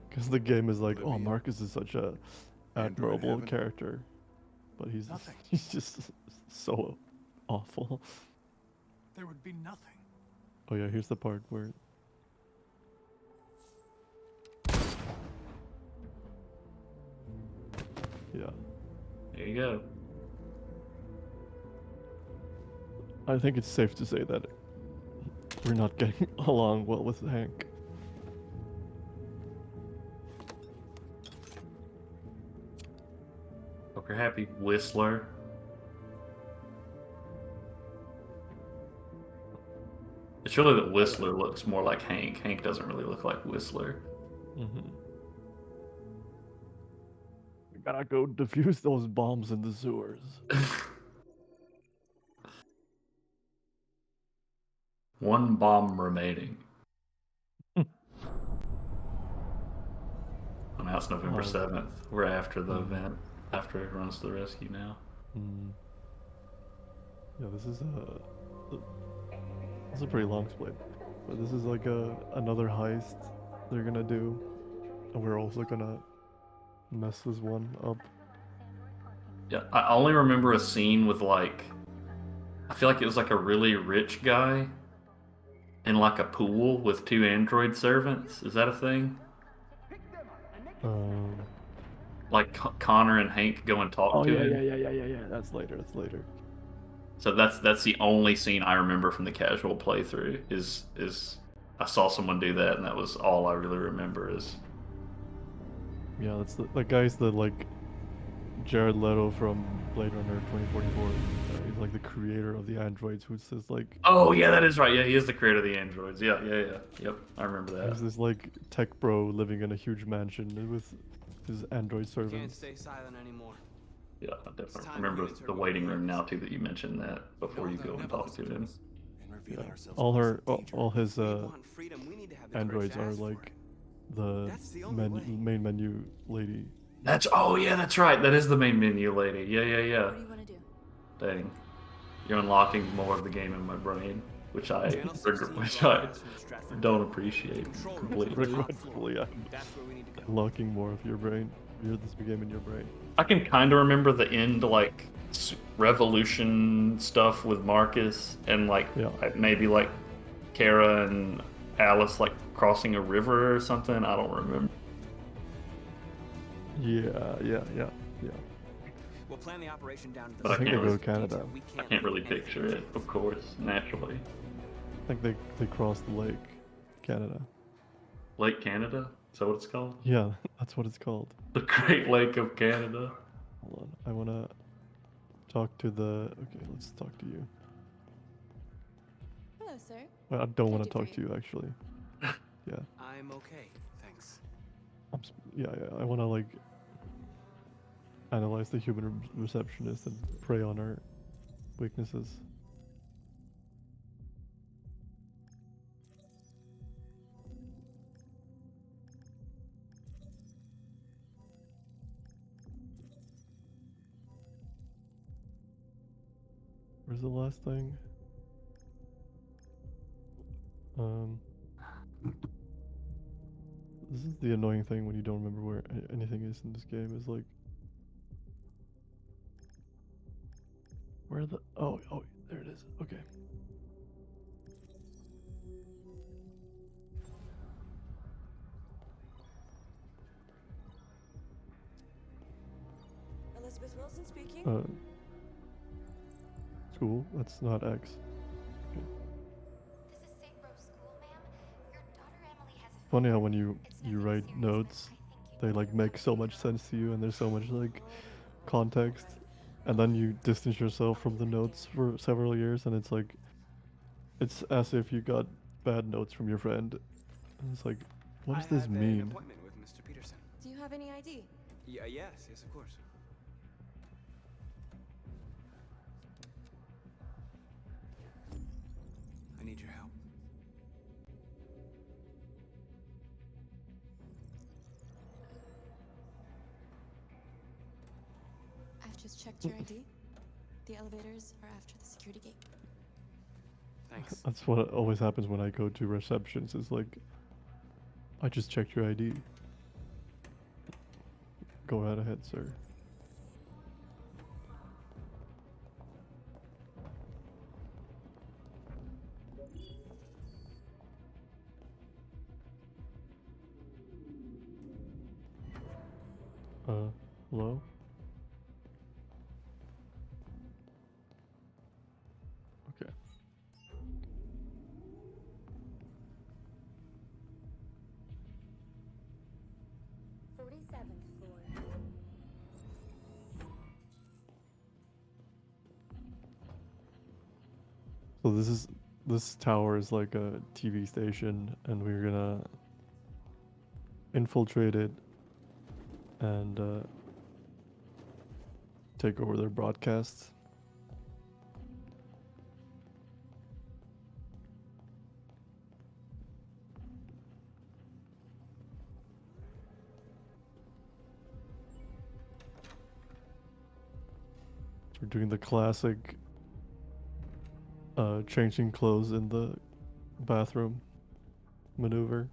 Because the game is like, oh, Marcus is such a admirable heaven? character, but he's just so awful. There would be nothing. Oh yeah, here's the part where yeah. There you go. I think it's safe to say that we're not getting along well with Hank. Hope you're happy, Whistler. It's really that Whistler looks more like Hank. Hank doesn't really look like Whistler. Mm-hmm. We gotta go defuse those bombs in the sewers. One bomb remaining. Oh, now it's November 7th. We're after the event. After it runs to the rescue now. Yeah, this is a pretty long split, but this is like another heist they're gonna do, and we're also gonna mess this one up. Yeah, I only remember a scene with like, I feel like it was like a really rich guy in like a pool with 2 android servants. Is that a thing? Like Connor and Hank go and talk to him. Yeah. That's later. So that's the only scene I remember from the casual playthrough. Is I saw someone do that, and that was all I really remember. Is yeah, that's the guy's the like Jared Leto from Blade Runner 2044. He's like the creator of the androids, who says like, oh yeah, that is right. Yeah, he is the creator of the androids. Yeah. Yep, I remember that. he's this like tech bro living in a huge mansion with his android Can't servants. stay silent anymore. Yeah, I definitely remember the waiting room now too that you mentioned that before you go and talk to him. Yeah. All his androids are like the main menu lady. That's right. That is the main menu lady. Yeah. What do you want to do? Dang, you're unlocking more of the game in my brain, which I don't appreciate completely. Regretfully, I'm unlocking more of your brain. You're this game in your brain. I can kind of remember the end like revolution stuff with Marcus and like Yeah. maybe like Kara and Alice like crossing a river or something. I don't remember. Yeah. We'll plan the operation down to the But I think can't they go really, to Canada. I can't really picture it, of course, naturally. I think they crossed the lake, Canada. Lake Canada? Is that what it's called? Yeah, that's what it's called. The Great Lake of Canada. Hold on, I wanna talk to the. Okay, let's talk to you. Hello, sir. Well, I don't want to talk to you actually. Yeah. I'm okay, thanks. Yeah. I want to like analyze the human receptionist and prey on her weaknesses. Where's the last thing? This is the annoying thing when you don't remember where anything is in this game. Is like, where the oh there it is. Okay. Elizabeth Wilson speaking. School. That's not X. Okay. Funny how when you write notes, they like make so much sense to you, and there's so much like context, and then you distance yourself from the notes for several years, and it's like, it's as if you got bad notes from your friend. And it's like, what does this I have an mean? appointment with Mr. Peterson. Do you have any ID? Yes, of course. I need your help. I've just checked your ID. The elevators are after the security gate. Thanks. That's what always happens when I go to receptions. Is like, I just checked your ID. Go right ahead, sir. Hello? Okay. So this tower is like a TV station, and we're gonna infiltrate it and take over their broadcasts. We're doing the classic changing clothes in the bathroom maneuver.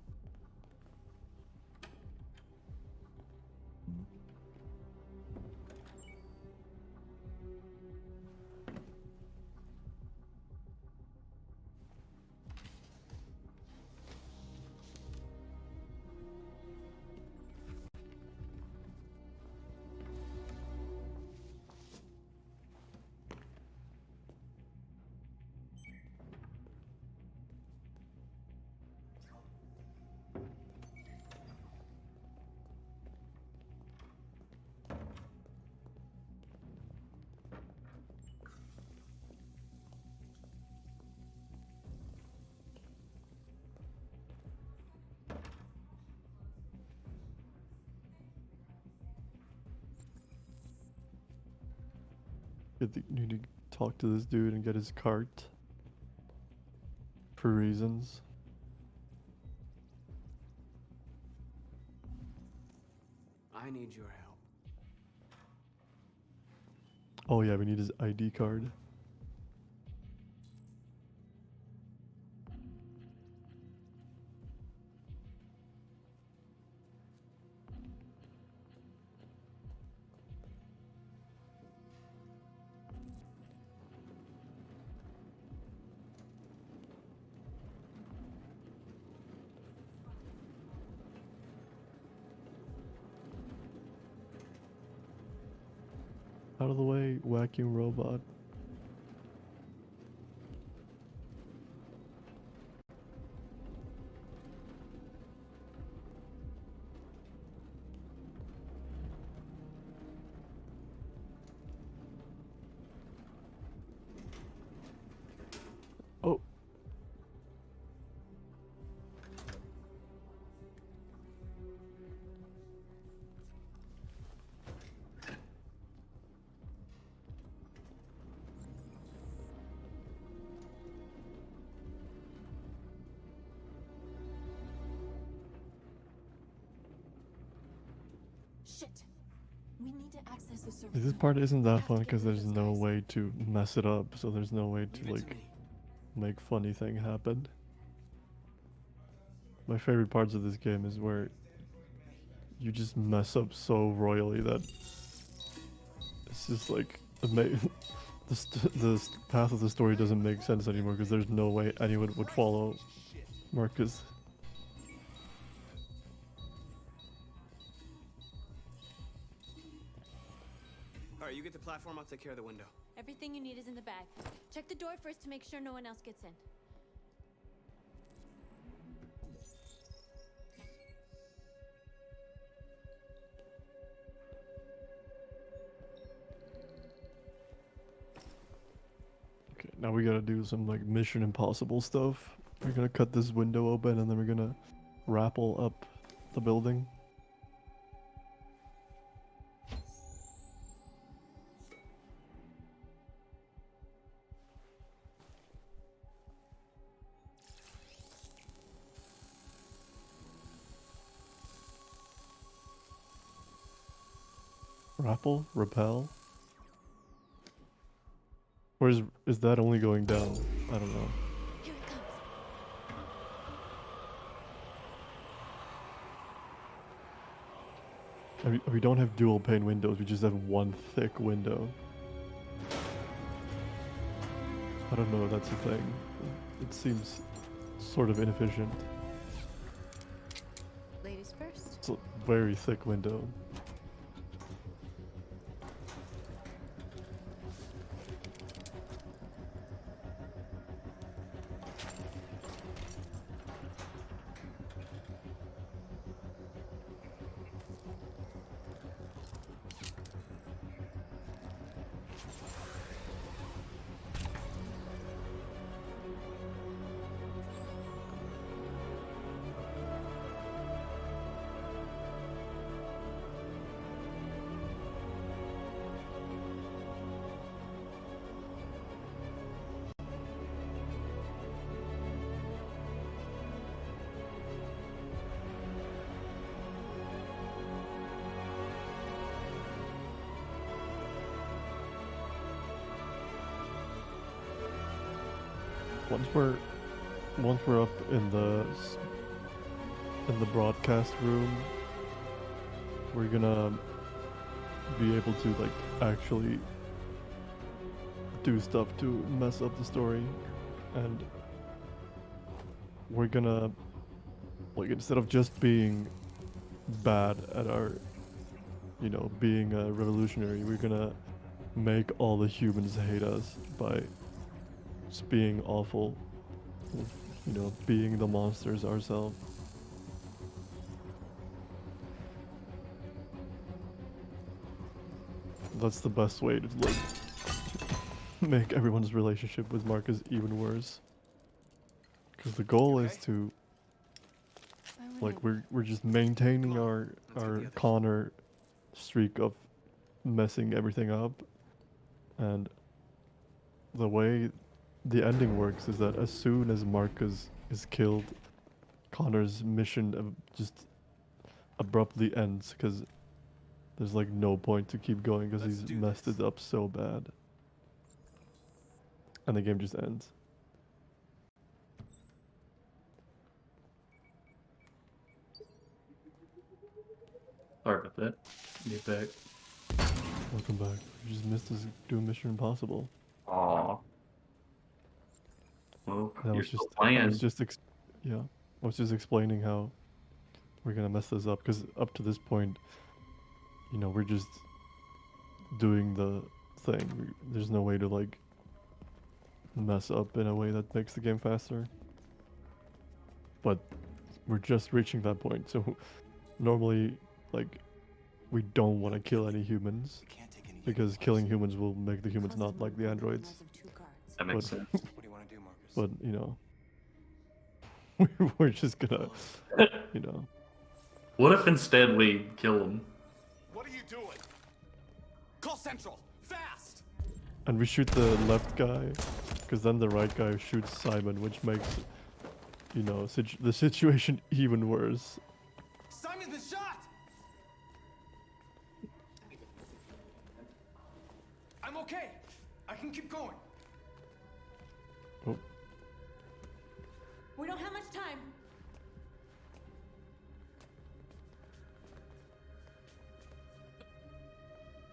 You need to talk to this dude and get his cart for reasons. I need your help. Oh yeah, we need his ID card. out of the way, vacuum robot. Oh. Shit. We need to access the server. This part isn't that fun because there's no way to mess it up, so there's no way to like make funny thing happen. My favorite parts of this game is where you just mess up so royally that it's just like the path of the story doesn't make sense anymore because there's no way anyone would follow Marcus. Alright, you get the platform, I'll take care of the window. Everything you need is in the bag. Check the door first to make sure no one else gets in. Okay, now we gotta do some like Mission Impossible stuff. We're gonna cut this window open and then we're gonna rappel up the building. Rappel? Repel? Or is that only going down? I don't know. Here it comes. We don't have dual pane windows, we just have one thick window. I don't know if that's a thing. It seems sort of inefficient. Ladies first. It's a very thick window. Once we're up in the broadcast room, we're gonna be able to like actually do stuff to mess up the story, and we're gonna like instead of just being bad at our being a revolutionary, we're gonna make all the humans hate us by just being awful, being the monsters ourselves. That's the best way to like make everyone's relationship with Marcus even worse. Because the goal is to like we're just maintaining our Connor streak of messing everything up, and the way the ending works is that as soon as Marcus is killed, Connor's mission just abruptly ends because there's like no point to keep going because he's messed it up so bad. And the game just ends. Sorry about that. Get back. Welcome back. You just missed us doing Mission Impossible. Aww. Well, I you're was still just, playing. I was just explaining how we're gonna mess this up because up to this point, we're just doing the thing. There's no way to like mess up in a way that makes the game faster. But we're just reaching that point, so normally, like, we don't want to kill any humans because killing humans will make the humans not like the androids. That makes sense. What do you want to do, Marcus? But you know, we're just gonna, you know. What if instead we kill them? What are you doing? Call Central, fast! And we shoot the left guy, because then the right guy shoots Simon, which makes, you know, the situation even worse. Simon's been shot! I'm okay. I can keep going. Oh. We don't have much time.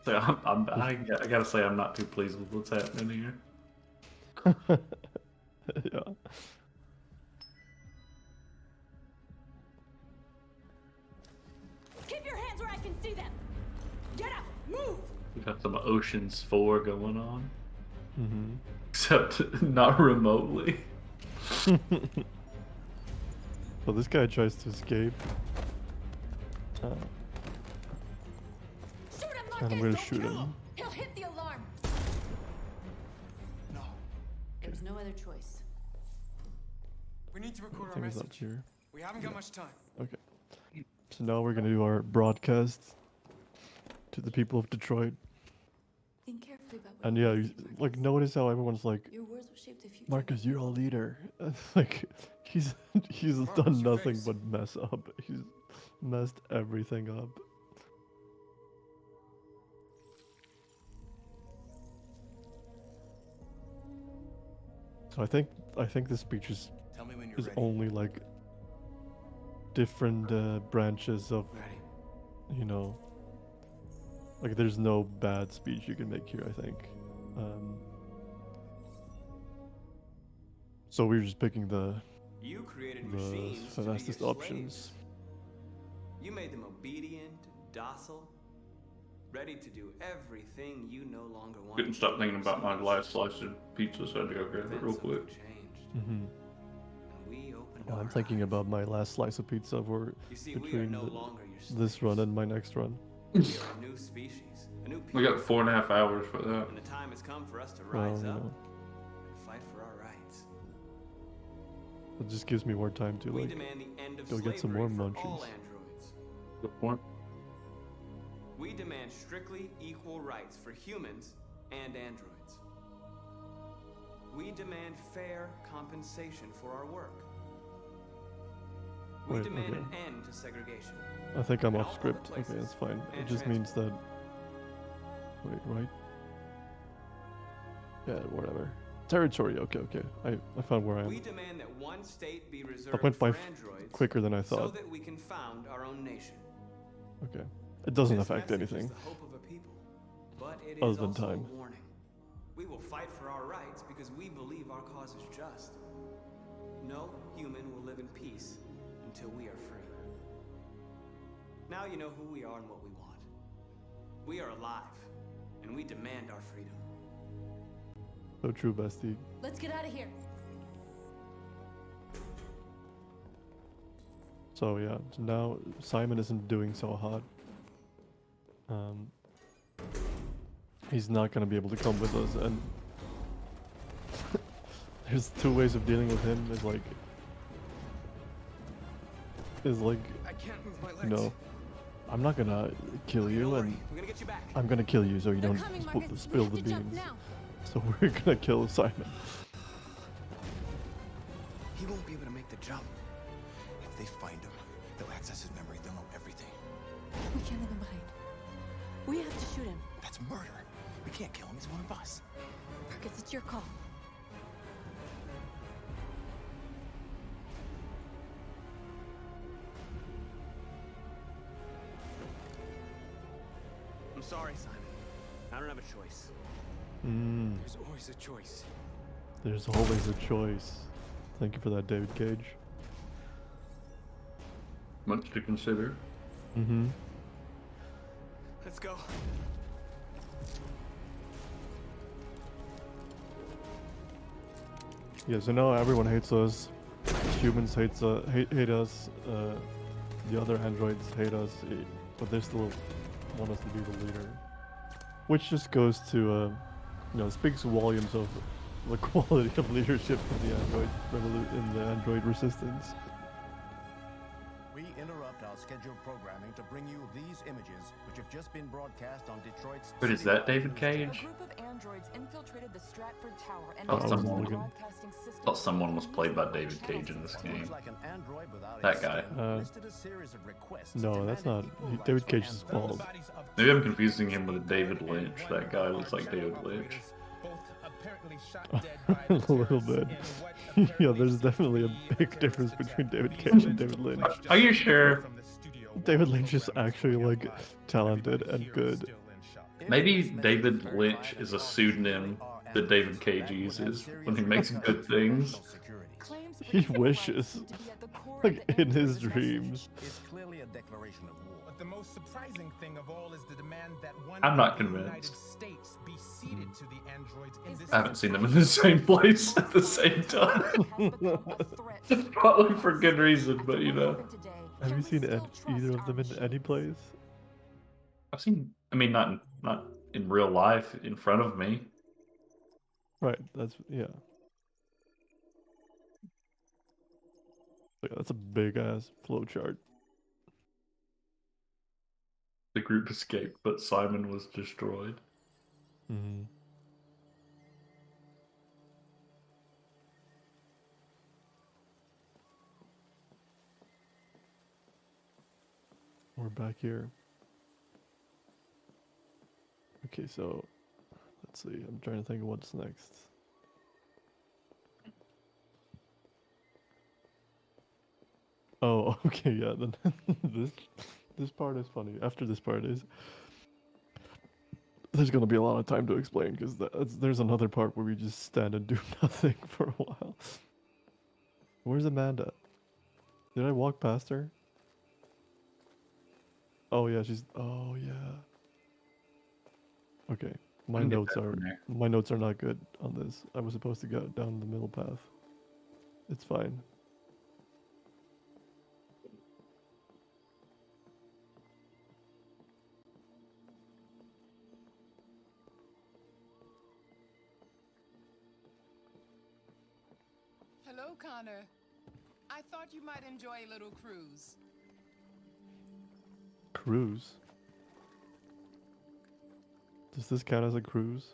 So I gotta say, I'm not too pleased with what's happening here. Yeah. Keep your hands where I can see them. Get up, move. We got some Oceans 4 going on. Mm-hmm. Except not remotely. So this guy tries to escape. Shoot him, And I'm gonna shoot him. He'll hit the alarm. No. There was no other choice. We need to record I our think he's up message. here. We haven't got much time. Okay. So now we're gonna do our broadcast to the people of Detroit. Think carefully about what And yeah, like notice how everyone's like, your words will shape the future. Marcus, you're a leader. Like he's done nothing but mess up. He's messed everything up. So I think this speech is Tell me when you're ready. only like different branches of, you know, like there's no bad speech you can make here, I think. So we're just picking the You created machines to be fastest your options. slaves. You made them obedient, docile, ready to do everything you no longer want. Couldn't stop thinking about my last slice of pizza, so I had to go grab it real quick. Mm-hmm. Yeah, I'm thinking about my last slice of pizza for see, we are between no longer your this run and my next run. We are a new species, a new people. We got 4.5 hours for that. And the time has come for us to Well, rise you up know, and fight for our rights. it just gives me more time to We like demand the end of go get some more slavery for all munchies. androids. Good point. We demand strictly equal rights for humans and androids. We demand fair compensation for our work. We Wait, demand okay. an end to segregation. I think I'm in off all script. public Okay, that's places fine. It and just means that. Wait, right? Yeah, whatever. Territory. Okay, okay. I found where I We am. demand that one state be That reserved went by for androids quicker than I so thought. that we can found our own nation. Okay. It doesn't This affect message is anything. the hope of a people, but it Other is than also time. a warning. We will fight for our rights because we believe our cause is just. No human will live in peace until we are free. Now you know who we are and what we want. We are alive, and we demand our freedom. So true, bestie. Let's get out of here. So yeah, so now Simon isn't doing so hot. He's not gonna be able to come with us, and there's two ways of dealing with him. Is like, I can't move my legs. you know, I'm not gonna kill you, and We're gonna get you back. I'm gonna kill you so you They're don't coming, Marcus. We spill have the to jump beans. now. So we're gonna kill Simon. He won't be able to make the jump. If they find him, they'll access his memory. They'll know everything. We can't leave him behind. We have to shoot him. That's murder. We can't kill him. He's one of us. Marcus, it's your call. I'm sorry, Simon. I don't have a choice. There's always a choice. There's always a choice. Thank you for that, David Cage. Much to consider. Mm-hmm. Let's go. Yeah, so now everyone hates us. Humans hate us. The other androids hate us, but they still want us to be the leader. Which just goes to, speaks volumes of the quality of leadership in the android resistance. We interrupt our scheduled programming to bring you these images, which have just been broadcast on Detroit's. But is that David Cage? A group of androids infiltrated the Stratford Tower and Thought someone was played by David Cage in this game. That guy. No, that's not. David Cage is bald. Maybe I'm confusing him with David Lynch. That guy looks like David Lynch. A little bit. Yeah, there's definitely a big difference between David Cage and David Lynch. Are you sure? David Lynch is actually like talented and good. Maybe David Lynch is a pseudonym that David Cage uses when he makes good things. He wishes, like in his dreams. But the most surprising thing of all is the demand that one I'm not of the United convinced. States be ceded to the androids in this I haven't seen them in the same place at the same time. Probably for good reason, but you know. Have you seen either of them in any place? I've seen. I mean, not in real life in front of me. Right. Yeah. That's a big ass flowchart. The group escaped, but Simon was destroyed. Mm-hmm. We're back here. Okay, so let's see. I'm trying to think of what's next. Oh, okay, yeah. Then this part is funny. After this part is there's gonna be a lot of time to explain because there's another part where we just stand and do nothing for a while. Where's Amanda? Did I walk past her? Oh yeah, oh yeah. Okay, my notes are not good on this. I was supposed to go down the middle path. It's fine. Hello, Connor. I thought you might enjoy a little cruise. Cruise? Does this count as a cruise?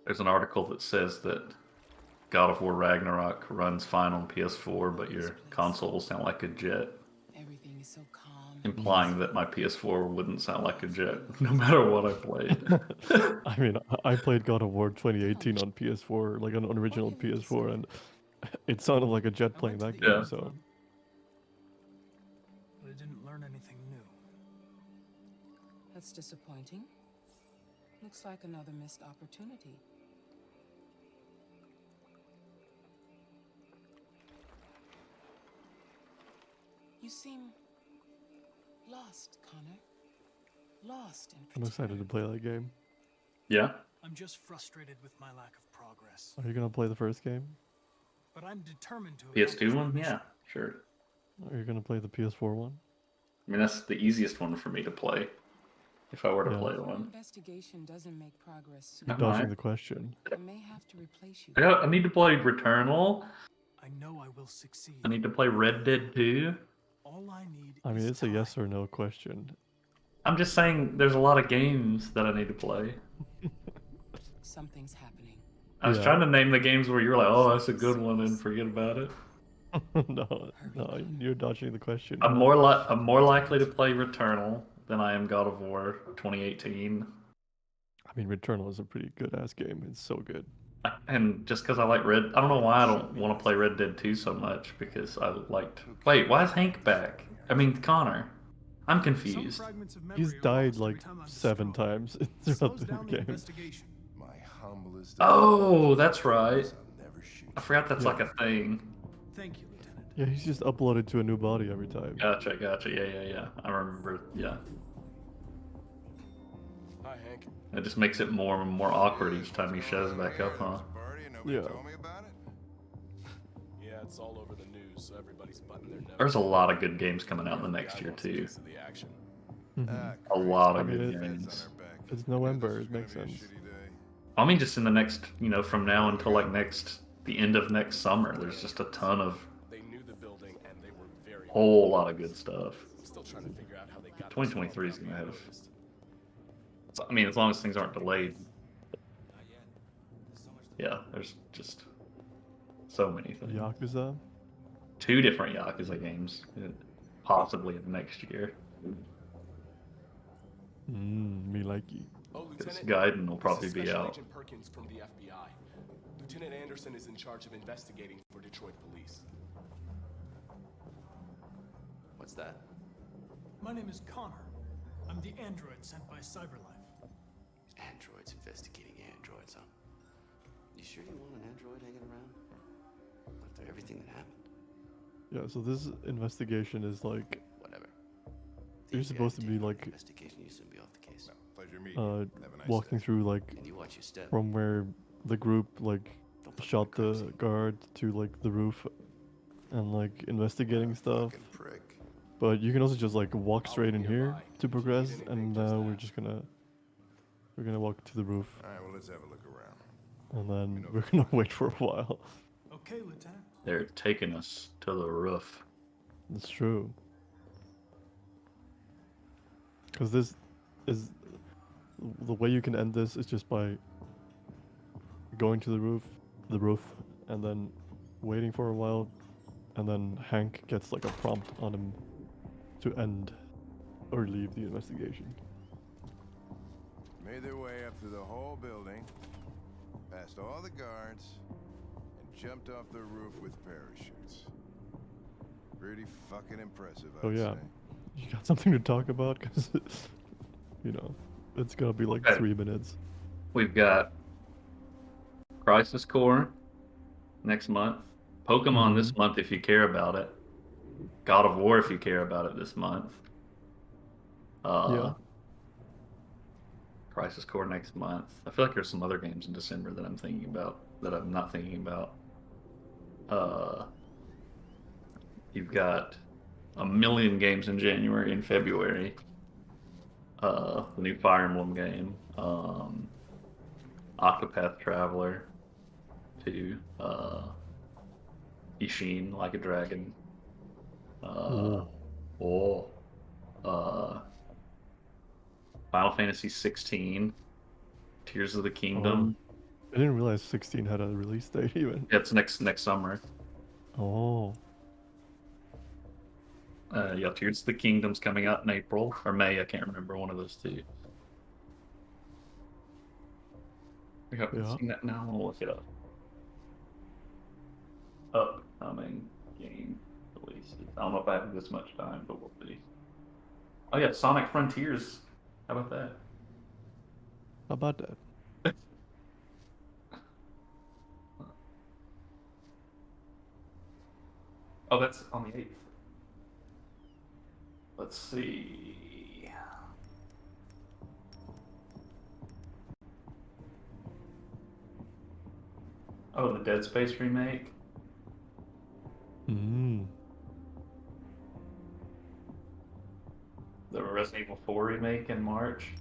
There's an article that says that God of War Ragnarok runs fine on PS4, but your console will sound like a jet. Everything is so calm. Implying that my PS4 wouldn't sound like a jet, no matter what I played. I mean, I played God of War 2018 on PS4, like an original PS4, and it sounded like a jet playing that game, Yeah. so... But I didn't learn anything new. That's disappointing. Looks like another missed opportunity. You seem lost, Connor. Lost in I'm excited to play that game. Yeah? I'm just frustrated with my lack of progress. Are you gonna play the first game? But I'm determined to PS2 one? Yeah, sure. Are you gonna play the PS4 one? I mean, that's the easiest one for me to play. If I were to Yeah. play one. Investigation doesn't make progress. You're dodging the question. I may have to replace you. I need to play Returnal. I know I will succeed. I need to play Red Dead 2. All I need I mean, it's a yes or no question. I'm just saying there's a lot of games that I need to play. Something's happening. I was trying to name the games where you were like, oh, that's a good one, and forget about it. No, you're dodging the question. I'm more likely to play Returnal than I am God of War 2018. I mean, Returnal is a pretty good ass game. It's so good. And just because I like I don't know why I don't want to play Red Dead 2 so much, because I liked... Wait, why is Hank back? I mean, Connor. I'm confused. He's died like 7 times throughout the game. My humble list. Oh, that's right. I'll never shoot. I forgot that's like a thing. Thank you, Lieutenant. Yeah, he's just uploaded to a new body every time. Gotcha. Yeah. I remember. Yeah. Hi, Hank. It just makes it more and more awkward each time he shows back up, huh? Yeah. Told me about it. Yeah, it's all over the news, so everybody's butting their nose. There's a lot of good games coming out in the next year too. The action. A lot of I mean, good games. It's November. It makes sense. I mean, just in the next, from now until like the end of next summer, there's just a ton of They knew the building and they were very whole lot of good stuff. I'm still trying to figure out how they got 2023 is gonna have. I mean, as long as things aren't delayed. Yeah, there's just so many things. Yakuza? 2 different Yakuza games, possibly in next year. Me likey. Oh, This Lieutenant, Gaiden will this probably is be Special out. Agent Perkins from the FBI. Lieutenant Anderson is in charge of investigating for Detroit police. What's that? My name is Connor. I'm the android sent by Cyberlife. Androids investigating androids, huh? You sure you want an android hanging around? After everything that happened? Yeah, so this investigation is like... Whatever. You're supposed to be like... Investigation, you soon be off the case. Pleasure meeting you. Have a nice walking day. through like... And you watch your step. From where the group like shot the guard to like the roof and like investigating stuff. But you can also just like walk straight in here to progress, and we're gonna walk to the roof. Alright, well, let's have a look around. And then we're gonna wait for a while. Okay, Lieutenant. They're taking us to the roof. It's true. Because this is the way you can end this is just by going to the roof, and then waiting for a while, and then Hank gets like a prompt on him to end or leave the investigation. Made their way up through the whole building, past all the guards, and jumped off the roof with parachutes. Pretty fucking impressive, I'd Oh yeah, say. you got something to talk about? Because it's gonna be like Okay. 3 minutes. We've got Crisis Core next month. Pokemon this month if you care about it. God of War if you care about it this month. Yeah. Crisis Core next month. I feel like there's some other games in December that I'm thinking about that I'm not thinking about. You've got a million games in January and February. The new Fire Emblem game. Octopath Traveler 2. Ishin Like a Dragon. Final Fantasy 16. Tears of the Kingdom. I didn't realize 16 had a release date even. Yeah, it's next summer. Oh. Yeah, Tears of the Kingdom's coming out in April or May. I can't remember, one of those two. I haven't seen that now. I'll look it up. Upcoming game releases. I don't know if I have this much time, but we'll see. Oh yeah, Sonic Frontiers. How about that? How about that? Oh, that's on the 8th. Let's see. Oh, the Dead Space remake. The Resident Evil 4 remake in March.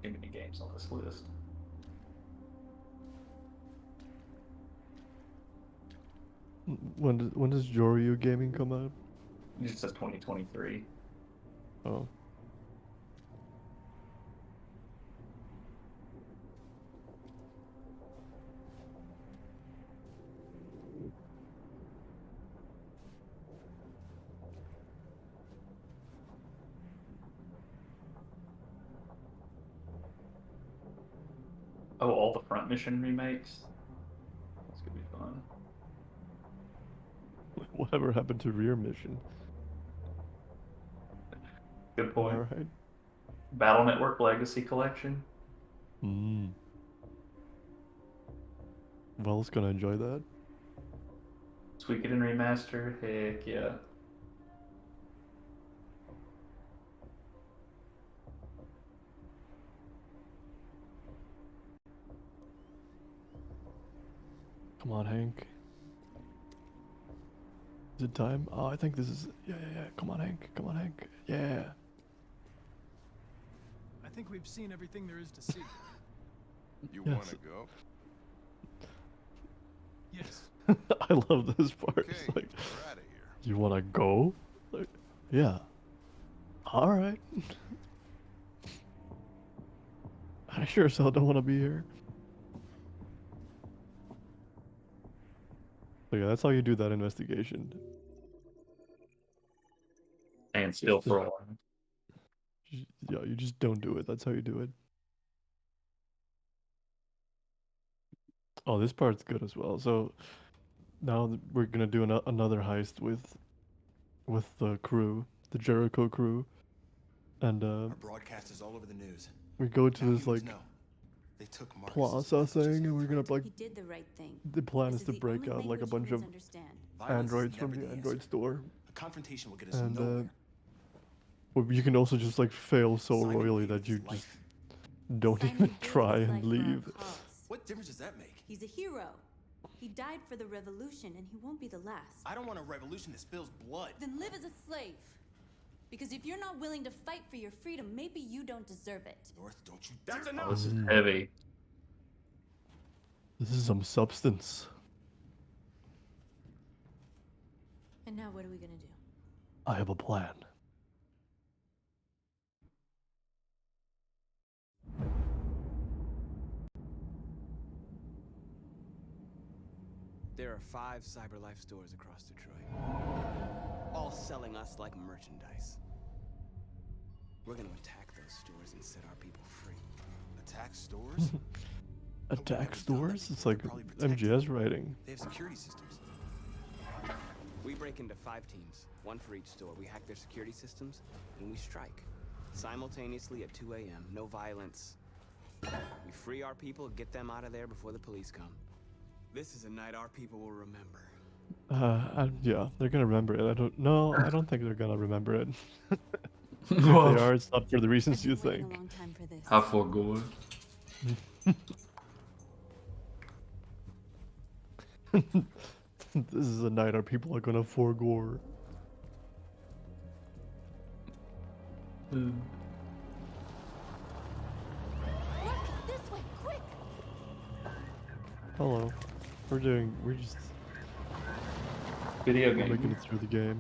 Too many games on this list. When does Joryu Gaming come out? It just says 2023. Oh. Oh, all the Front Mission remakes. That's gonna be Whatever happened to rear mission? Good point. All right. Battle Network Legacy Collection. Val's gonna enjoy that. Suikoden remaster. Heck yeah. Come on, Hank. Is it time? Oh, I think this is. Yeah. Come on, Hank. Come on, Hank. Yeah. I think we've seen everything there is to see. You Yes. want to go? Yes. I love this part. Okay, It's like, we're out of here. you wanna go? Like, yeah. All right. I sure as hell don't want to be here. So yeah, that's how you do that investigation. And still for a while. Yeah, you just don't do it. That's how you do it. Oh, this part's good as well. So now we're gonna do another heist with the crew, the Jericho crew, and Our broadcast is all over the news. we go to Now this humans like know. They took Marcus's plaza messages thing, and we're gonna like. He did the right thing. The plan This is to the break only out like a language bunch of humans understand. Violence is androids from never the the android answer. store, A confrontation will get us and nowhere. well, you can also just like fail so Simon royally gave that you his just life. don't Simon even gave try his and life for our leave. cause. What difference does that make? He's a hero. He died for the revolution, and he won't be the last. I don't want a revolution that spills blood. Then live as a slave. Because if you're not willing to fight for your freedom, maybe you don't deserve it. North, don't you That's dare. Oh, this is heavy. This is some substance. And now what are we gonna do? I have a plan. There are 5 CyberLife stores across Detroit, all selling us like merchandise. We're gonna attack those stores and set our people free. Attack stores? Attack stores? It's like MGS writing. They have security systems. We break into 5 teams, 1 for each store. We hack their security systems, and we strike. Simultaneously at 2 a.m., no violence. We free our people, get them out of there before the police come. This is a night our people will remember. Yeah, they're gonna remember it. I don't think they're gonna remember it. If Well, they are, it's not for the reasons you think. A long time for this. I forgot. This is a night our people are gonna forgore. Marcus, this way, quick! Hello. We're just Video making game. it through the game.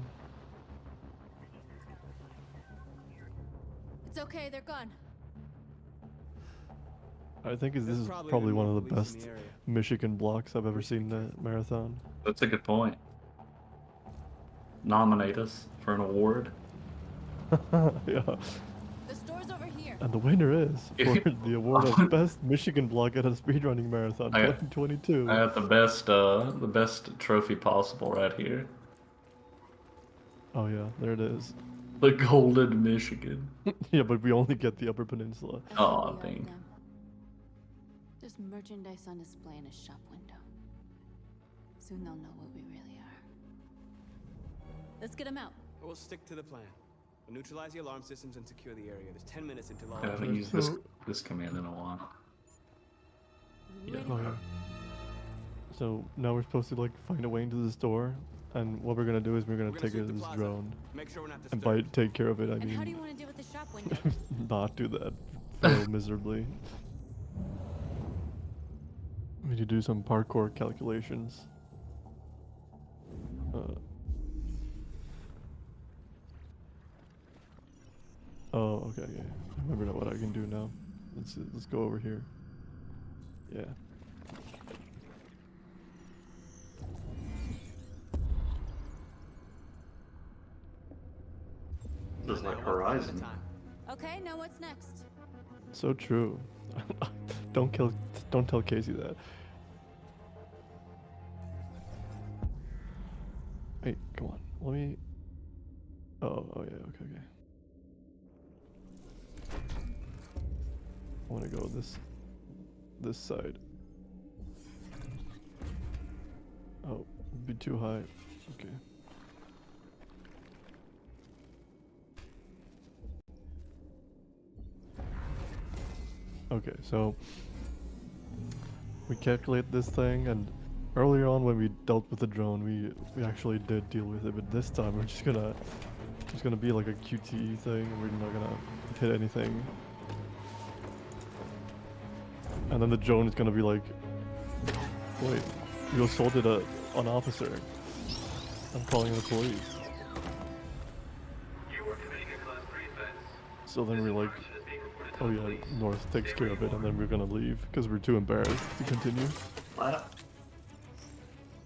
It's okay, they're gone. I think this There's is probably probably gonna one be of the police in best the area. Michigan blocks I've ever seen in a marathon. That's a good point. Nominate us for an award. Yeah. The store's over here. And the winner is for the award of best Michigan block at a speedrunning marathon I got- 2022. I got the best trophy possible right here. Oh yeah, there it is. The Golden Michigan. Yeah, but we only get the Upper Peninsula. Oh, dang. There's merchandise on display in a shop window. Soon they'll know what we really are. Let's get them out. We'll stick to the plan. We'll neutralize the alarm systems and secure the area. There's 10 minutes until all I haven't used this command in a while. Yeah. Oh yeah. So now we're supposed to like find a way into the store, and what we're gonna do is we're gonna take sweep it the this plaza. drone. Make sure we're not And by take care of it, I And how do mean you want to deal with the shop window? not do that. Fail miserably. We need to do some parkour calculations. Oh, okay, yeah. I remember now what I can do now. Let's go over here. Yeah. This is like Horizon. Okay, now what's next? So true. Don't tell Casey that. Hey, come on. Let me. Oh yeah. Okay. I want to go this side. Oh, be too high. Okay. Okay, so we calculate this thing, and earlier on when we dealt with the drone, we actually did deal with it, but this time we're just gonna be like a QTE thing, and we're not gonna hit anything. And then the drone is gonna be like, wait, you assaulted an officer. I'm calling the police. You are committing a Class 3 offense. So then we're like, oh yeah, North takes care of it, and then we're gonna leave because we're too embarrassed to continue.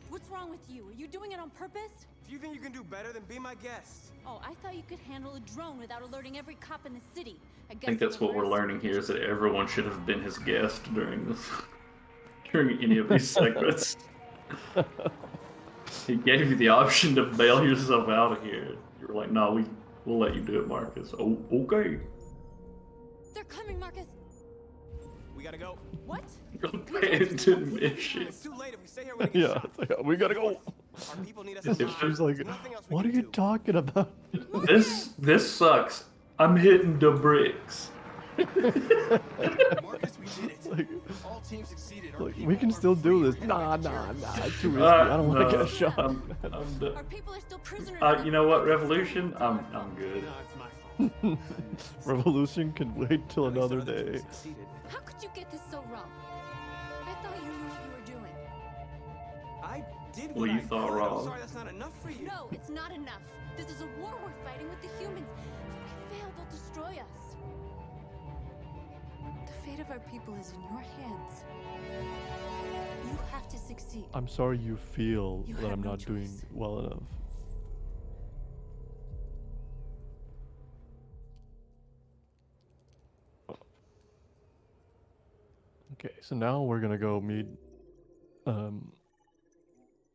What's wrong with you? Are you doing it on purpose? If you think you can do better, then be my guest. Oh, I thought you could handle a drone without alerting every cop in the city. I think that's what we're learning here, is that everyone should have been his guest during this, during any of these segments. He gave you the option to bail yourself out of here. You were like, no, we'll let you do it, Marcus. Oh, okay. They're coming, Marcus. We gotta go. What? Abandoned mission. It's too late if we stay here. We're gonna Yeah, get it's like, we gotta go. Our people need us. She's like, what are you talking about? This sucks. I'm hitting the bricks. Marcus, we did it. Like, all teams succeeded. Like, we can still do this. Nah, it's too risky. I don't want to get shot. I'm done. Our people are still prisoners. You know what, Revolution? I'm good. Revolution can wait till another day. How could you get this so wrong? I thought you knew what you were doing. I did Well, what you I thought could. wrong. I'm sorry, that's not enough for you. No, it's not enough. This is a war we're fighting with the humans. If we fail, they'll destroy us. The fate of our people is in your hands. You have to succeed. I'm sorry you feel You that have I'm no not doing choice. well enough. Okay, so now we're gonna go meet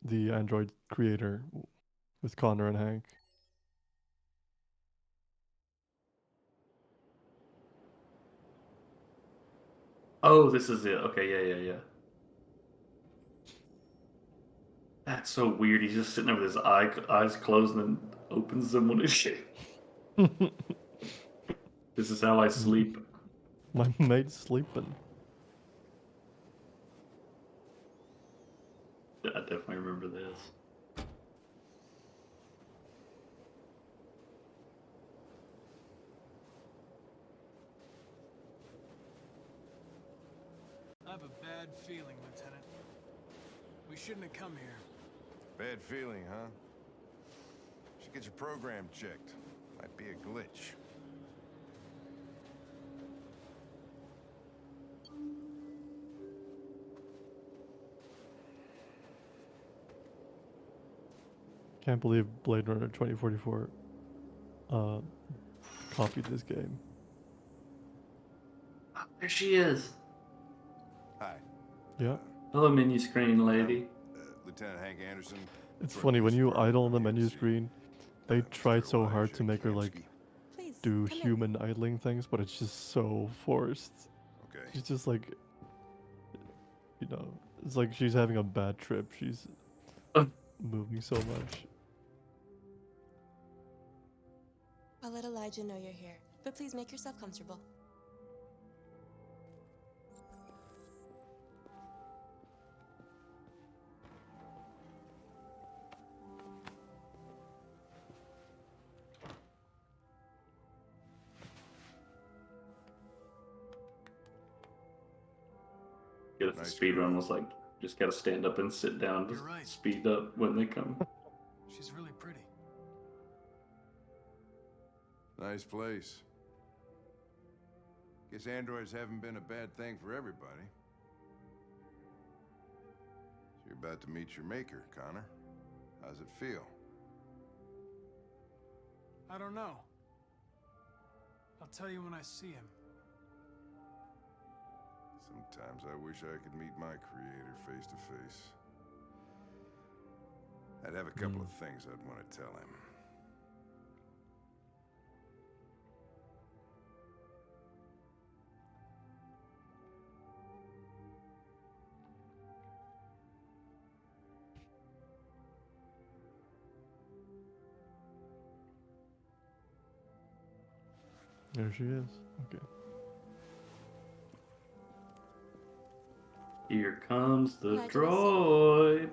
the Android creator with Connor and Hank. Oh, this is it. Okay, yeah. That's so weird. He's just sitting there with his eyes closed and then opens them when it's This is how I sleep. My mate's sleeping. I definitely remember this. I have a bad feeling, Lieutenant. We shouldn't have come here. Bad feeling, huh? Should get your program checked. Might be a glitch. Can't believe Blade Runner 2044 copied this game. There she is. Hi. Yeah. Hello, menu screen lady. Lieutenant Hank Anderson. It's funny, when you idle on the menu screen, they tried so hard to make her like do human idling things, but it's just so forced. Okay. She's just like, you know, it's like she's having a bad trip. She's moving so much. I'll let Elijah know you're here, but please make yourself comfortable. Get if the speedrun was like, just gotta stand up and sit down to speed up when they come. She's really pretty. Nice place. Guess androids haven't been a bad thing for everybody. So you're about to meet your maker, Connor. How's it feel? I don't know. I'll tell you when I see him. Sometimes I wish I could meet my creator face to face. I'd have a couple of things I'd want to tell him. There she is. Okay. Here comes the Glad you droid.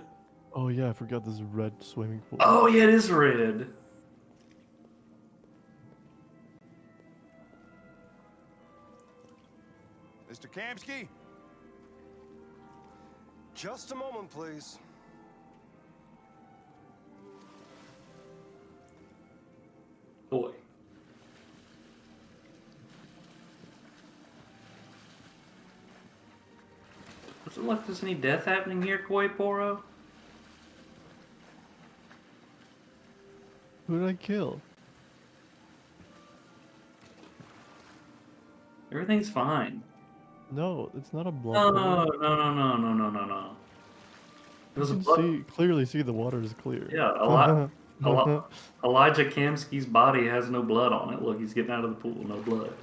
Oh yeah, I forgot this red swimming pool. Oh yeah, it is red. Mr. Kamsky? Just a moment, please. Boy. Does it look like there's any death happening here, Koi Poro? Who did I kill? Everything's fine. No, it's not a No, blood pool. no. It was a You can blood. clearly see the water is clear. Yeah, Elijah Kamsky's body has no blood on it. Look, he's getting out of the pool, no blood.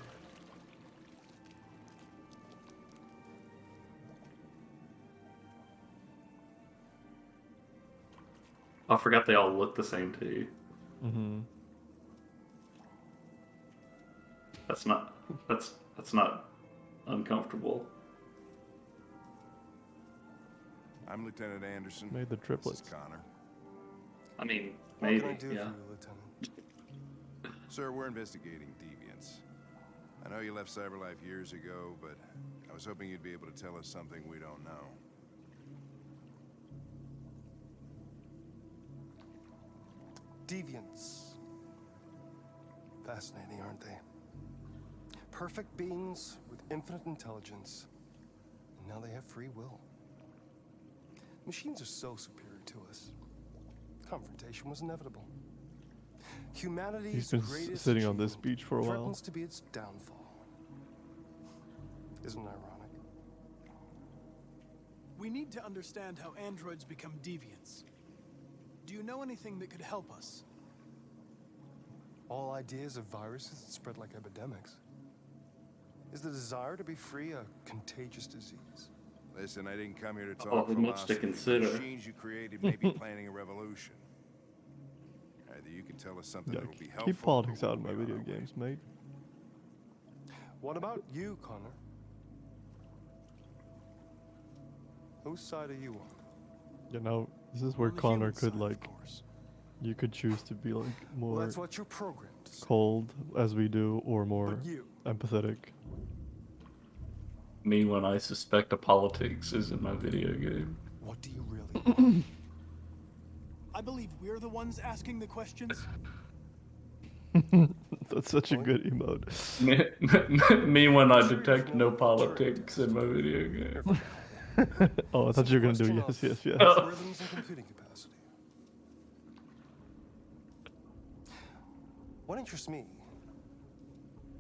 I forgot they all look the same too. Mm-hmm. That's not uncomfortable. I'm Lieutenant Anderson. Made the triplets. This is Connor. I mean, What maybe, can I do yeah. for you, Lieutenant? Sir, we're investigating deviants. I know you left CyberLife years ago, but I was hoping you'd be able to tell us something we don't know. Deviants. Fascinating, aren't they? Perfect beings with infinite intelligence. And now they have free will. Machines are so superior to us. Confrontation was inevitable. Humanity's He's been greatest sitting on this achievement beach for a while. threatens to be its downfall. Isn't it ironic? We need to understand how androids become deviants. Do you know anything that could help us? All ideas of viruses that spread like epidemics. Is the desire to be free a contagious disease? Listen, I didn't come here to talk Oh, much to philosophy. consider. The machines you created may be planning a revolution. Either you can tell us something Yeah, that will be helpful. keep politics out of my video games, mate. What about you, Connor? Whose side are you on? You know, this is where On the Connor human could side, like, of course. you could choose to be like Well, more that's what you're programmed to say. cold as we do, or more But you. empathetic. Me when I suspect the politics is in my video game. What do you really want? I believe we're the ones asking the questions. That's such a good emote. Me when I detect no politics in my video game. Oh, I thought you were gonna do Question yes, of yes, yes. algorithms and computing capacity. What interests me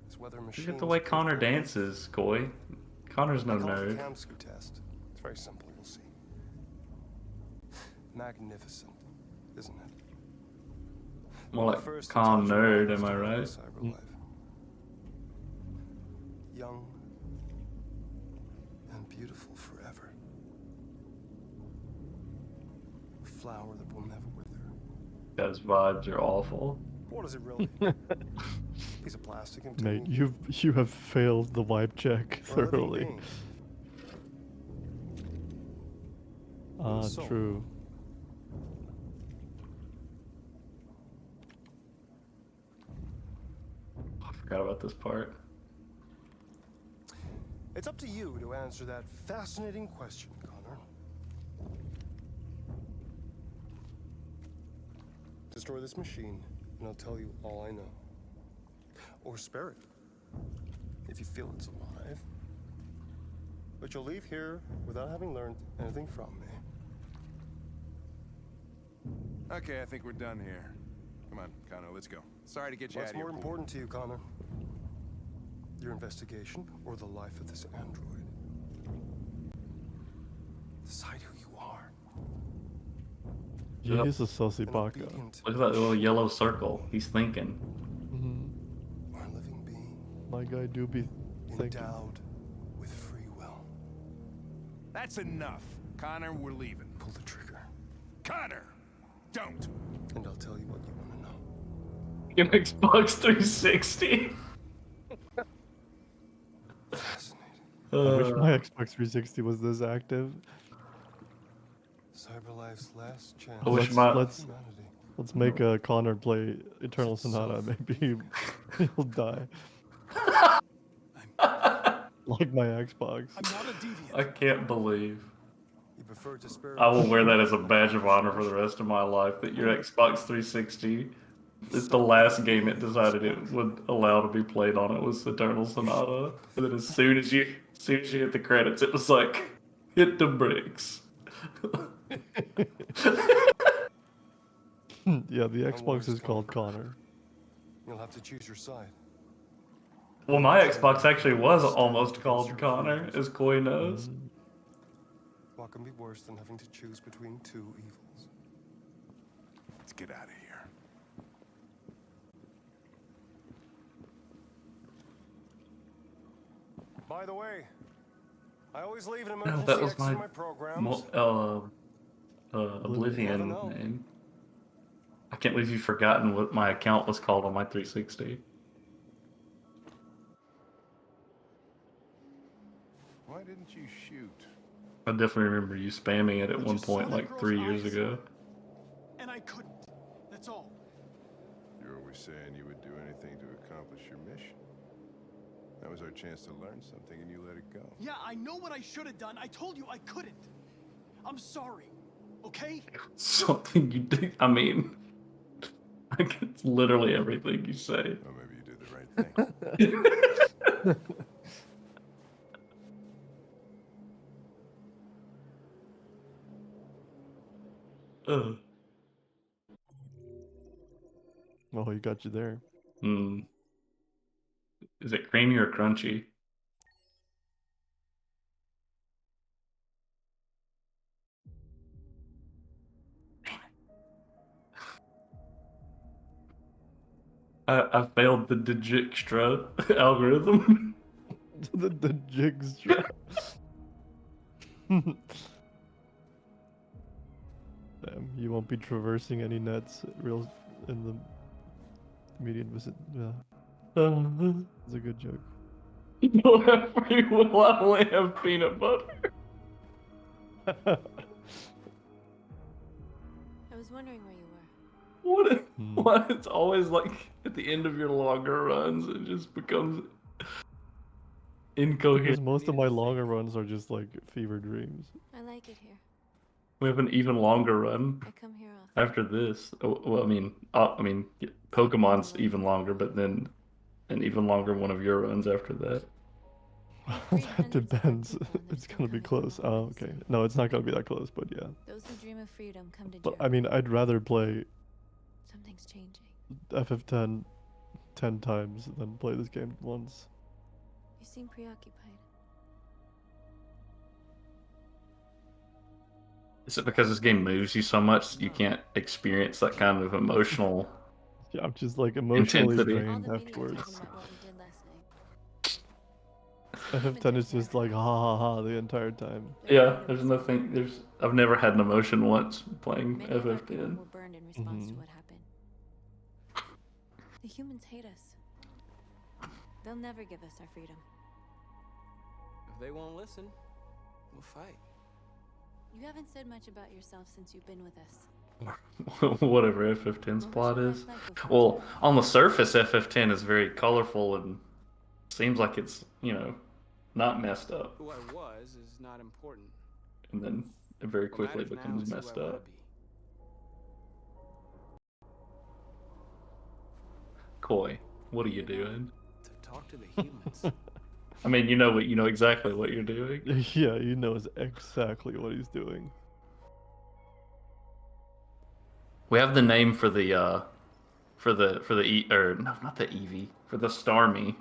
is whether machines. Look at the way Connor dances, Koi. Connor's no I call it the nerd. Kamsky test. It's very simple. You'll see. Magnificent, isn't it? More The like first calm intelligent nerd, am I minds right? to live cyber life. Young and beautiful forever. A flower that will never wither. Those vibes are awful. What is it really? Piece of plastic and Mate, you have failed the wipe check Or a living thoroughly. being. Ah, soul. true. I forgot about this part. It's up to you to answer that fascinating question, Connor. Destroy this machine, and I'll tell you all I know. Or spare it, if you feel it's alive. But you'll leave here without having learned anything from me. Okay, I think we're done here. Come on, Connor, let's go. Sorry to get you What's out of here. more important to you, Connor? Your investigation or the life of this android? Decide who you are. Yeah, he's a sussy baka. Look at that little yellow circle. He's thinking. Our living being My guy do be thinking. endowed with free will. That's enough. Connor, we're leaving. Pull the trigger. Connor! Don't! And I'll tell you what you want to know. An Xbox 360. I wish my Xbox 360 was this active. CyberLife's last chance. I wish my- Let's make Connor play Eternal Sonata. Maybe he'll die. Like my Xbox. I can't believe. You prefer to spare I will wear that as a badge of honor for the rest of my life. That your Xbox 360 is the last game it decided it would allow to be played on. It was Eternal Sonata, and then as soon as you hit the credits, it was like hit the bricks. Yeah, the Xbox is called Connor. You'll have to choose your side. Well, my Xbox actually was almost called Connor, as Koi knows. What can be worse than having to choose between two evils? Let's get out of here. By the way, I always leave an No, emergency that was exit my in my programs. Oblivion name. I can't believe you've forgotten what my account was called on my 360. Why didn't you shoot? I definitely remember you spamming it at one point, like 3 years ago. And I couldn't. That's all. You're always saying you would do anything to accomplish your mission. That was our chance to learn something, and you let it go. Yeah, I know what I should have done. I told you I couldn't. I'm sorry. Okay? Something you did. I mean, like, it's literally everything you say. Well, maybe you did the right thing. Oh, he got you there. Is it creamy or crunchy? I failed the Dijikstra algorithm. the Dijikstra. Damn, you won't be traversing any nets real in the median visit. Yeah. It's a good joke. You don't have free will, I only have peanut butter. I was wondering where you were. Why it's always like at the end of your longer runs, it just becomes incoherent. Because most of my longer runs are just like fever dreams. I like it here. We have an even longer run I come here often. after this. Oh, well, I mean, Pokemon's even longer, but then an even longer one of your runs after that. That depends. It's gonna be close. Oh, okay. No, it's not gonna be that close, but yeah. Those who dream of freedom come to But I mean, I'd rather play Something's changing. FF10 10 times than play this game once. You seem preoccupied. Is it because this game moves you so much you can't experience that kind of emotional? Yeah, I'm just like emotionally intensity. drained afterwards. FF10 is just like ha ha ha the entire time. Yeah, there's nothing. I've never had an emotion once playing Many of our people FF10. were burned in response to what happened. The humans hate us. They'll never give us our freedom. If they won't listen, we'll fight. You haven't said much about yourself since you've been with us. Whatever FF10's plot is. Well, on the surface, FF10 is very colorful and seems like it's, not messed up. Who I was is not important. And then it very What quickly matters now becomes is who messed I wanna up. Koi, what are you doing? To talk to the humans. I mean, you know exactly what you're doing. Yeah, he knows exactly what he's doing. We have the name for the not the Eevee, for the Starmie.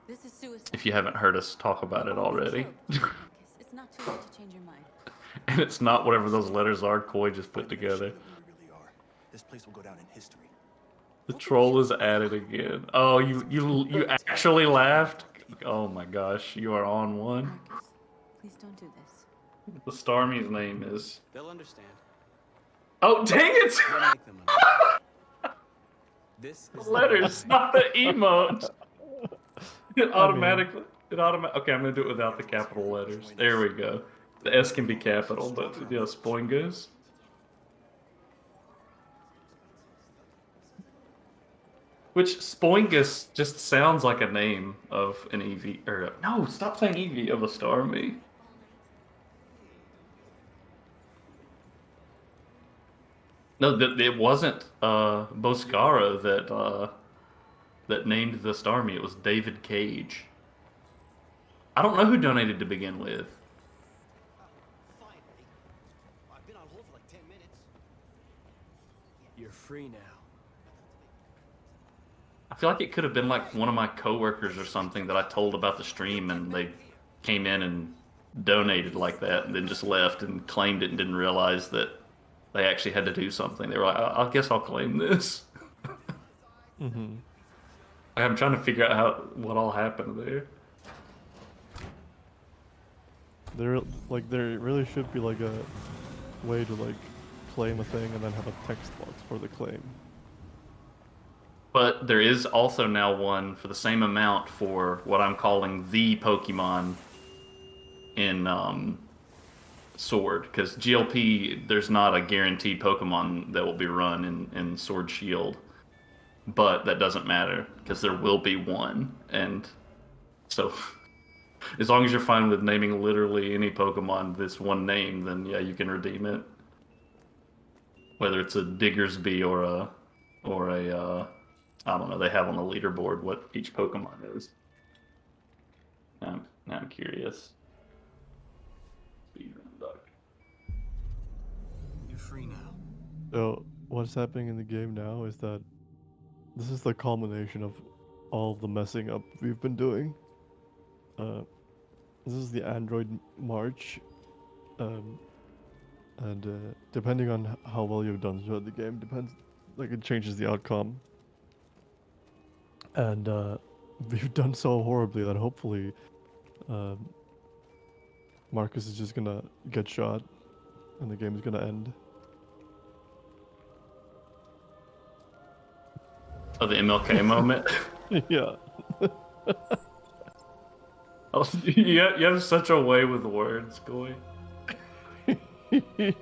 This is suicide. If you haven't heard us talk about it already. It's not too late to change your mind. And it's not whatever those letters are Koi just put together. This place will go down in history. The troll is at it again. Oh, you actually laughed? Oh my gosh, you are on one. Marcus, please don't do this. The Starmie's name is. They'll understand. Oh, dang it! We'll make them understand. This is Letters, not the emote. It automatically. Okay, I'm gonna do it without the capital letters. There we go. The S can be capital, but Spoingos. Which Spoingus just sounds like a name of an EV, or no, stop saying EV, of a Starmie. No, it wasn't Boscara that named the Starmie. It was David Cage. I don't know who donated to begin with. I've been on hold for like 10 minutes. You're free now. I feel like it could have been like one of my coworkers or something that I told about the stream, and they came in and donated like that, and then just left and claimed it and didn't realize that they actually had to do something. They were like, I guess I'll claim this. Mm-hmm. I'm trying to figure out what all happened there. There really should be like a way to like claim a thing and then have a text box for the claim. But there is also now one for the same amount for what I'm calling the Pokemon in Sword, because GLP, there's not a guaranteed Pokemon that will be run in Sword Shield, but that doesn't matter because there will be one, and so as long as you're fine with naming literally any Pokemon this one name, then yeah, you can redeem it. Whether it's a Diggersby or a I don't know, they have on the leaderboard what each Pokemon is. Now I'm curious. Speedrun duck. You're free now. So what's happening in the game now is that this is the culmination of all the messing up we've been doing. This is the Android March, and depending on how well you've done throughout the game, it changes the outcome. And we've done so horribly that hopefully Marcus is just gonna get shot and the game is gonna end. Oh, the MLK moment? Yeah. Oh, you have such a way with words, Goy. I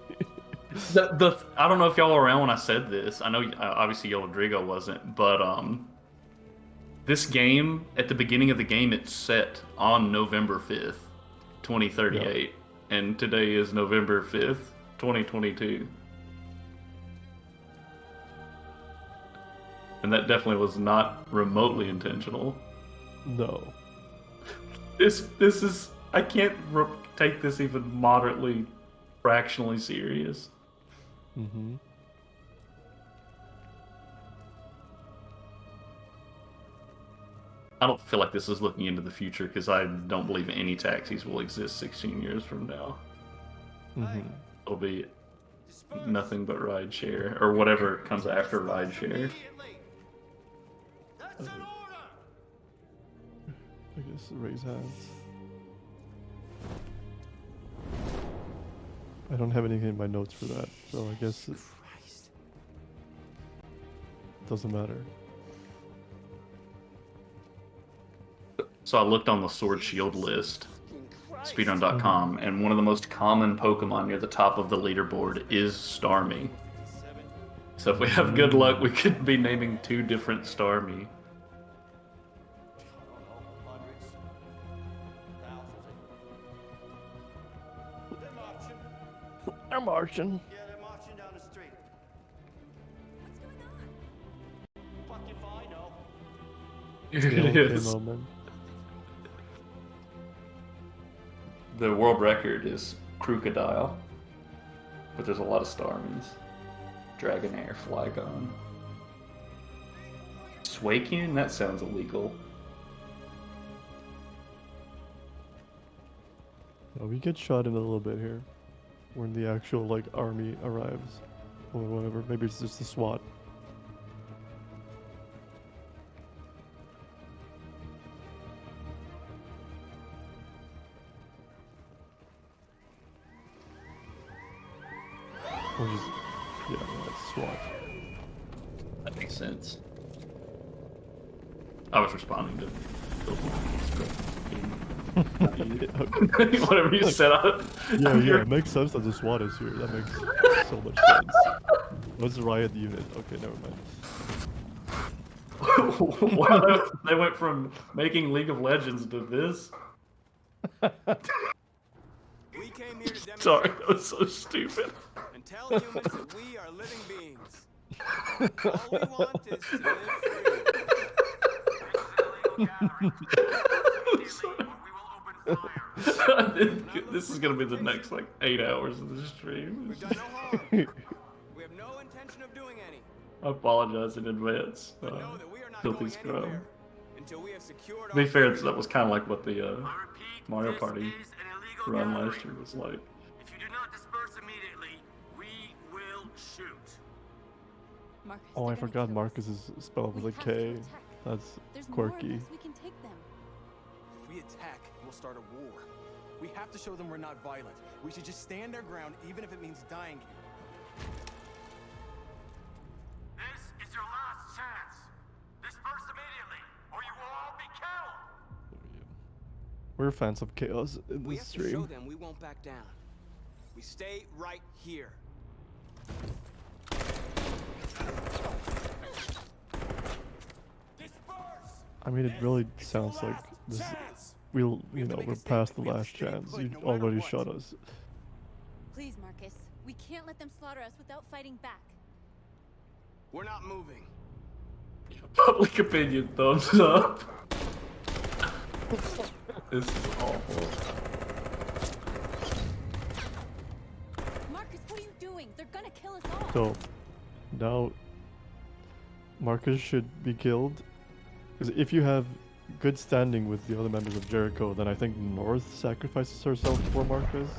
don't know if y'all were around when I said this. I know obviously Rodrigo wasn't, but this game, at the beginning of the game, it's set on November 5th, 2038. Yeah. And today is November 5th, 2022. And that definitely was not remotely intentional. No. This is... I can't take this even moderately, fractionally serious. Mm-hmm. I don't feel like this is looking into the future because I don't believe any taxis will exist 16 years from now. Mm-hmm. It'll be nothing but rideshare or whatever comes after rideshare. I guess raise hands. I don't have anything in my notes for that, so I guess it doesn't matter. So I looked on the Sword Shield list, speedrun.com, and one of the most common Pokemon near the top of the leaderboard is Starmie. So if we have good luck, we could be naming 2 different Starmie. They're marching. Yeah, they're marching down the street. What's going on? Fuck if I know. Here it is. The world record is Crocodile, but there's a lot of Starmies. Dragonair, Flygon. Swakian? That sounds illegal. Oh, we get shot in a little bit here. when the actual like army arrives, or whatever. Maybe it's just the SWAT. Or just, yeah, it's SWAT. That makes sense. I was responding to whatever you said. Yeah, it makes sense that the SWAT is here. That makes so much sense. What's the riot unit? Okay, never mind. Wow, they went from making League of Legends to this. We came here to demonstrate. Sorry, that was so stupid. And tell humans that we are living beings. All we want is to live free. This is gonna be the next like 8 hours of the stream. We've done no harm. We have no intention of doing any. I apologize in advance. But know that we are not Filthy going scrum. anywhere until we have secured To be our fair, freedom. that was kind of like what the Mario Party run last year was like. If you do not disperse immediately, we will shoot. Marcus, Oh, I they're gonna forgot kill us. Marcus is spelled with a We have to K. attack. That's There's more quirky. of us. We can take them. If we attack, we'll start a war. We have to show them we're not violent. We should just stand our ground, even if it means dying here. This is your last chance. Disperse immediately, or you will all be killed. We're fans of chaos in We this have to show stream. them we won't back down. We stay right here. I mean, it really sounds like this. We're past the last chance. You already shot us. Please, Marcus. We can't let them slaughter us without fighting back. We're not moving. Public opinion, thumbs up. This is awful. Marcus, what are you doing? They're gonna kill us all. So now Marcus should be killed. Because if you have good standing with the other members of Jericho, then I think North sacrifices herself for Marcus.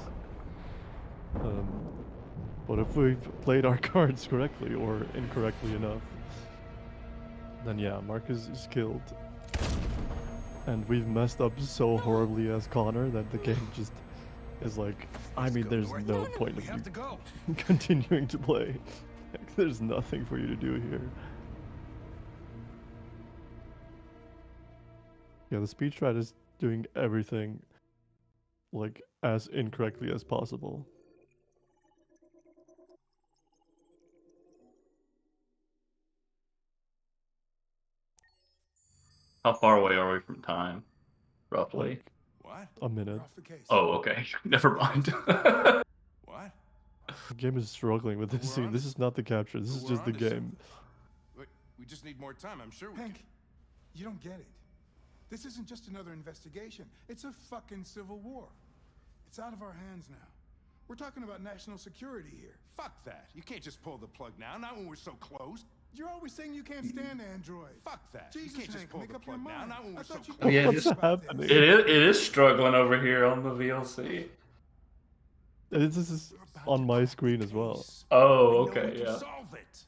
But if we've played our cards correctly or incorrectly enough, then yeah, Marcus is killed. And we've messed up so horribly as Connor that the game just is like, I mean, there's no point of you continuing to play. Like, there's nothing for you to do here. Yeah, the speech strat is doing everything like as incorrectly as possible. How far away are we from time, roughly? Like, What? a minute. Oh, okay. Never mind. What? The game is struggling with this scene. This is not the capture. This is just the game. Wait, we just need more time. I'm sure we Hank, you don't get it. This isn't just another investigation. It's a fucking civil war. It's out of our hands now. We're talking about national security here. Fuck that. You can't just pull the plug now, not when we're so close. You're always saying you can't stand Android. Fuck that. Jesus, you can't just Hank, pull make the up your plug now, mind. not when I we're so thought you close. Yeah, What's happening? it is struggling over here on the VLC. This is on my screen as well. Oh, okay, yeah. Solve it.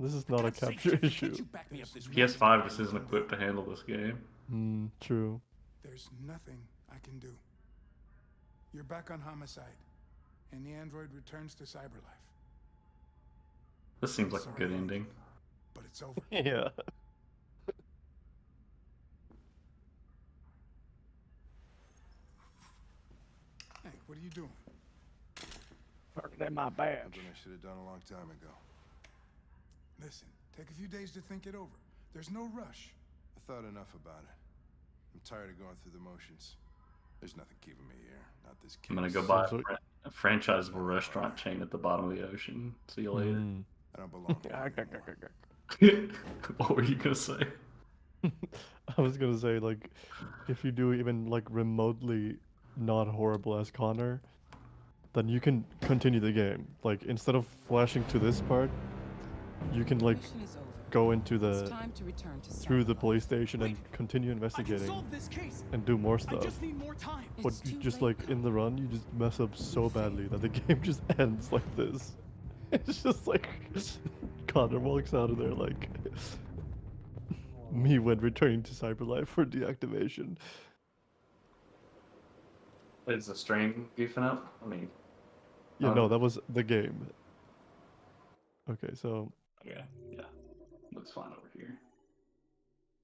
This is not a capture issue. PS5 just isn't equipped to handle this game. True. There's nothing I can do. You're back on homicide, and the android returns to cyberlife. This seems like a good ending. But it's over. Yeah. Hank, what are you doing? Something I should have done a long time ago. Listen, take a few days to think it over. There's no rush. I thought enough about it. I'm tired of going through the motions. There's nothing keeping me here. Not this case. I'm gonna go buy a franchise of a restaurant chain at the bottom of the ocean. See you later. I don't belong here. What were you gonna say? I was gonna say, like, if you do even like remotely not horrible as Connor, then you can continue the game. Like, instead of flashing to this part, you can like go into It's the time to return to through the Cyberlife. police station and continue I can investigating solve this case. and do more I stuff. just need more time. But It's you too just late, like in the run, you just mess up so badly that the game just ends like this. It's just like Connor walks out of there like me when returning to Cyberlife for deactivation. Is the stream goofing up? I mean, Yeah, no, that was the game. Okay, so yeah, looks fine over here.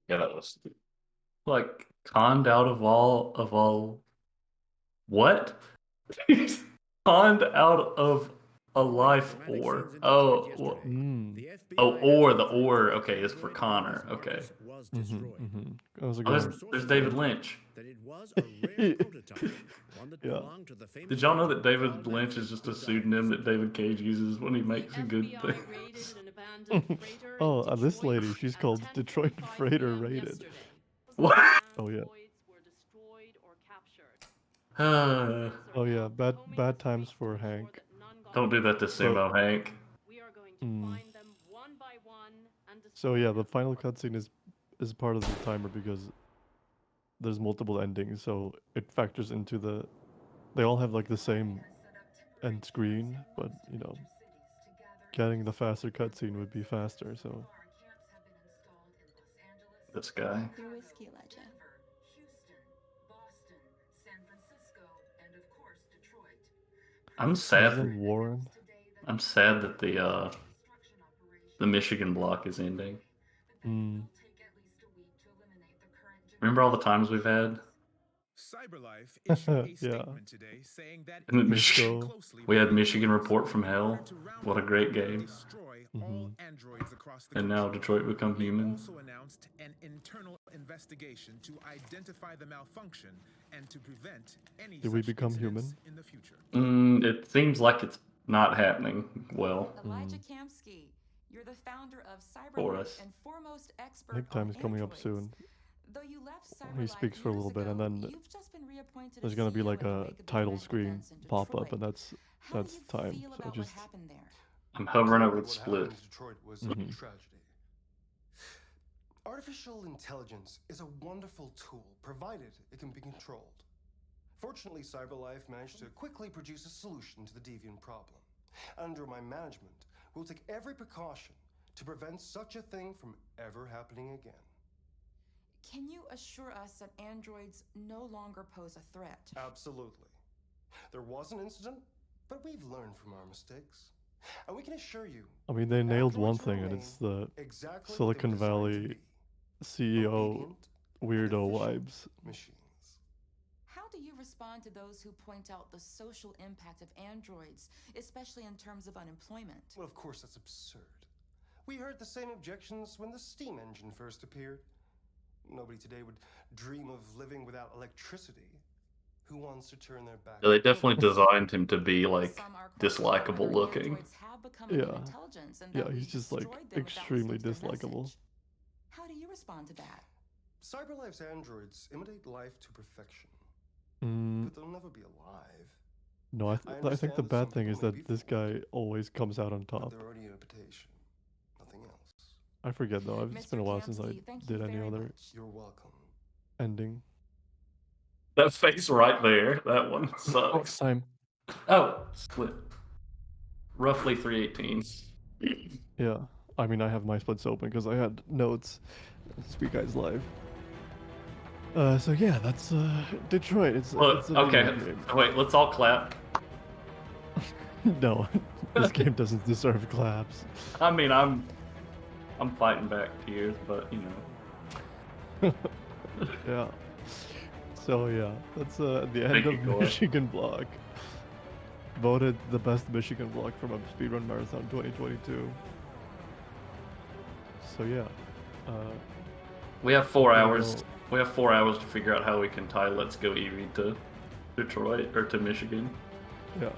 Yeah, that was like conned out of all. What? Conned out of a life ore. Oh, the ore. Okay, is for Connor. Okay. I was like, Oh, there's David Lynch. Yeah. Did y'all know that David Lynch is just a pseudonym that David Cage uses when he makes a good thing? Oh, this lady, she's called Detroit Freighter Rated. What? Oh yeah. Uh, Oh yeah, bad times for Hank. Don't do that to Sumo, Hank. So yeah, the final cutscene is part of the timer because there's multiple endings, so it factors into the. They all have like the same end screen, but you know, getting the faster cutscene would be faster. So. This guy. Your whiskey legend. I'm sad. Isn't Warren? I'm sad that the Michigan block is ending. Remember all the times we've had? Cyberlife issued a Yeah. statement today saying that And we had Michigan Report from Hell. What a great game. And now Detroit Become Human. also announced an internal investigation to identify the malfunction and to prevent any Did we become human? in the future. It seems like it's not happening well. Elijah Kamsky, you're the founder of For Cyberlife us. and foremost expert I think time on is coming up androids. soon. Though you left He Cyberlife speaks for a little bit, and then you've just been reappointed there's as gonna be CEO like in the a wake of the title event screen events in pop up, Detroit. and that's time. Feel So about just what happened there. I'm hovering over the What split. happened in Detroit was a tragedy. Artificial intelligence is a wonderful tool, provided it can be controlled. Fortunately, Cyberlife managed to quickly produce a solution to the deviant problem. Under my management, we'll take every precaution to prevent such a thing from ever happening again. Can you assure us that androids no longer pose a threat? Absolutely. There was an incident, but we've learned from our mistakes. And we can assure you, I mean, they nailed one androids thing, and remain it's the exactly what Silicon they were designed to Valley be. CEO weirdo vibes. Machines. How do you respond to those who point out the social impact of androids, especially in terms of unemployment? Well, of course, that's absurd. We heard the same objections when the steam engine first appeared. Nobody today would dream of living without electricity. Who wants to turn their back? Yeah, they definitely designed him to be like dislikable looking. Yeah. Yeah, he's just like extremely dislikable. How do you respond to that? Cyberlife's androids imitate life to perfection, Mm, but they'll never be alive. no, I think the understand that bad some thing is people may that this guy always comes out on top. They're only an imitation, nothing else. I forget though. It's been a while since I did any other You're welcome. ending. That face right there, that one sucks. Time. Oh, split. Roughly 318. Yeah. I mean, I have my splits open because I had notes. Speak Guys Live. So yeah, that's Detroit. It's Look, a okay. video game. Wait, let's all clap. No, this game doesn't deserve claps. I mean, I'm fighting back tears, but you know. Yeah. So yeah, that's the end Thank of you, Cole. Michigan Block. Voted the best Michigan Block from a speedrun marathon 2022. So yeah, We have 4 gonna hours. go- We have 4 hours to figure out how we can tie Let's Go Eevee to Detroit or to Michigan. yeah.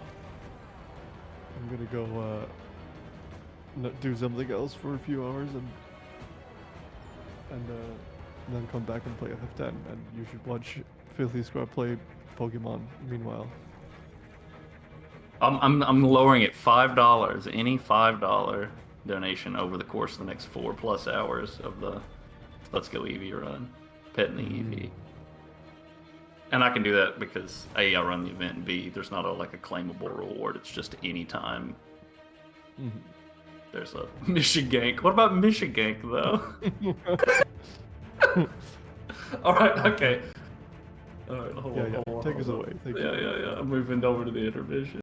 I'm gonna go do something else for a few hours and then come back and play FF10. And you should watch Filthy Scrub play Pokemon. Meanwhile, I'm lowering it $5. Any $5. donation over the course of the next 4+ hours of the Let's Go Eevee run, petting the Eevee. And I can do that because A, I run the event, and B, there's not a claimable reward. It's just any time there's a mission gank. What about mission gank though? All right, okay. All right, hold on. Take us away. Thank you. Yeah. I'm moving over to the intermission.